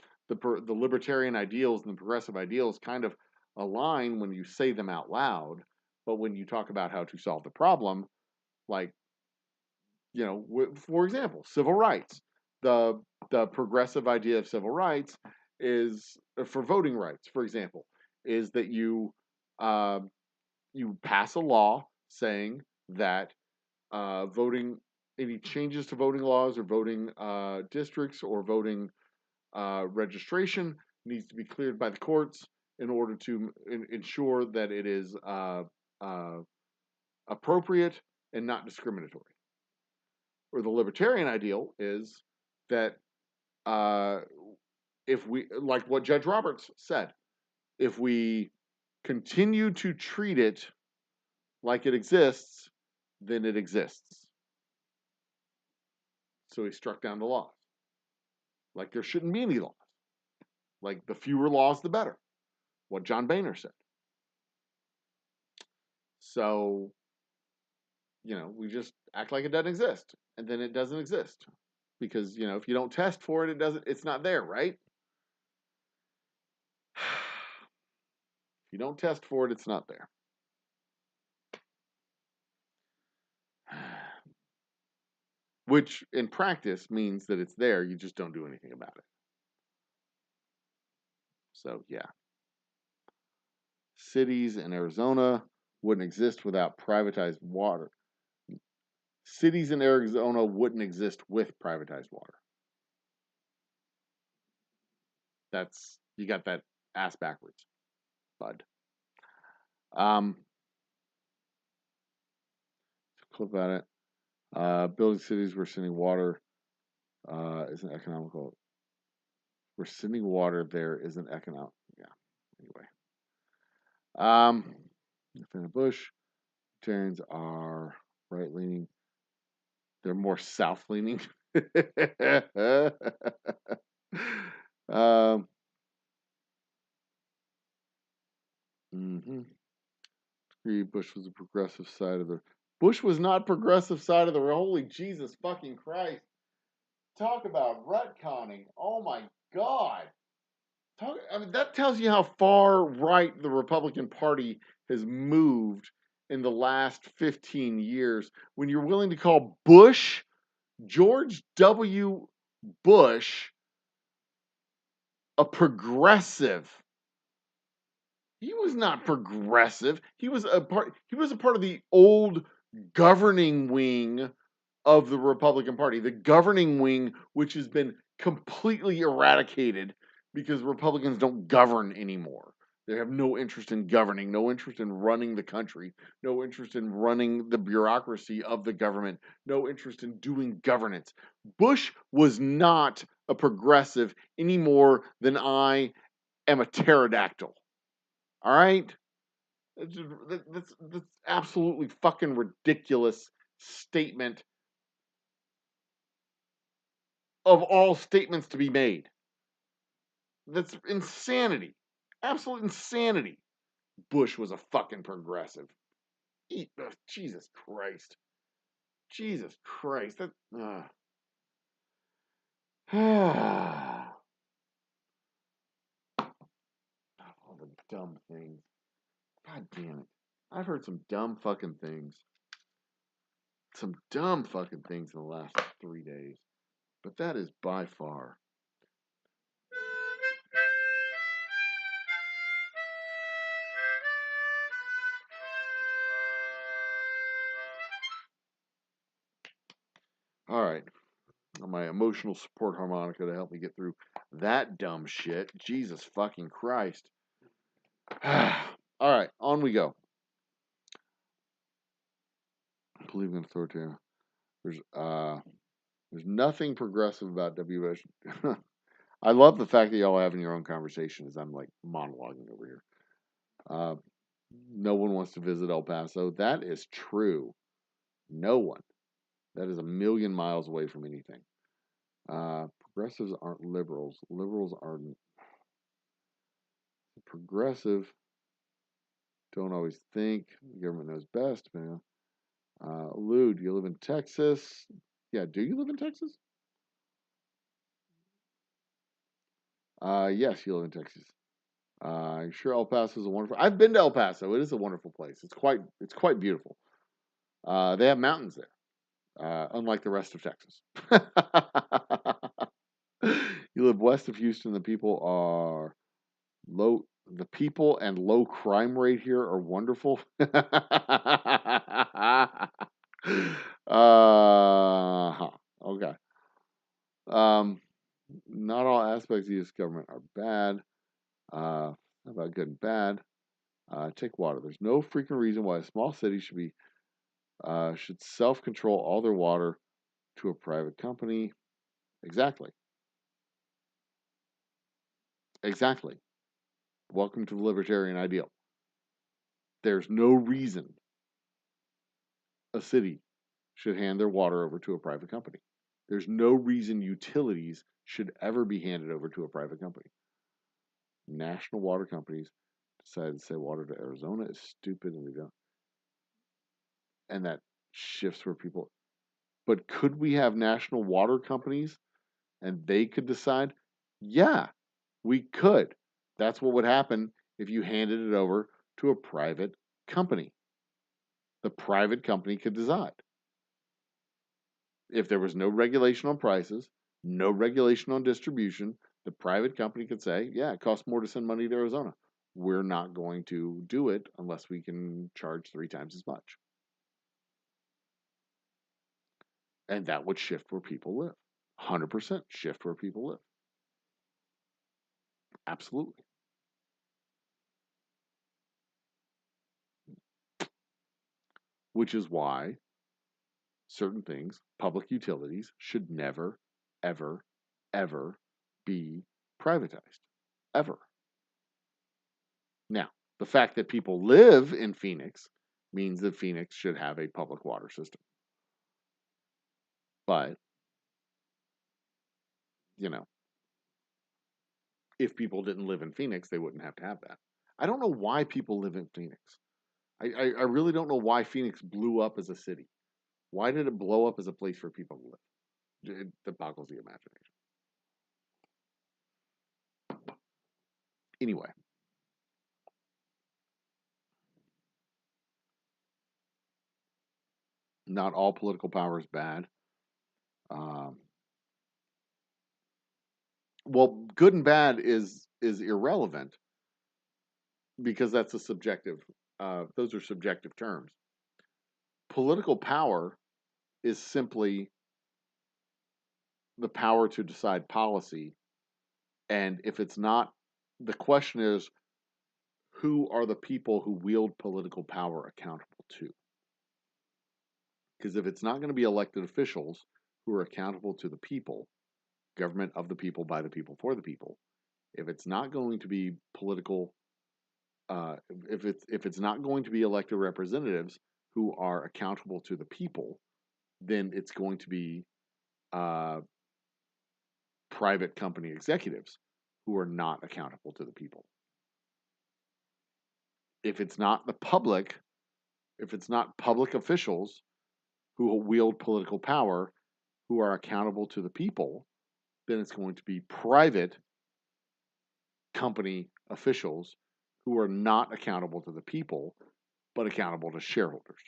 libertarian ideals and the progressive ideals kind of align when you say them out loud, but when you talk about how to solve the problem, like for example, civil rights. The progressive idea of civil rights is for voting rights, for example, is that uh, you pass a law saying that voting any changes to voting laws or voting districts or voting registration needs to be cleared by the courts in order to ensure that it is uh, appropriate and not discriminatory. Or the libertarian ideal is that uh, if we, like what Judge Roberts said, if we continue to treat it like it exists, then it exists. So he struck down the laws. Like there shouldn't be any laws. Like the fewer laws, the better. What John Boehner said. So, we just act like it doesn't exist. And then it doesn't exist. Because, if you don't test for it, it's not there, right? If you don't test for it, it's not there. Which in practice means that it's there, you just don't do anything about it. So, yeah. Cities in Arizona wouldn't exist without privatized water. Cities in Arizona wouldn't exist with privatized water. You got that ass backwards, bud. Clip about it. Building cities where sending water isn't economical. Where sending water there isn't economic. Yeah. Anyway. Defender Bush. Libertarians are right leaning. They're more south leaning. Mm-hmm. Bush was a progressive side of the. Bush was not progressive side of the. Holy Jesus fucking Christ! Talk about retconning. Oh my God! That tells you how far right the Republican Party has moved in the last 15 years. When you're willing to call George W. Bush, a progressive. He was not progressive. He was a part of the old governing wing of the Republican Party. The governing wing, which has been completely eradicated because Republicans don't govern anymore. They have no interest in governing, no interest in running the country, no interest in running the bureaucracy of the government, no interest in doing governance. Bush was not a progressive any more than I am a pterodactyl. All right? That's absolutely fucking ridiculous statement of all statements to be made. That's insanity. Absolute insanity. Bush was a fucking progressive. Jesus Christ. Jesus Christ. All the dumb things. God damn it. I've heard some dumb fucking things. Some dumb fucking things in the last 3 days. But that is by far. All right. My emotional support harmonica to help me get through that dumb shit. Jesus fucking Christ. All right, on we go. Believing in authoritarian. There's nothing progressive about WS. I love the fact that y'all are having your own conversation as I'm like monologuing over here. No one wants to visit El Paso. That is true. No one. That is a million miles away from anything. Progressives aren't liberals. Liberals are progressive. Don't always think. The government knows best, man. Lou, do you live in Texas? Yeah, do you live in Texas? Yes, you live in Texas. I'm sure El Paso is a wonderful. I've been to El Paso. It is a wonderful place. It's quite beautiful. They have mountains there, unlike the rest of Texas. You live west of Houston. The people are low. The people and low crime rate here are wonderful. Okay. Not all aspects of the U.S. government are bad. How about good and bad? Take water. There's no freaking reason why a small city should self-control all their water to a private company. Exactly. Exactly. Welcome to the libertarian ideal. There's no reason a city should hand their water over to a private company. There's no reason utilities should ever be handed over to a private company. National water companies decided to say water to Arizona is stupid and they don't. And that shifts where people. But could we have national water companies and they could decide? Yeah, we could. That's what would happen if you handed it over to a private company. The private company could decide. If there was no regulation on prices, no regulation on distribution, the private company could say, yeah, it costs more to send money to Arizona. We're not going to do it unless we can charge 3 times as much. And that would shift where people live. 100% shift where people live. Absolutely. Which is why certain things, public utilities, should never, ever, ever be privatized. Ever. Now, the fact that people live in Phoenix means that Phoenix should have a public water system. But, you know, if people didn't live in Phoenix, they wouldn't have to have that. I don't know why people live in Phoenix. I really don't know why Phoenix blew up as a city. Why did it blow up as a place for people to live? That boggles the imagination. Anyway. Not all political power is bad. Well, good and bad is irrelevant because that's a subjective. Those are subjective terms. Political power is simply the power to decide policy, and if it's not, the question is, who are the people who wield political power accountable to? Because if it's not going to be elected officials who are accountable to the people, government of the people, by the people, for the people, if it's not going to be political, if it's not going to be elected representatives who are accountable to the people, then it's going to be private company executives who are not accountable to the people. If it's not the public, if it's not public officials who wield political power who are accountable to the people, then it's going to be private company officials who are not accountable to the people, but accountable to shareholders.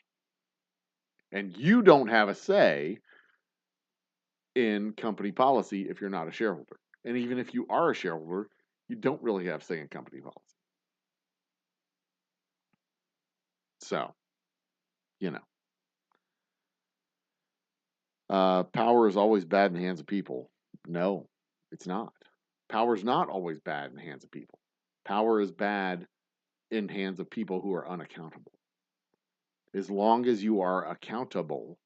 And you don't have a say in company policy if you're not a shareholder. And even if you are a shareholder, you don't really have say in company policy. So, you know, power is always bad in the hands of people. No, it's not. Power is not always bad in the hands of people. Power is bad in hands of people who are unaccountable. As long as you are accountable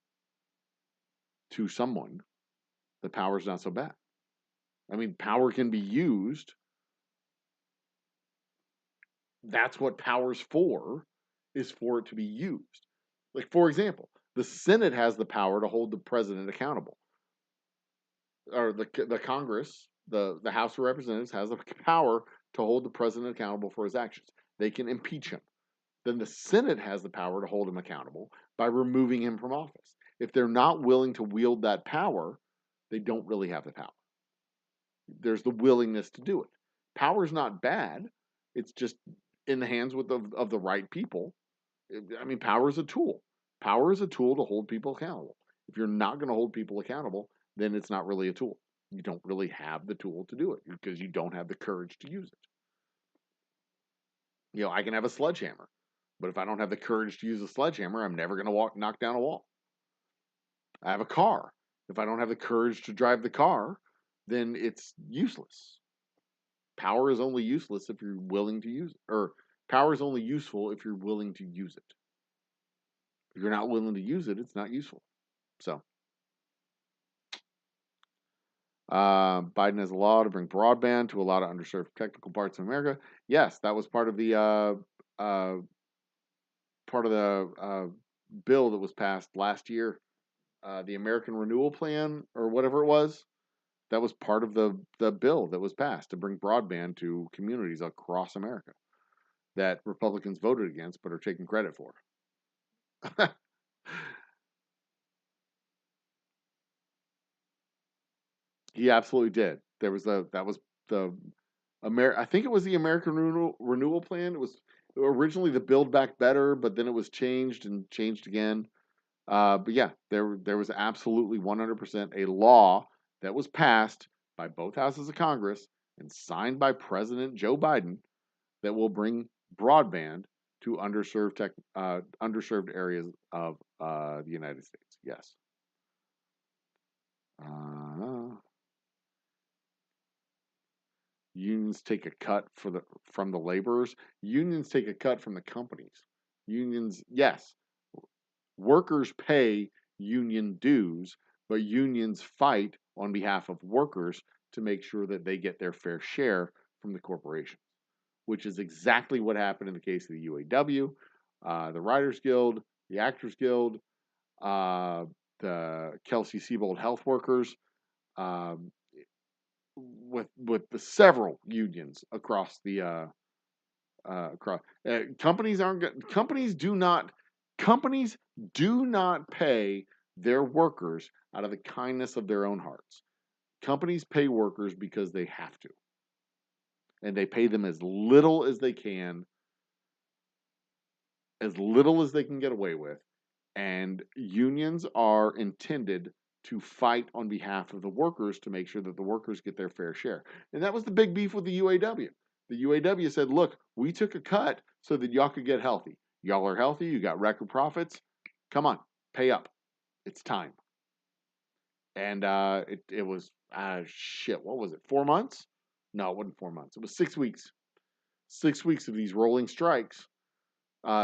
to someone, the power is not so bad. I mean, power can be used. That's what power's for, is for it to be used. Like, for example, the Senate has the power to hold the president accountable, or the Congress, the House of Representatives has the power to hold the president accountable for his actions. They can impeach him. Then the Senate has the power to hold him accountable by removing him from office. If they're not willing to wield that power, they don't really have the power. There's the willingness to do it. Power is not bad. It's just in the hands of the right people. I mean, power is a tool. Power is a tool to hold people accountable. If you're not going to hold people accountable, then it's not really a tool. You don't really have the tool to do it because you don't have the courage to use it. You know, I can have a sledgehammer, but if I don't have the courage to use a sledgehammer, I'm never going to knock down a wall. I have a car. If I don't have the courage to drive the car, then it's useless. Power is only useless if you're willing to use it, or power is only useful if you're willing to use it. If you're not willing to use it, it's not useful. So, Biden has a law to bring broadband to a lot of underserved technical parts of America. Yes, that was part of the bill that was passed last year. The American Renewal Plan, or whatever it was, that was part of the bill that was passed to bring broadband to communities across America that Republicans voted against but are taking credit for. He absolutely did. That was the I think it was the American Renewal Plan. It was originally the Build Back Better, but then it was changed and changed again. But yeah, there was absolutely 100% a law that was passed by both houses of Congress and signed by President Joe Biden that will bring broadband to underserved areas of the United States. Yes. Unions take a cut from the laborers. Unions take a cut from the companies. Unions, yes, workers pay union dues, but unions fight on behalf of workers to make sure that they get their fair share from the corporations, which is exactly what happened in the case of the UAW, the Writers Guild, the Actors Guild, the Kelsey-Seybold Health Workers, with the several unions across the companies do not pay their workers out of the kindness of their own hearts. Companies pay workers because they have to, and they pay them as little as they can, get away with. And unions are intended to fight on behalf of the workers to make sure that the workers get their fair share. And that was the big beef with the UAW. The UAW said, look, we took a cut so that y'all could get healthy. Y'all are healthy. You got record profits. Come on, pay up. It's time. And it was, what was it, 4 months? No, it wasn't 4 months. It was 6 weeks. 6 weeks of these rolling strikes.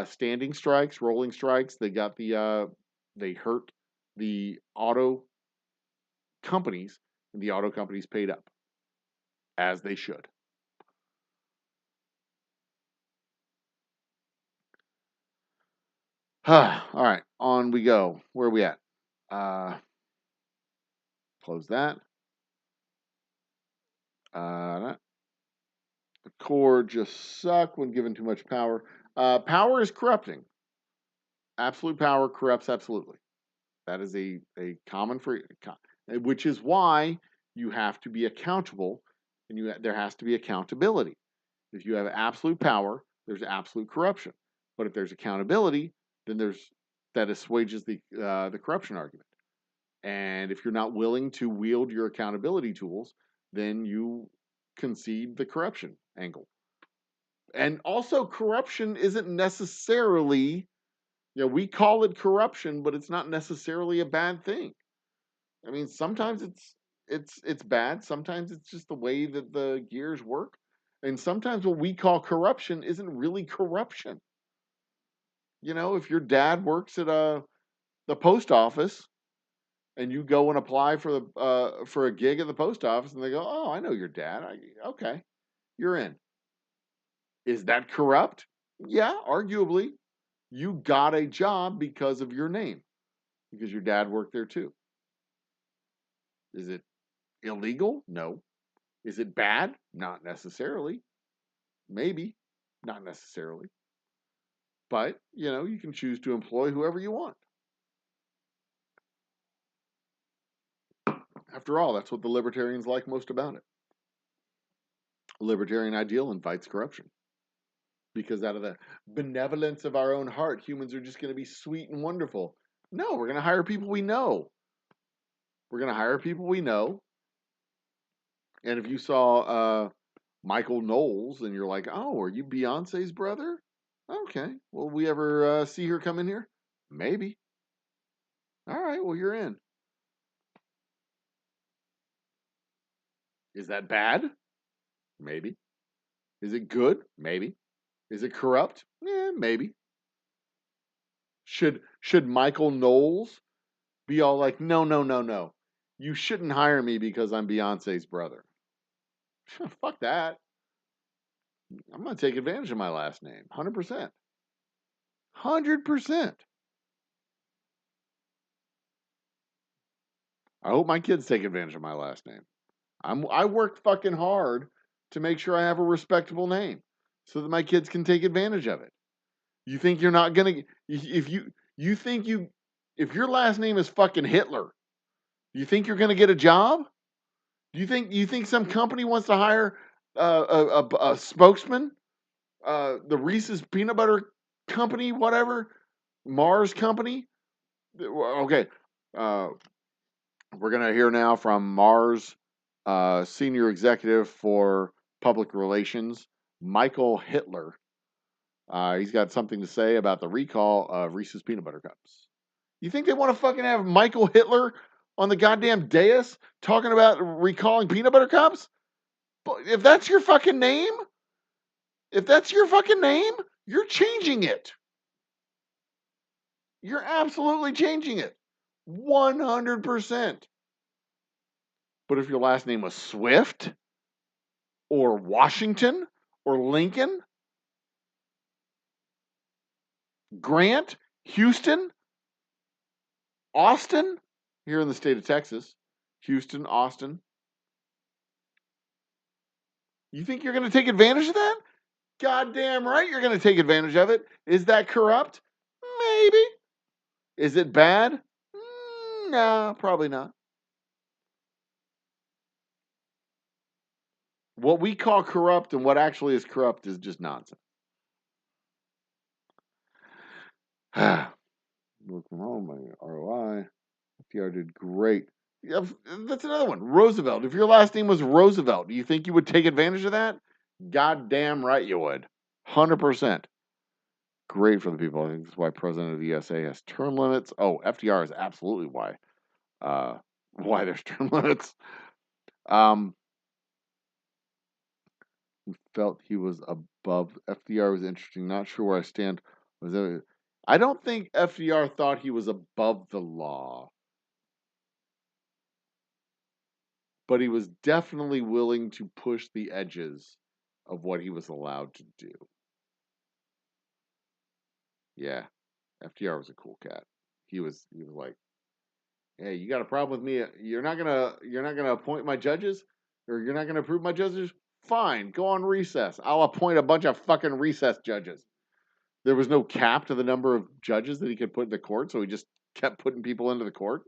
Standing strikes, rolling strikes. They got they hurt the auto companies, and the auto companies paid up, as they should. All right, on we go. Where are we at? Close that. The core just suck when given too much power. Power is corrupting. Absolute power corrupts absolutely. That is a common phrase, which is why you have to be accountable, and there has to be accountability. If you have absolute power, there's absolute corruption. But if there's accountability, then that assuages the corruption argument. And if you're not willing to wield your accountability tools, then you concede the corruption angle. And also, corruption isn't necessarily, we call it corruption, but it's not necessarily a bad thing. I mean, sometimes it's bad. Sometimes it's just the way that the gears work. And sometimes what we call corruption isn't really corruption. If your dad works at the post office, and you go and apply for a gig at the post office, and they go, "Oh, I know your dad. Okay, you're in." Is that corrupt? Yeah, arguably. You got a job because of your name, because your dad worked there too. Is it illegal? No. Is it bad? Not necessarily. Maybe, not necessarily. But, you can choose to employ whoever you want. After all, that's what the libertarians like most about it. A libertarian ideal invites corruption. Because out of the benevolence of our own heart, humans are just going to be sweet and wonderful. No, we're going to hire people we know. We're going to hire people we know. And if you saw Michael Knowles and you're like, oh, are you Beyonce's brother? Okay. Will we ever see her come in here? Maybe. All right, well, you're in. Is that bad? Maybe. Is it good? Maybe. Is it corrupt? Maybe. Should Michael Knowles be all like, no. You shouldn't hire me because I'm Beyonce's brother. Fuck that. I'm going to take advantage of my last name. 100%. 100%. I hope my kids take advantage of my last name. I worked fucking hard to make sure I have a respectable name so that my kids can take advantage of it. You think you're not going to, if your last name is fucking Hitler, you think you're going to get a job? You think some company wants to hire a spokesman? The Reese's Peanut Butter Company, whatever, Mars Company. Okay, we're gonna hear now from Mars senior executive for public relations, Michael Hitler. He's got something to say about the recall of Reese's Peanut Butter Cups. You think they want to fucking have Michael Hitler on the goddamn dais talking about recalling peanut butter cups? But if that's your fucking name, you're changing it. You're absolutely changing it. 100%. But if your last name was Swift or Washington or Lincoln, Grant, Houston, Austin, here in the state of Texas, Houston, Austin, you think you're going to take advantage of that? Goddamn right you're going to take advantage of it. Is that corrupt? Maybe. Is it bad? No, probably not. What we call corrupt and what actually is corrupt is just nonsense. Look from home, my ROI. FDR did great. Yeah, that's another one. Roosevelt. If your last name was Roosevelt, do you think you would take advantage of that? Goddamn right you would. 100%. Great for the people. I think that's why President of the USA has term limits. Oh, FDR is absolutely why. Why there's term limits. Felt he was above. FDR was interesting. Not sure where I stand. I don't think FDR thought he was above the law. But he was definitely willing to push the edges of what he was allowed to do. Yeah, FDR was a cool cat. He was like, "Hey, you got a problem with me? You're not gonna appoint my judges, or you're not gonna approve my judges? Fine, go on recess. I'll appoint a bunch of fucking recess judges." There was no cap to the number of judges that he could put in the court, so he just kept putting people into the court.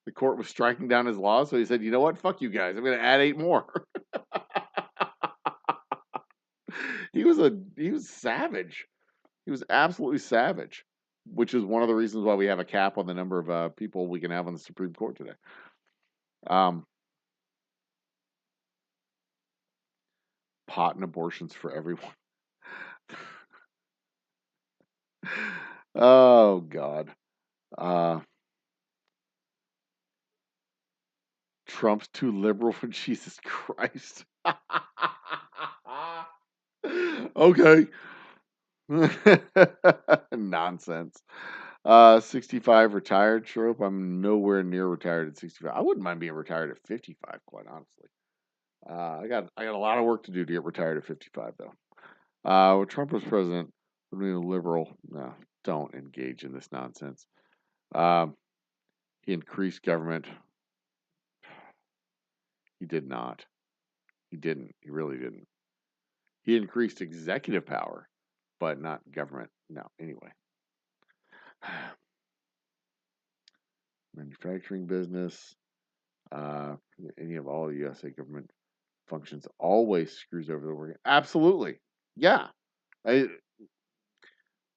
The court was striking down his laws, so he said, "You know what? Fuck you guys. I'm going to add 8 more." He was savage. He was absolutely savage, which is one of the reasons why we have a cap on the number of people we can have on the Supreme Court today. Pot and abortions for everyone. Oh God. Trump's too liberal for Jesus Christ. Okay. Nonsense. 65 retired. Sure hope I'm nowhere near retired at 65. I wouldn't mind being retired at 55, quite honestly. I got a lot of work to do to get retired at 55, though. When Trump was president, would be a liberal. No, don't engage in this nonsense. He increased government. He did not. He didn't. He really didn't. He increased executive power, but not government. No, anyway. Manufacturing business, any of all the USA government functions always screws over the working. Absolutely. Yeah.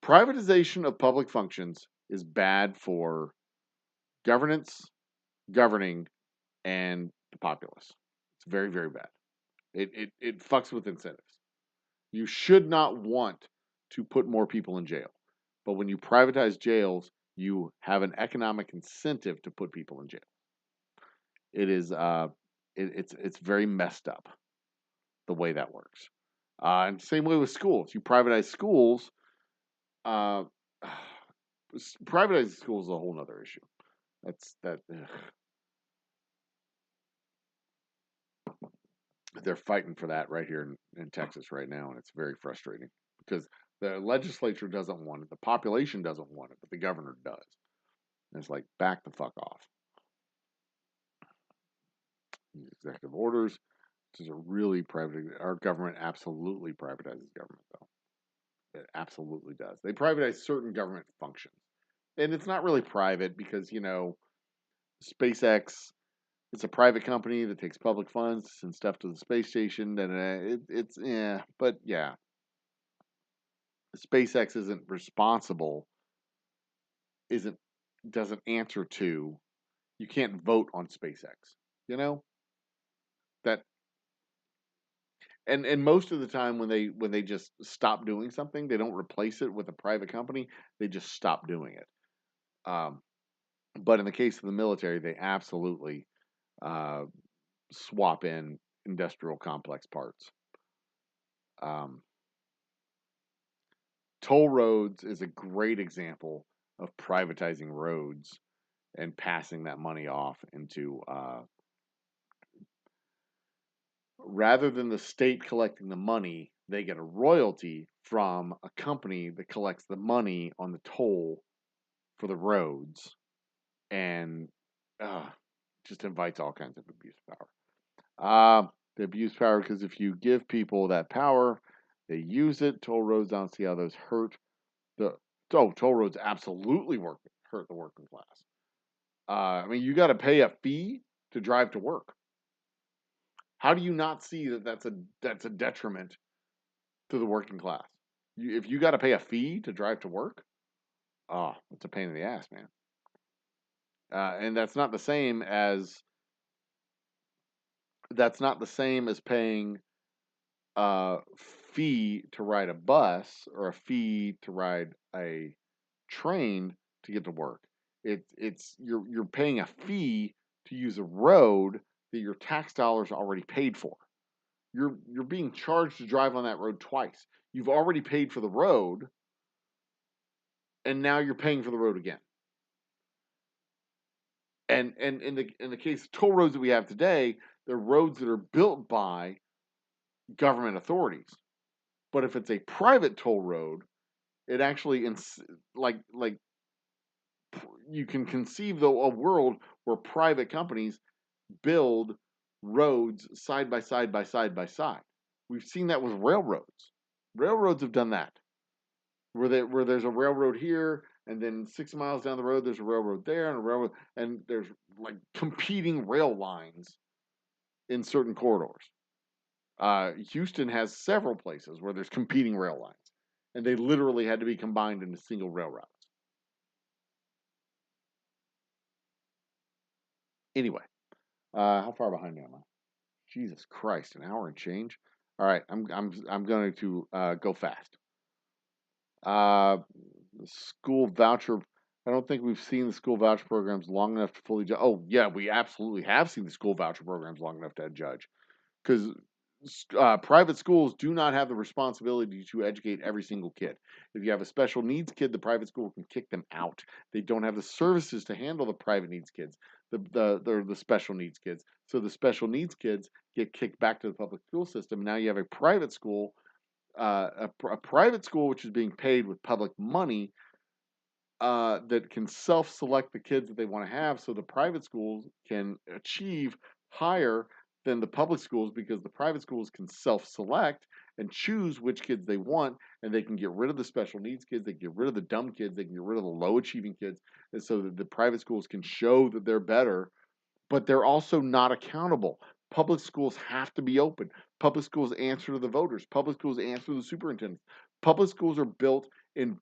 Privatization of public functions is bad for governance, governing, and the populace. It's very, very bad. It fucks with incentives. You should not want to put more people in jail. But when you privatize jails, you have an economic incentive to put people in jail. It is it's very messed up the way that works. And same way with schools. You privatize schools, uh, privatizing schools is a whole other issue. That's that. They're fighting for that right here in Texas right now, and it's very frustrating because the legislature doesn't want it, the population doesn't want it, but the governor does. And it's like, back the fuck off. These executive orders, this is a really private. Our government absolutely privatizes government, though. It absolutely does. They privatize certain government functions, and it's not really private because SpaceX. It's a private company that takes public funds and stuff to the space station, and it's but yeah, SpaceX isn't responsible, doesn't answer to. You can't vote on SpaceX, you know that, and most of the time when they just stop doing something, they don't replace it with a private company. They just stop doing it. Um, but in the case of the military, they absolutely uh, swap in industrial complex parts. Um, Toll roads is a great example of privatizing roads and passing that money off into, rather than the state collecting the money, they get a royalty from a company that collects the money on the toll for the roads, and uh, just invites all kinds of abuse of power. They abuse power because if you give people that power, they use it. Toll roads, I don't see how those hurt the. Oh, toll roads absolutely hurt the working class. I mean, you got to pay a fee to drive to work. How do you not see that that's a detriment to the working class? If you got to pay a fee to drive to work, oh, it's a pain in the ass, man. And that's not the same as paying a fee to ride a bus or a fee to ride a train to get to work. It's you're paying a fee to use a road that your tax dollars already paid for. You're being charged to drive on that road twice. You've already paid for the road, and now you're paying for the road again. And in the case of toll roads that we have today, they're roads that are built by government authorities. But if it's a private toll road, it actually like you can conceive though a world where private companies build roads side by side by side by side. We've seen that with railroads. Railroads have done that. Where there's a railroad here, and then 6 miles down the road there's a railroad there, and a railroad, and there's like competing rail lines in certain corridors. Houston has several places where there's competing rail lines, and they literally had to be combined into single rail routes. Anyway, how far behind am I? Jesus Christ, an hour and change. All right, I'm going to go fast. School voucher. I don't think we've seen the school voucher programs long enough to fully judge. Oh yeah, we absolutely have seen the school voucher programs long enough to judge, because private schools do not have the responsibility to educate every single kid. If you have a special needs kid, the private school can kick them out. They don't have the services to handle the private needs kids, the special needs kids. So the special needs kids get kicked back to the public school system. Now you have a private school, a private school which is being paid with public money that can self-select the kids that they want to have, so the private schools can achieve higher than the public schools because the private schools can self-select and choose which kids they want, and they can get rid of the special needs kids, they can get rid of the dumb kids, they can get rid of the low achieving kids, and so that the private schools can show that they're better, but they're also not accountable. Public schools have to be open. Public schools answer to the voters. Public schools answer to the superintendents. Public schools are built in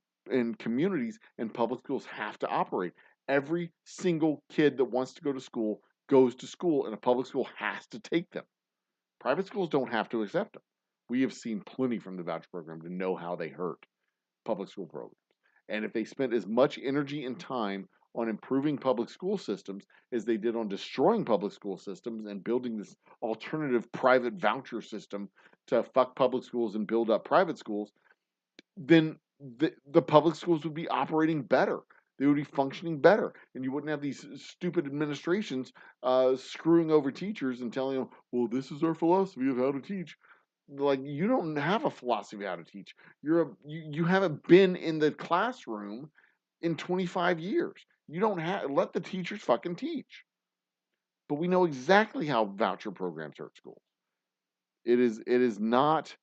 communities, and public schools have to operate. Every single kid that wants to go to school goes to school, and a public school has to take them. Private schools don't have to accept them. We have seen plenty from the voucher program to know how they hurt public school programs. And if they spent as much energy and time on improving public school systems as they did on destroying public school systems and building this alternative private voucher system to fuck public schools and build up private schools, then the public schools would be operating better. They would be functioning better. And you wouldn't have these stupid administrations screwing over teachers and telling them, well, this is our philosophy of how to teach. Like, you don't have a philosophy of how to teach. You haven't been in the classroom in 25 years. You don't have, let the teachers fucking teach. But we know exactly how voucher programs hurt schools. It is not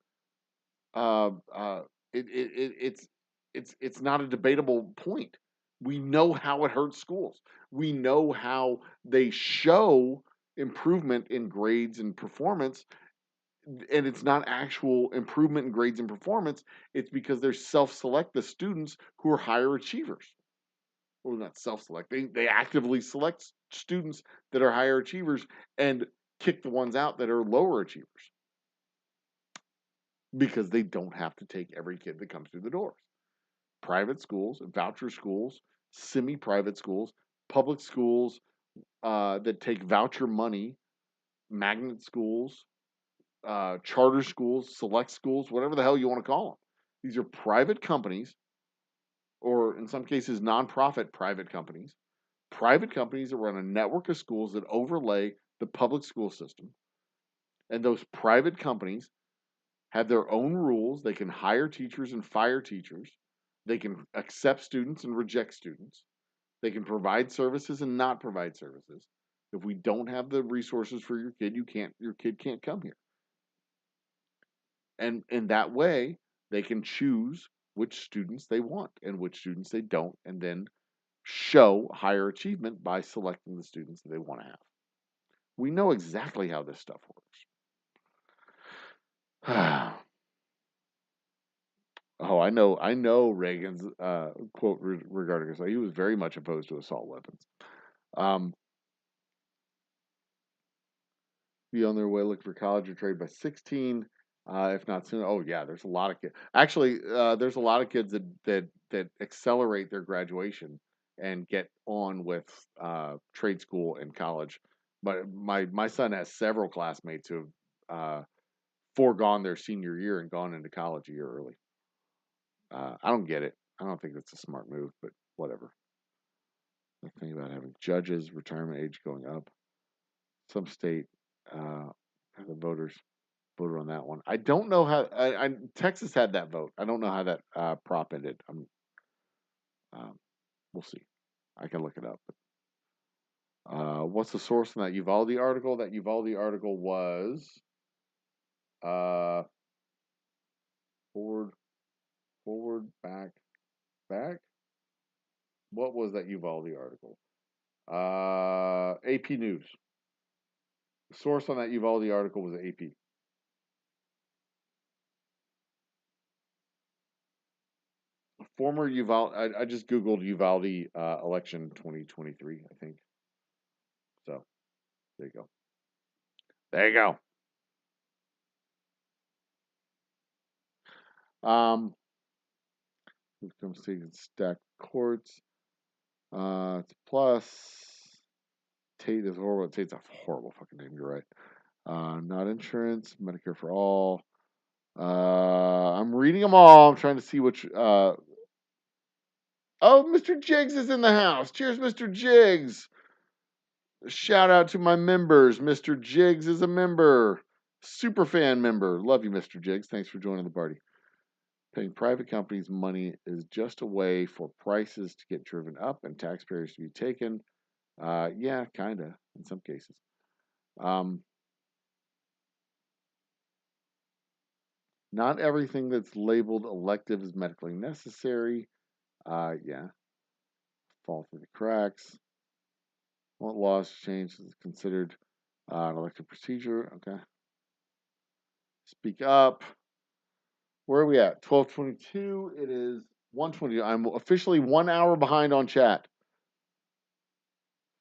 uh, uh, it's not a debatable point. We know how it hurts schools. We know how they show improvement in grades and performance, and it's not actual improvement in grades and performance. It's because they self-select the students who are higher achievers. Well, not self-select. They actively select students that are higher achievers and kick the ones out that are lower achievers because they don't have to take every kid that comes through the doors. Private schools, voucher schools, semi-private schools, public schools that take voucher money, magnet schools, charter schools, select schools, whatever the hell you want to call them. These are private companies, or in some cases, nonprofit private companies. Private companies that run a network of schools that overlay the public school system. And those private companies have their own rules. They can hire teachers and fire teachers. They can accept students and reject students. They can provide services and not provide services. If we don't have the resources for your kid, your kid can't come here. And in that way, they can choose which students they want and which students they don't, and then show higher achievement by selecting the students that they want to have. We know exactly how this stuff works. Oh, I know Reagan's quote regarding this. He was very much opposed to assault weapons. Be on their way looking for college or trade by 16, if not sooner. Oh yeah, there's a lot of kids. Actually, there's a lot of kids that accelerate their graduation and get on with trade school and college. But my son has several classmates who have foregone their senior year and gone into college a year early. I don't get it. I don't think that's a smart move, but whatever. The thing about having judges' retirement age going up, some state the voters voted on that one. I don't know how. Texas had that vote. I don't know how that prop ended. We'll see. I can look it up. But, what's the source on that Uvalde article? That Uvalde article was forward, back. What was that Uvalde article? AP News. The source on that Uvalde article was AP. Former Uvalde. I just googled Uvalde election 2023. I think. So there you go. There you go. Comes to stacked courts. It's plus. Tate is horrible. Tate's a horrible fucking name. You're right. Not insurance. Medicare for all. I'm reading them all. I'm trying to see which. Oh, Mr. Jiggs is in the house. Cheers, Mr. Jiggs. Shout out to my members. Mr. Jiggs is a member. Super fan member. Love you, Mr. Jiggs. Thanks for joining the party. Paying private companies money is just a way for prices to get driven up and taxpayers to be taken. Yeah, kind of, in some cases. Um, Not everything that's labeled elective is medically necessary. Yeah, fall through the cracks. What laws change is considered an elective procedure? Okay. Speak up. Where are we at? 12:22. It is 1:20. I'm officially 1 hour behind on chat.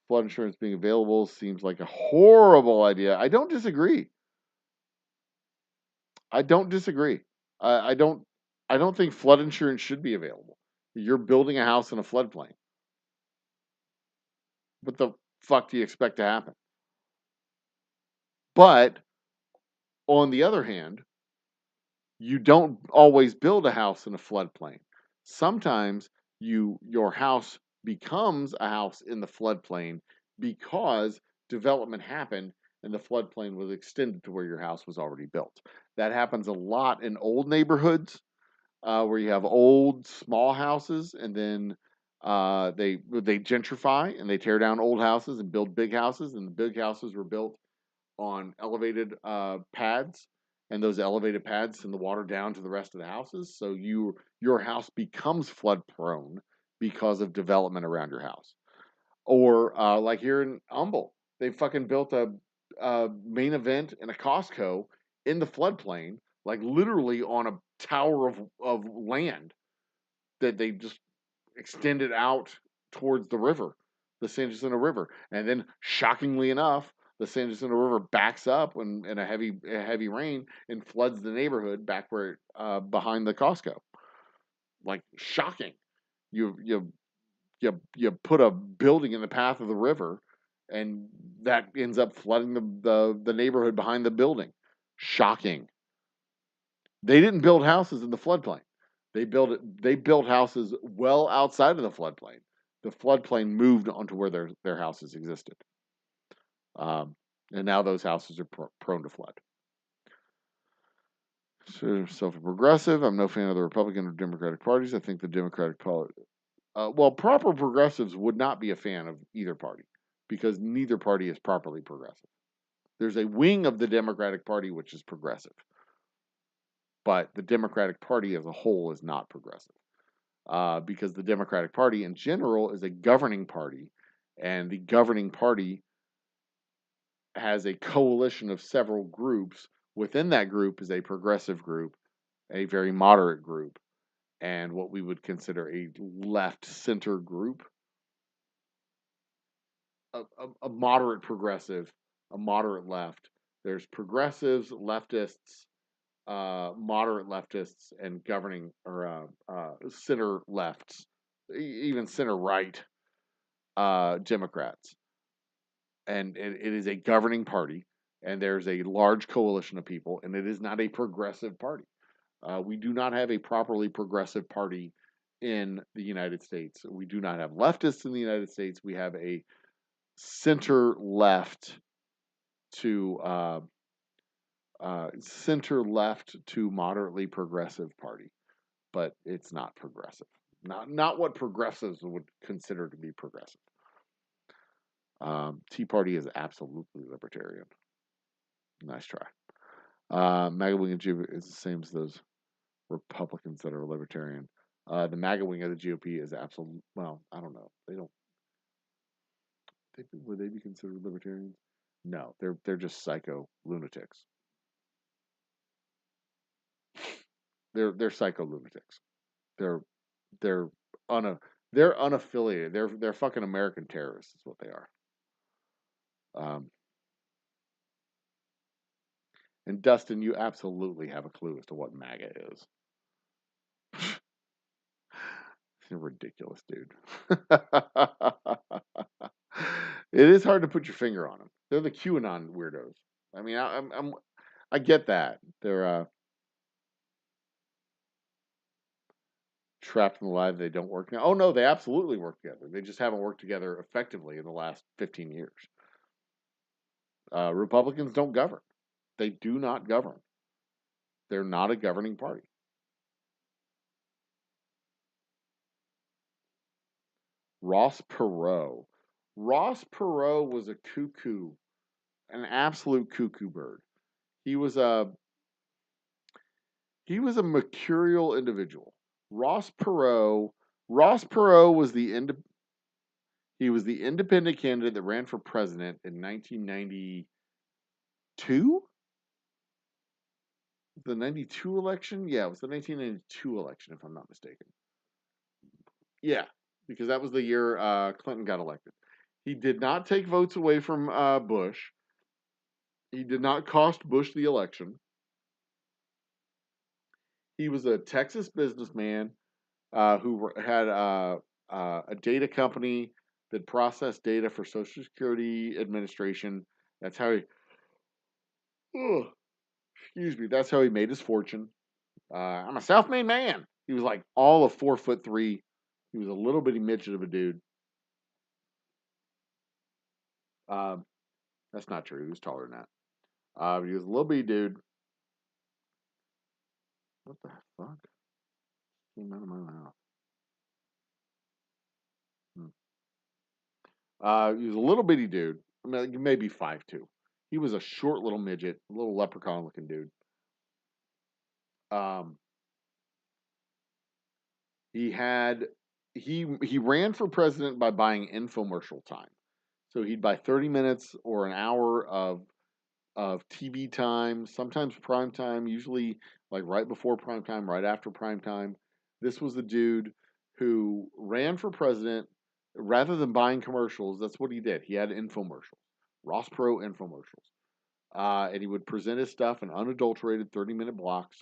Flood insurance being available seems like a horrible idea. I don't disagree. I don't disagree. I, I don't. I don't think flood insurance should be available. You're building a house in a floodplain. What the fuck do you expect to happen? But on the other hand, you don't always build a house in a floodplain. Sometimes your house becomes a house in the floodplain because development happened and the floodplain was extended to where your house was already built. That happens a lot in old neighborhoods where you have old small houses, and then they gentrify and they tear down old houses and build big houses, and the big houses were built on elevated pads, and those elevated pads send the water down to the rest of the houses. So your house becomes flood prone because of development around your house. Or like here in Humble, they fucking built a main event and a Costco in the floodplain, like literally on a tower of land that they just extended out towards the river, the San Jacinto River. And then, shockingly enough, the San Jacinto River backs up when in a heavy rain and floods the neighborhood back where behind the Costco. Like shocking. You you you put a building in the path of the river, and that ends up flooding the neighborhood behind the building. Shocking. They didn't build houses in the floodplain. They built houses well outside of the floodplain. The floodplain moved onto where their houses existed, um, and now those houses are prone to flood. So, self-progressive. I'm no fan of the Republican or Democratic parties. I think the Democratic well, proper progressives would not be a fan of either party because neither party is properly progressive. There's a wing of the Democratic Party which is progressive, but the Democratic Party as a whole is not progressive. Because the Democratic Party in general is a governing party, and the governing party has a coalition of several groups. Within that group is a progressive group, a very moderate group, and what we would consider a left center group, a moderate progressive, a moderate left. There's progressives, leftists, moderate leftists, and governing or center lefts, even center right Democrats. And it is a governing party, and there's a large coalition of people, and it is not a progressive party. We do not have a properly progressive party in the United States. We do not have leftists in the United States. We have a center left to moderately progressive party, but it's not progressive. Not what progressives would consider to be progressive. Tea Party is absolutely libertarian. Nice try. MAGA wing of GOP is the same as those Republicans that are libertarian. The MAGA wing of the GOP is absolute. Well, I don't know. They don't. Would they be considered libertarians? No, they're just psycho lunatics. They're psycho lunatics. They're they're they're unaffiliated. They're fucking American terrorists. Is what they are. Um, and Dustin, you absolutely have a clue as to what MAGA is. You're ridiculous, dude. It is hard to put your finger on them. They're the QAnon weirdos. I mean, I get that they're trapped in the lie they don't work now. Oh no, they absolutely work together. They just haven't worked together effectively in the last 15 years. Republicans don't govern. They do not govern. They're not a governing party. Ross Perot. Ross Perot was a cuckoo, an absolute cuckoo bird. He was a mercurial individual. Ross Perot. Ross Perot was he was the independent candidate that ran for president in 1992. The 92 election? Yeah, it was the 1992 election, if I'm not mistaken. Yeah, because that was the year Clinton got elected. He did not take votes away from Bush. He did not cost Bush the election. He was a Texas businessman who had a data company that processed data for Social Security Administration. That's how he, oh, excuse me, that's how he made his fortune. I'm a self-made man. He was like all of 4'3". He was a little bitty midget of a dude. Um, that's not true. He was taller than that. But he was a little bitty dude. What the fuck came out of my mouth? He was a little bitty dude. I mean, maybe 5'2". He was a short little midget, a little leprechaun looking dude. Um, he had he ran for president by buying infomercial time. So he'd buy 30 minutes or an hour of TV time, sometimes prime time, usually like right before prime time, right after prime time. This was the dude who ran for president rather than buying commercials. That's what he did. He had infomercials, Ross Perot infomercials. And he would present his stuff in unadulterated 30-minute blocks.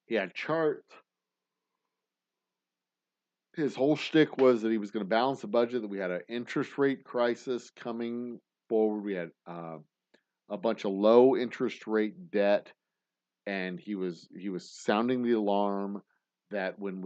He had charts. His whole shtick was that he was going to balance the budget, that we had an interest rate crisis coming forward. We had a bunch of low interest rate debt, and he was sounding the alarm that when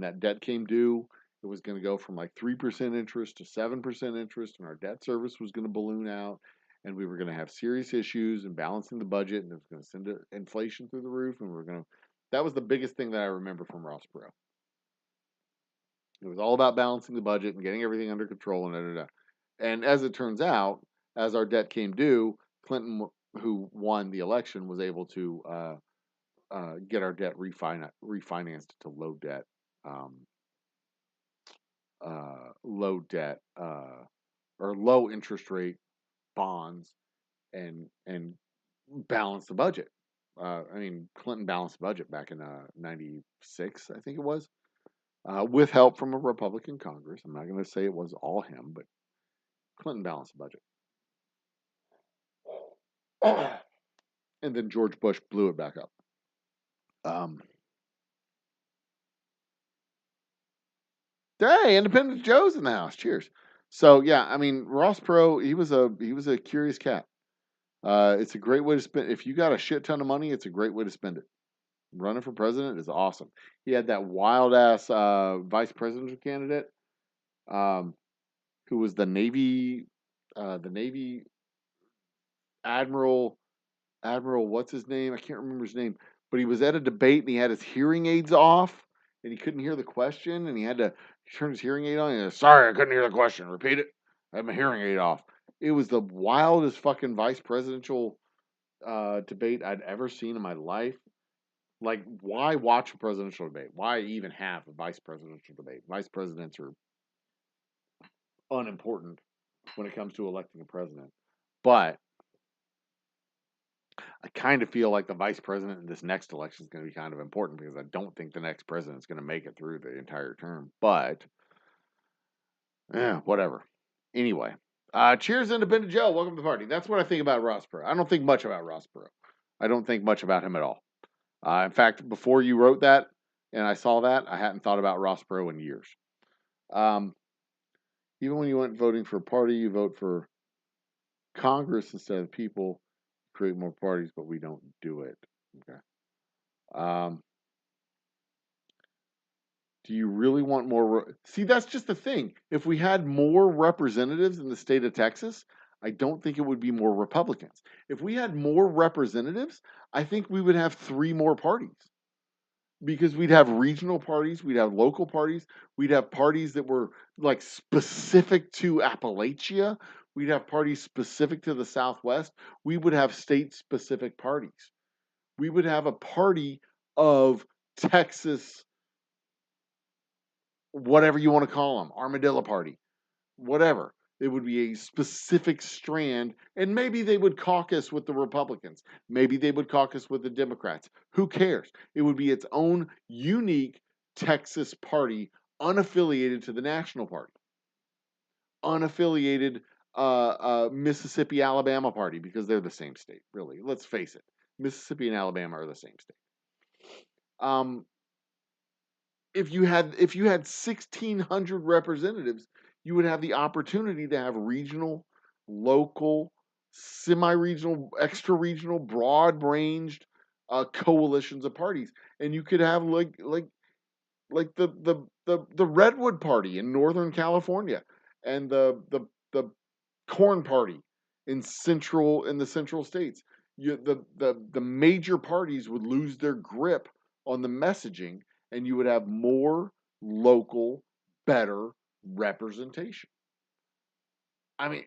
that debt came due, it was going to go from like 3% interest to 7% interest, and our debt service was going to balloon out, and we were going to have serious issues in balancing the budget, and it was going to send inflation through the roof, and that was the biggest thing that I remember from Ross Perot. It was all about balancing the budget and getting everything under control and da da da. And as it turns out, as our debt came due, Clinton, who won the election, was able to get our debt refinanced to low debt or low interest rate bonds, and balance the budget. Clinton balanced the budget back in '96, I think it was, with help from a Republican Congress. I'm not going to say it was all him, but Clinton balanced the budget. And then George Bush blew it back up. Hey, Independent Joe's in the house. Cheers. So yeah, Ross Perot, he was a curious cat. It's a great way to spend. If you got a shit ton of money, it's a great way to spend it. Running for president is awesome. He had that wild ass vice presidential candidate, who was the Navy admiral. What's his name? I can't remember his name. But he was at a debate and he had his hearing aids off and he couldn't hear the question and he had to turn his hearing aid on. And he said, "Sorry, I couldn't hear the question. Repeat it. I have my hearing aid off." It was the wildest fucking vice presidential debate I'd ever seen in my life. Like, why watch a presidential debate? Why even have a vice presidential debate? Vice presidents are unimportant when it comes to electing a president. But I kind of feel like the vice president in this next election is going to be kind of important because I don't think the next president is going to make it through the entire term. But, yeah, whatever. Anyway, cheers, Independent Joe. Welcome to the party. That's what I think about Ross Perot. I don't think much about Ross Perot. I don't think much about him at all. In fact, before you wrote that and I saw that, I hadn't thought about Ross Perot in years. Even when you went voting for a party, you vote for Congress instead of people. Create more parties, but we don't do it. Okay. Do you really want more? See, that's just the thing. If we had more representatives in the state of Texas, I don't think it would be more Republicans. If we had more representatives, I think we would have 3 more parties. because we'd have regional parties, we'd have local parties, we'd have parties that were like specific to Appalachia, we'd have parties specific to the Southwest, we would have state specific parties. We would have a party of Texas, whatever you want to call them, Armadillo Party, whatever. It would be a specific strand, and maybe they would caucus with the Republicans. Maybe they would caucus with the Democrats. Who cares? It would be its own unique Texas party, unaffiliated to the National Party, unaffiliated Mississippi, Alabama party, because they're the same state, really. Let's face it. Mississippi and Alabama are the same state. If you had 1,600 representatives, you would have the opportunity to have regional, local, semi-regional, extra-regional, broad-ranged coalitions of parties, and you could have like the Redwood Party in Northern California, and the Corn Party in the central states. The major parties would lose their grip on the messaging, and you would have more local, better representation. I mean,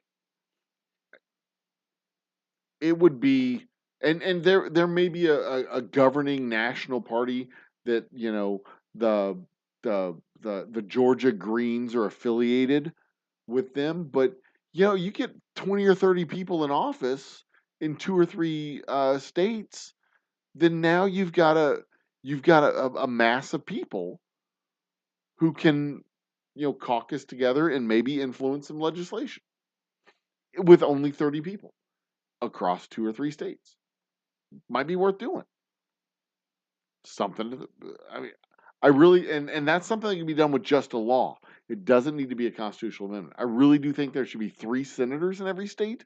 it would be, and there may be a governing national party that, you know, the the Georgia Greens are affiliated with them, but you know, you get 20 or 30 people in office in 2 or 3 states, then now you've got a mass of people who can, you know, caucus together and maybe influence some legislation with only 30 people across 2 or 3 states. Might be worth doing. Something to, I mean, I really, and that's something that can be done with just a law. It doesn't need to be a constitutional amendment. I really do think there should be 3 senators in every state.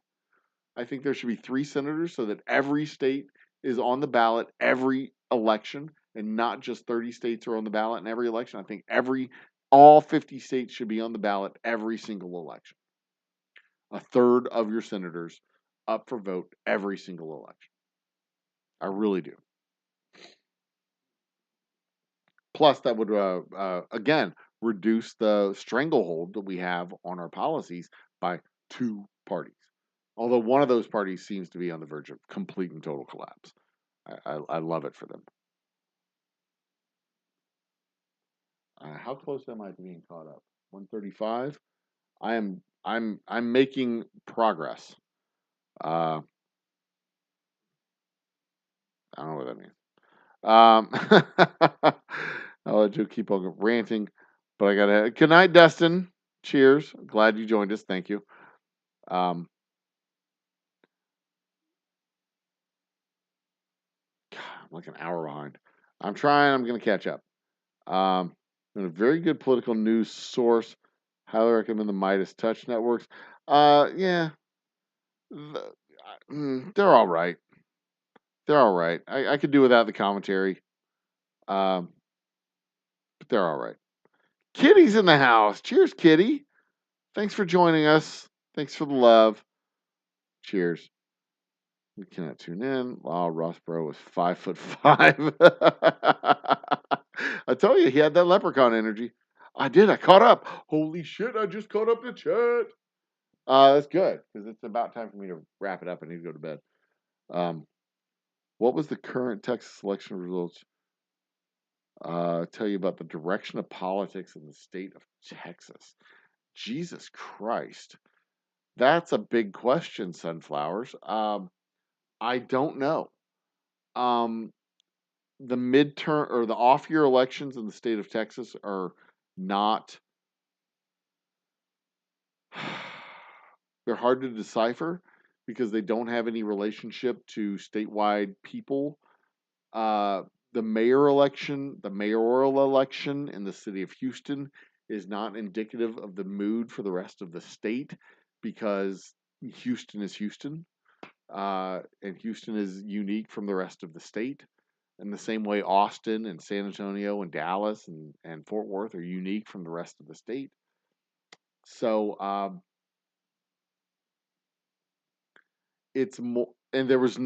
I think there should be 3 senators so that every state is on the ballot every election, and not just 30 states are on the ballot in every election. I think all 50 states should be on the ballot every single election. A third of your senators up for vote every single election. I really do. Plus, that would again reduce the stranglehold that we have on our policies by 2 parties. Although one of those parties seems to be on the verge of complete and total collapse. I love it for them. How close am I to being caught up? 135. I'm making progress. I don't know what that means. I'll let you keep on ranting, but I gotta. Good night, Dustin. Cheers. Glad you joined us. Thank you. God, I'm like an hour behind. I'm trying. I'm gonna catch up. A very good political news source. Highly recommend the Midas Touch networks. Yeah, they're all right. They're all right. I could do without the commentary. Um, but they're all right. Kitty's in the house. Cheers, Kitty. Thanks for joining us. Thanks for the love. Cheers. We cannot tune in. Wow, Rossborough was 5'5". I tell you, he had that leprechaun energy. I did. I caught up. Holy shit! I just caught up to chat. That's good because it's about time for me to wrap it up. I need to go to bed. What was the current Texas election results? Tell you about the direction of politics in the state of Texas. Jesus Christ. That's a big question, Sunflowers. I don't know. The midterm or the off-year elections in the state of Texas are not. They're hard to decipher because they don't have any relationship to statewide people. The mayoral election in the city of Houston is not indicative of the mood for the rest of the state because Houston is Houston, and Houston is unique from the rest of the state. In the same way, Austin and San Antonio and Dallas and Fort Worth are unique from the rest of the state. So it's more, and there were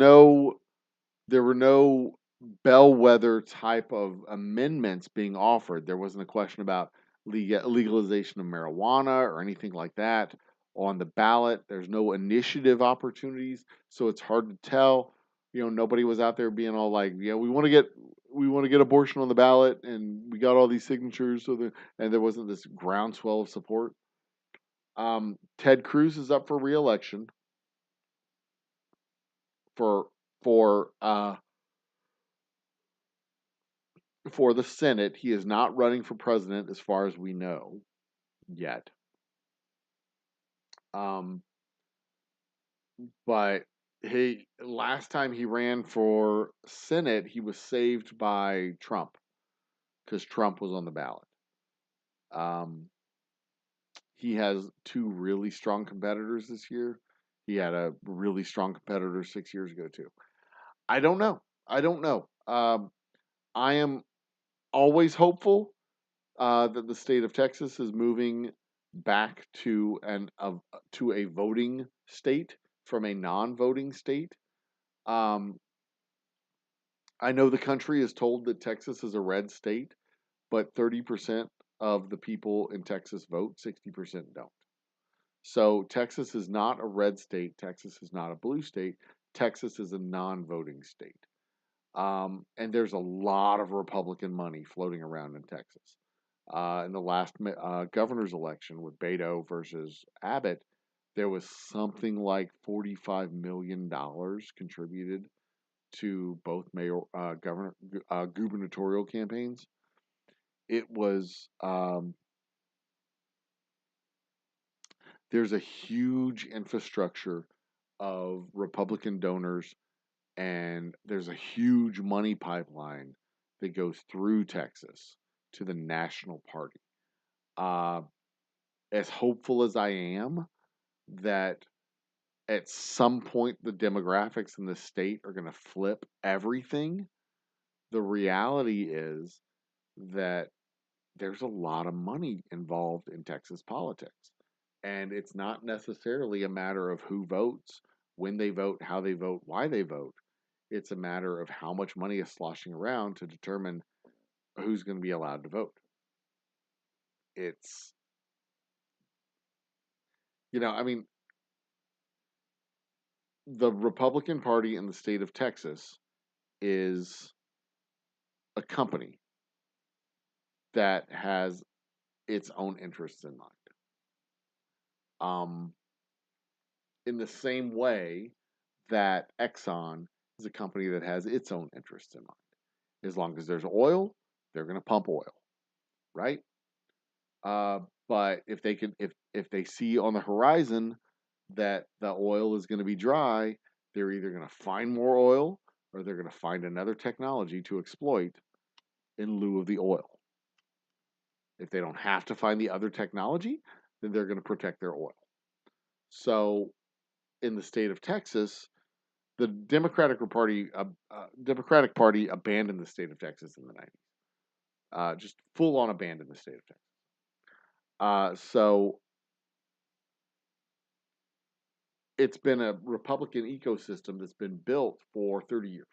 no bellwether type of amendments being offered. There wasn't a question about legalization of marijuana or anything like that on the ballot. There's no initiative opportunities, so it's hard to tell. Nobody was out there being all like, "Yeah, we want to get abortion on the ballot, and we got all these signatures." And there wasn't this groundswell of support. Ted Cruz is up for re-election for for uh, for the Senate. He is not running for president, as far as we know yet. Um, but last time he ran for Senate, he was saved by Trump because Trump was on the ballot. Um, he has two really strong competitors this year. He had a really strong competitor 6 years ago too. I don't know. I don't know. I am always hopeful that the state of Texas is moving back to a voting state from a non-voting state. Um, I know the country is told that Texas is a red state, but 30% of the people in Texas vote, 60% don't. So Texas is not a red state. Texas is not a blue state. Texas is a non-voting state. And there's a lot of Republican money floating around in Texas. In the last governor's election with Beto versus Abbott, there was something like $45 million contributed to both gubernatorial campaigns. It was there's a huge infrastructure of Republican donors, and there's a huge money pipeline that goes through Texas to the national party. Uh, as hopeful as I am that at some point the demographics in the state are going to flip everything, the reality is that there's a lot of money involved in Texas politics. And it's not necessarily a matter of who votes, when they vote, how they vote, why they vote. It's a matter of how much money is sloshing around to determine who's going to be allowed to vote. It's, I mean, the Republican Party in the state of Texas is a company that has its own interests in mind. Um, in the same way that Exxon is a company that has its own interests in mind. As long as there's oil, they're going to pump oil, right? But if they see on the horizon that the oil is going to be dry, they're either going to find more oil or they're going to find another technology to exploit in lieu of the oil. If they don't have to find the other technology, then they're going to protect their oil. So, in the state of Texas, the Democratic Party abandoned the state of Texas in the 90s. Just full on abandoned the state of Texas. So it's been a Republican ecosystem that's been built for 30 years.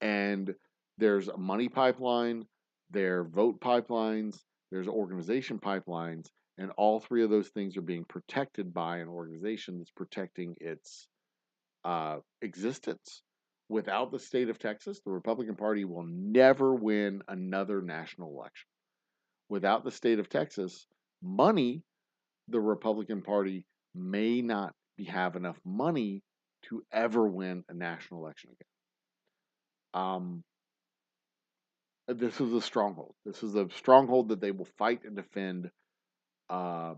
And there's a money pipeline, there are vote pipelines, there's organization pipelines, and all three of those things are being protected by an organization that's protecting its existence. Without the state of Texas, the Republican Party will never win another national election. Without the state of Texas, the Republican Party may not have enough money to ever win a national election again. This is a stronghold. This is a stronghold that they will fight and defend to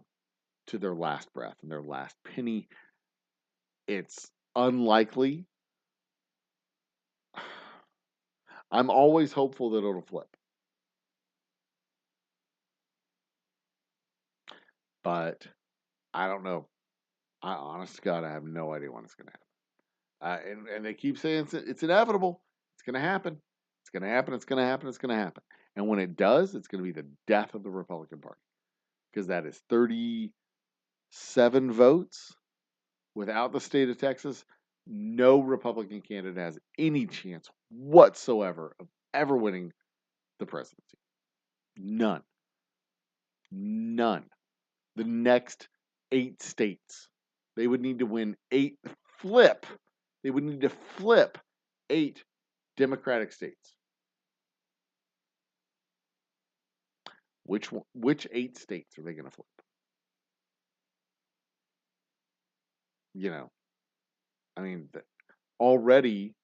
their last breath and their last penny. It's unlikely. I'm always hopeful that it'll flip. But I don't know. Honest to God, I have no idea when it's going to happen. And they keep saying it's inevitable. It's going to happen. It's going to happen. It's going to happen. It's going to happen. And when it does, it's going to be the death of the Republican Party. Because that is 37 votes. Without the state of Texas, No Republican candidate has any chance whatsoever of ever winning the presidency. None. None. The next 8 states, they would need to win 8 flip. They would need to flip 8 Democratic states. Which 8 states are they going to flip? You know, I mean, already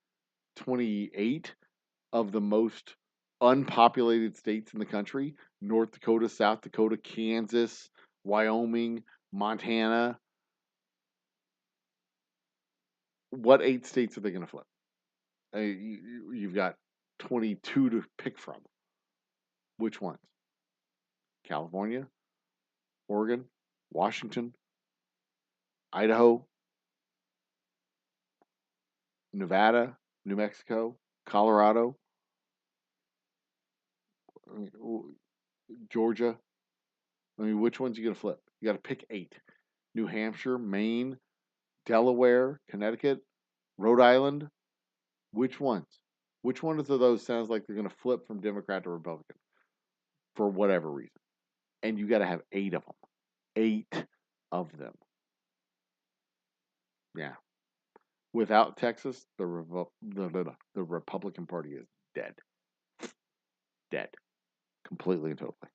28 of the most unpopulated states in the country, North Dakota, South Dakota, Kansas, Wyoming, Montana. What 8 states are they going to flip? You've got 22 to pick from. Which ones? California, Oregon, Washington, Idaho, Nevada, New Mexico, Colorado, Georgia. I mean, which ones are you going to flip? You got to pick 8. New Hampshire, Maine, Delaware, Connecticut, Rhode Island. Which ones? Which one of those sounds like they're going to flip from Democrat to Republican for whatever reason? And you got to have 8 of them. 8 of them. Yeah. Without Texas, the Republican Party is dead. Dead. Completely and totally.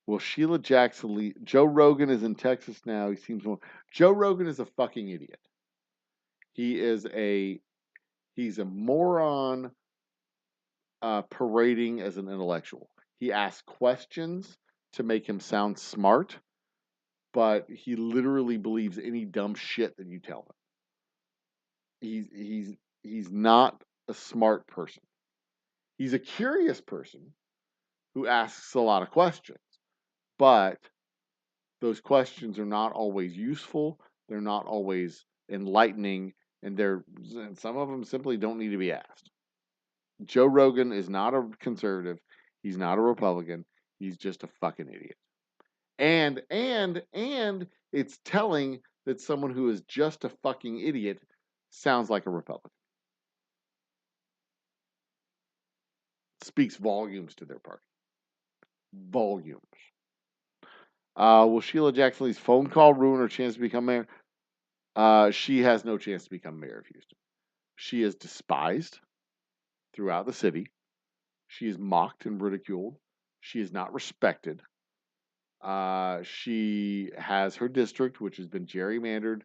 Well, Sheila Jackson Lee. Joe Rogan is in Texas now. He seems more. Joe Rogan is a fucking idiot. He's a moron parading as an intellectual. He asks questions to make him sound smart, but he literally believes any dumb shit that you tell him. He's not a smart person. He's a curious person who asks a lot of questions, but those questions are not always useful. They're not always enlightening, and some of them simply don't need to be asked. Joe Rogan is not a conservative. He's not a Republican. He's just a fucking idiot. And it's telling that someone who is just a fucking idiot sounds like a Republican. Speaks volumes to their party. Volumes. Will Sheila Jackson Lee's phone call ruin her chance to become mayor? She has no chance to become mayor of Houston. She is despised throughout the city. She is mocked and ridiculed. She is not respected. She has her district, which has been gerrymandered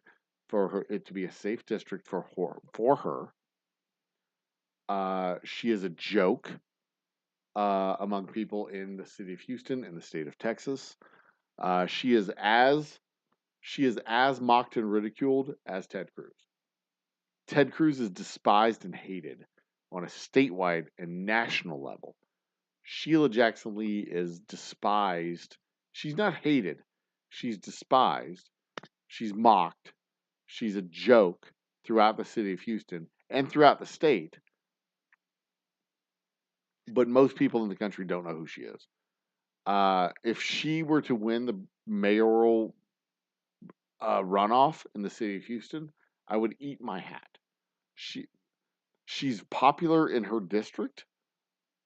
for it to be a safe district for her. She is a joke among people in the city of Houston and the state of Texas. She is as mocked and ridiculed as Ted Cruz. Ted Cruz is despised and hated on a statewide and national level. Sheila Jackson Lee is despised. She's not hated. She's despised. She's mocked. She's a joke throughout the city of Houston and throughout the state. But most people in the country don't know who she is. If she were to win the mayoral runoff in the city of Houston, I would eat my hat. She's popular in her district,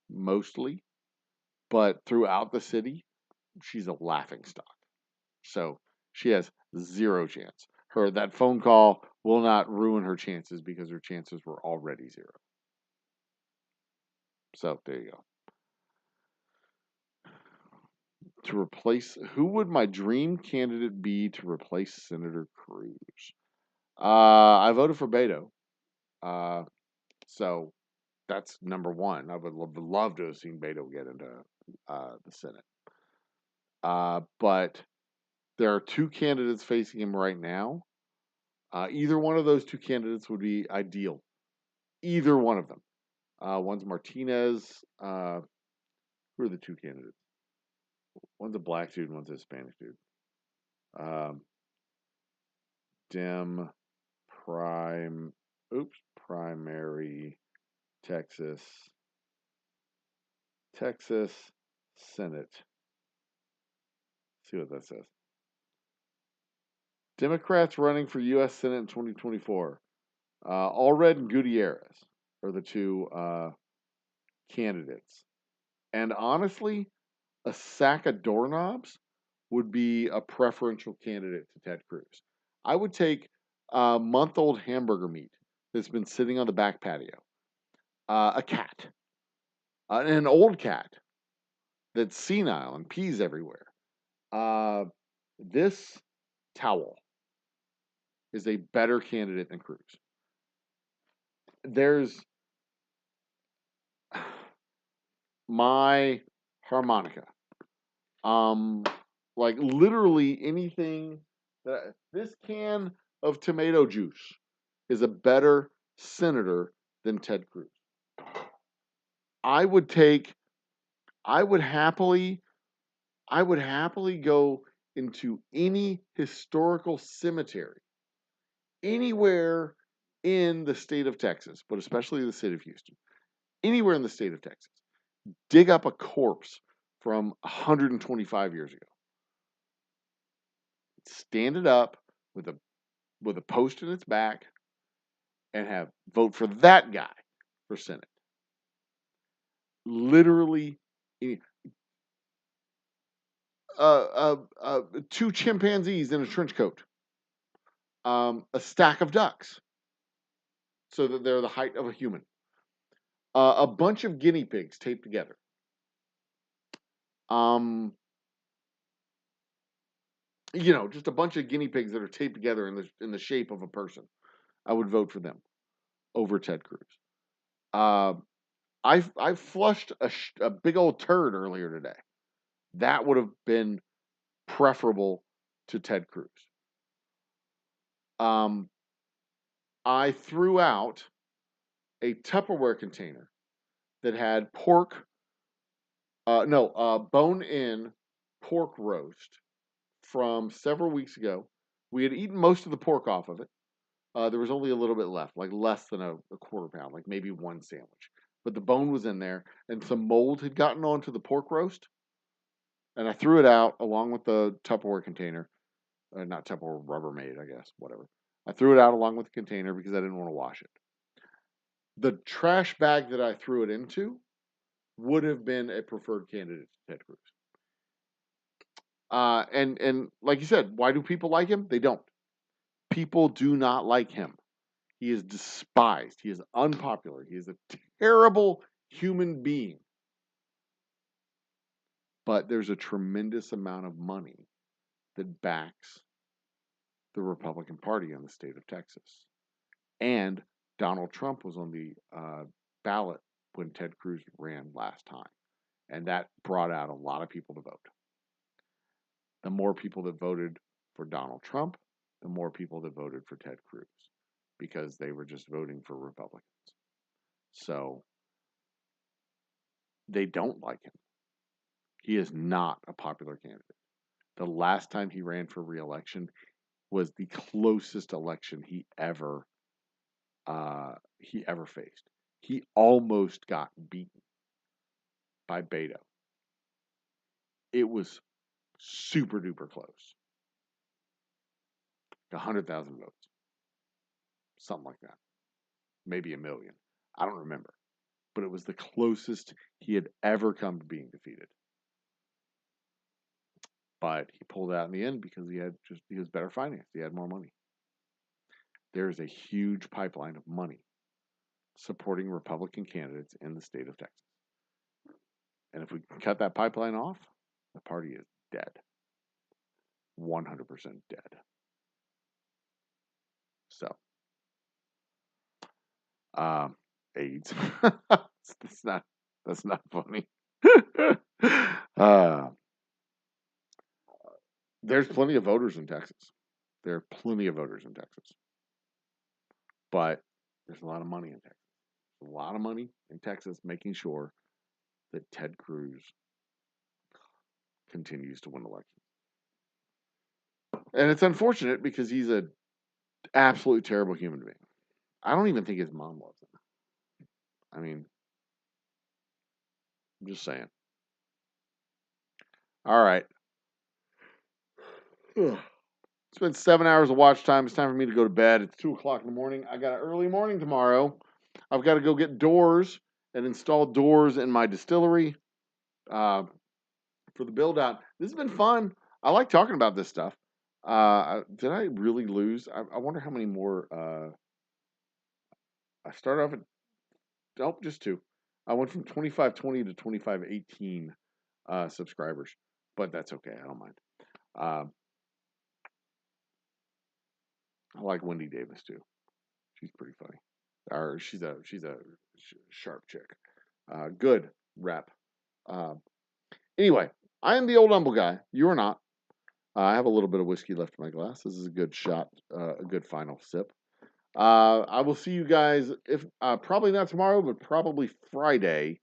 mostly, but throughout the city, she's a laughingstock. So she has 0 chance. That phone call will not ruin her chances because her chances were already 0. So there you go. Who would my dream candidate be to replace Senator Cruz? I voted for Beto. So that's number 1. I would love to have seen Beto get into the Senate. But there are 2 candidates facing him right now. Either one of those 2 candidates would be ideal. Either one of them. One's Martinez. Who are the 2 candidates? One's a black dude, one's a Hispanic dude. Primary, Texas Senate. See what that says. Democrats running for U.S. Senate in 2024. Allred and Gutierrez are the two candidates. And honestly, a sack of doorknobs would be a preferential candidate to Ted Cruz. I would take a month-old hamburger meat that's been sitting on the back patio, a cat, an old cat that's senile and pees everywhere. This towel is a better candidate than Cruz. There's my harmonica. Like literally anything this can of tomato juice is a better senator than Ted Cruz. I would happily go into any historical cemetery anywhere in the state of Texas, but especially the state of Houston. Anywhere in the state of Texas. Dig up a corpse from 125 years ago. Stand it up with a post in its back and vote for that guy for Senate. Literally, two chimpanzees in a trench coat, a stack of ducks, so that they're the height of a human, a bunch of guinea pigs taped together, just a bunch of guinea pigs that are taped together in the shape of a person. I would vote for them over Ted Cruz. I flushed a big old turd earlier today. That would have been preferable to Ted Cruz. I threw out a Tupperware container that had bone-in pork roast from several weeks ago. We had eaten most of the pork off of it. There was only a little bit left, like less than a quarter pound, like maybe one sandwich. But the bone was in there, and some mold had gotten onto the pork roast. And I threw it out along with the Tupperware container. Not Tupperware, Rubbermaid, I guess, whatever. I threw it out along with the container because I didn't want to wash it. The trash bag that I threw it into would have been a preferred candidate to Ted Cruz. And like you said, why do people like him? They don't. People do not like him. He is despised. He is unpopular. He is a terrible human being. But there's a tremendous amount of money that backs the Republican Party in the state of Texas. And Donald Trump was on the ballot when Ted Cruz ran last time. And that brought out a lot of people to vote. The more people that voted for Donald Trump, the more people that voted for Ted Cruz, because they were just voting for Republicans. So they don't like him. He is not a popular candidate. The last time he ran for re-election was the closest election he ever faced. He almost got beaten by Beto. It was super duper close. 100,000 votes. Something like that. Maybe 1 million. I don't remember. But it was the closest he had ever come to being defeated. But he pulled out in the end because he was better financed. He had more money. There's a huge pipeline of money supporting Republican candidates in the state of Texas. And if we cut that pipeline off, the party is dead. 100% dead. So, AIDS. That's not funny. There's plenty of voters in Texas. There are plenty of voters in Texas. But there's a lot of money in Texas. A lot of money in Texas making sure that Ted Cruz continues to win elections. And it's unfortunate because he's an absolutely terrible human being. I don't even think his mom loves him. I mean, I'm just saying. All right. It's Spent 7 hours of watch time. It's time for me to go to bed. It's 2 o'clock in the morning. I got an early morning tomorrow. I've got to go get doors and install doors in my distillery for the build out. This has been fun. I like talking about this stuff. Did I really lose? I wonder how many more. I started off at, nope, just 2. I went from 2520 to 2518 subscribers, but that's okay. I don't mind. I like Wendy Davis too. She's pretty funny. Or she's a sharp chick. Good rep. Anyway, I am the old humble guy. You are not. I have a little bit of whiskey left in my glass. This is a good shot, a good final sip. I will see you guys if probably not tomorrow, but probably Friday,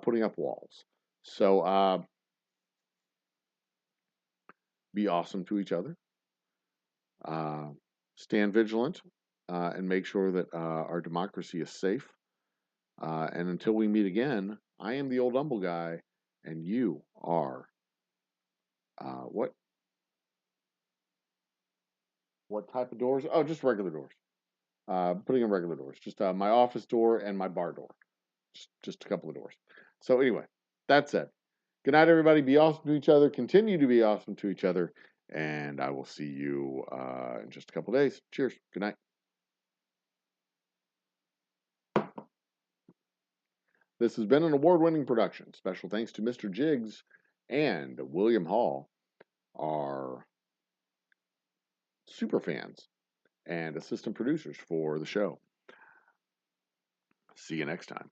putting up walls. So be awesome to each other. Stand vigilant and make sure that our democracy is safe. And until we meet again, I am the old humble guy, and you are what? What type of doors? Oh, just regular doors. Putting in regular doors. Just my office door and my bar door. Just a couple of doors. So anyway, that said, good night, everybody. Be awesome to each other. Continue to be awesome to each other. And I will see you in just a couple of days. Cheers. Good night. This has been an award-winning production. Special thanks to Mr. Jiggs and William Hall, our super fans and assistant producers for the show. See you next time.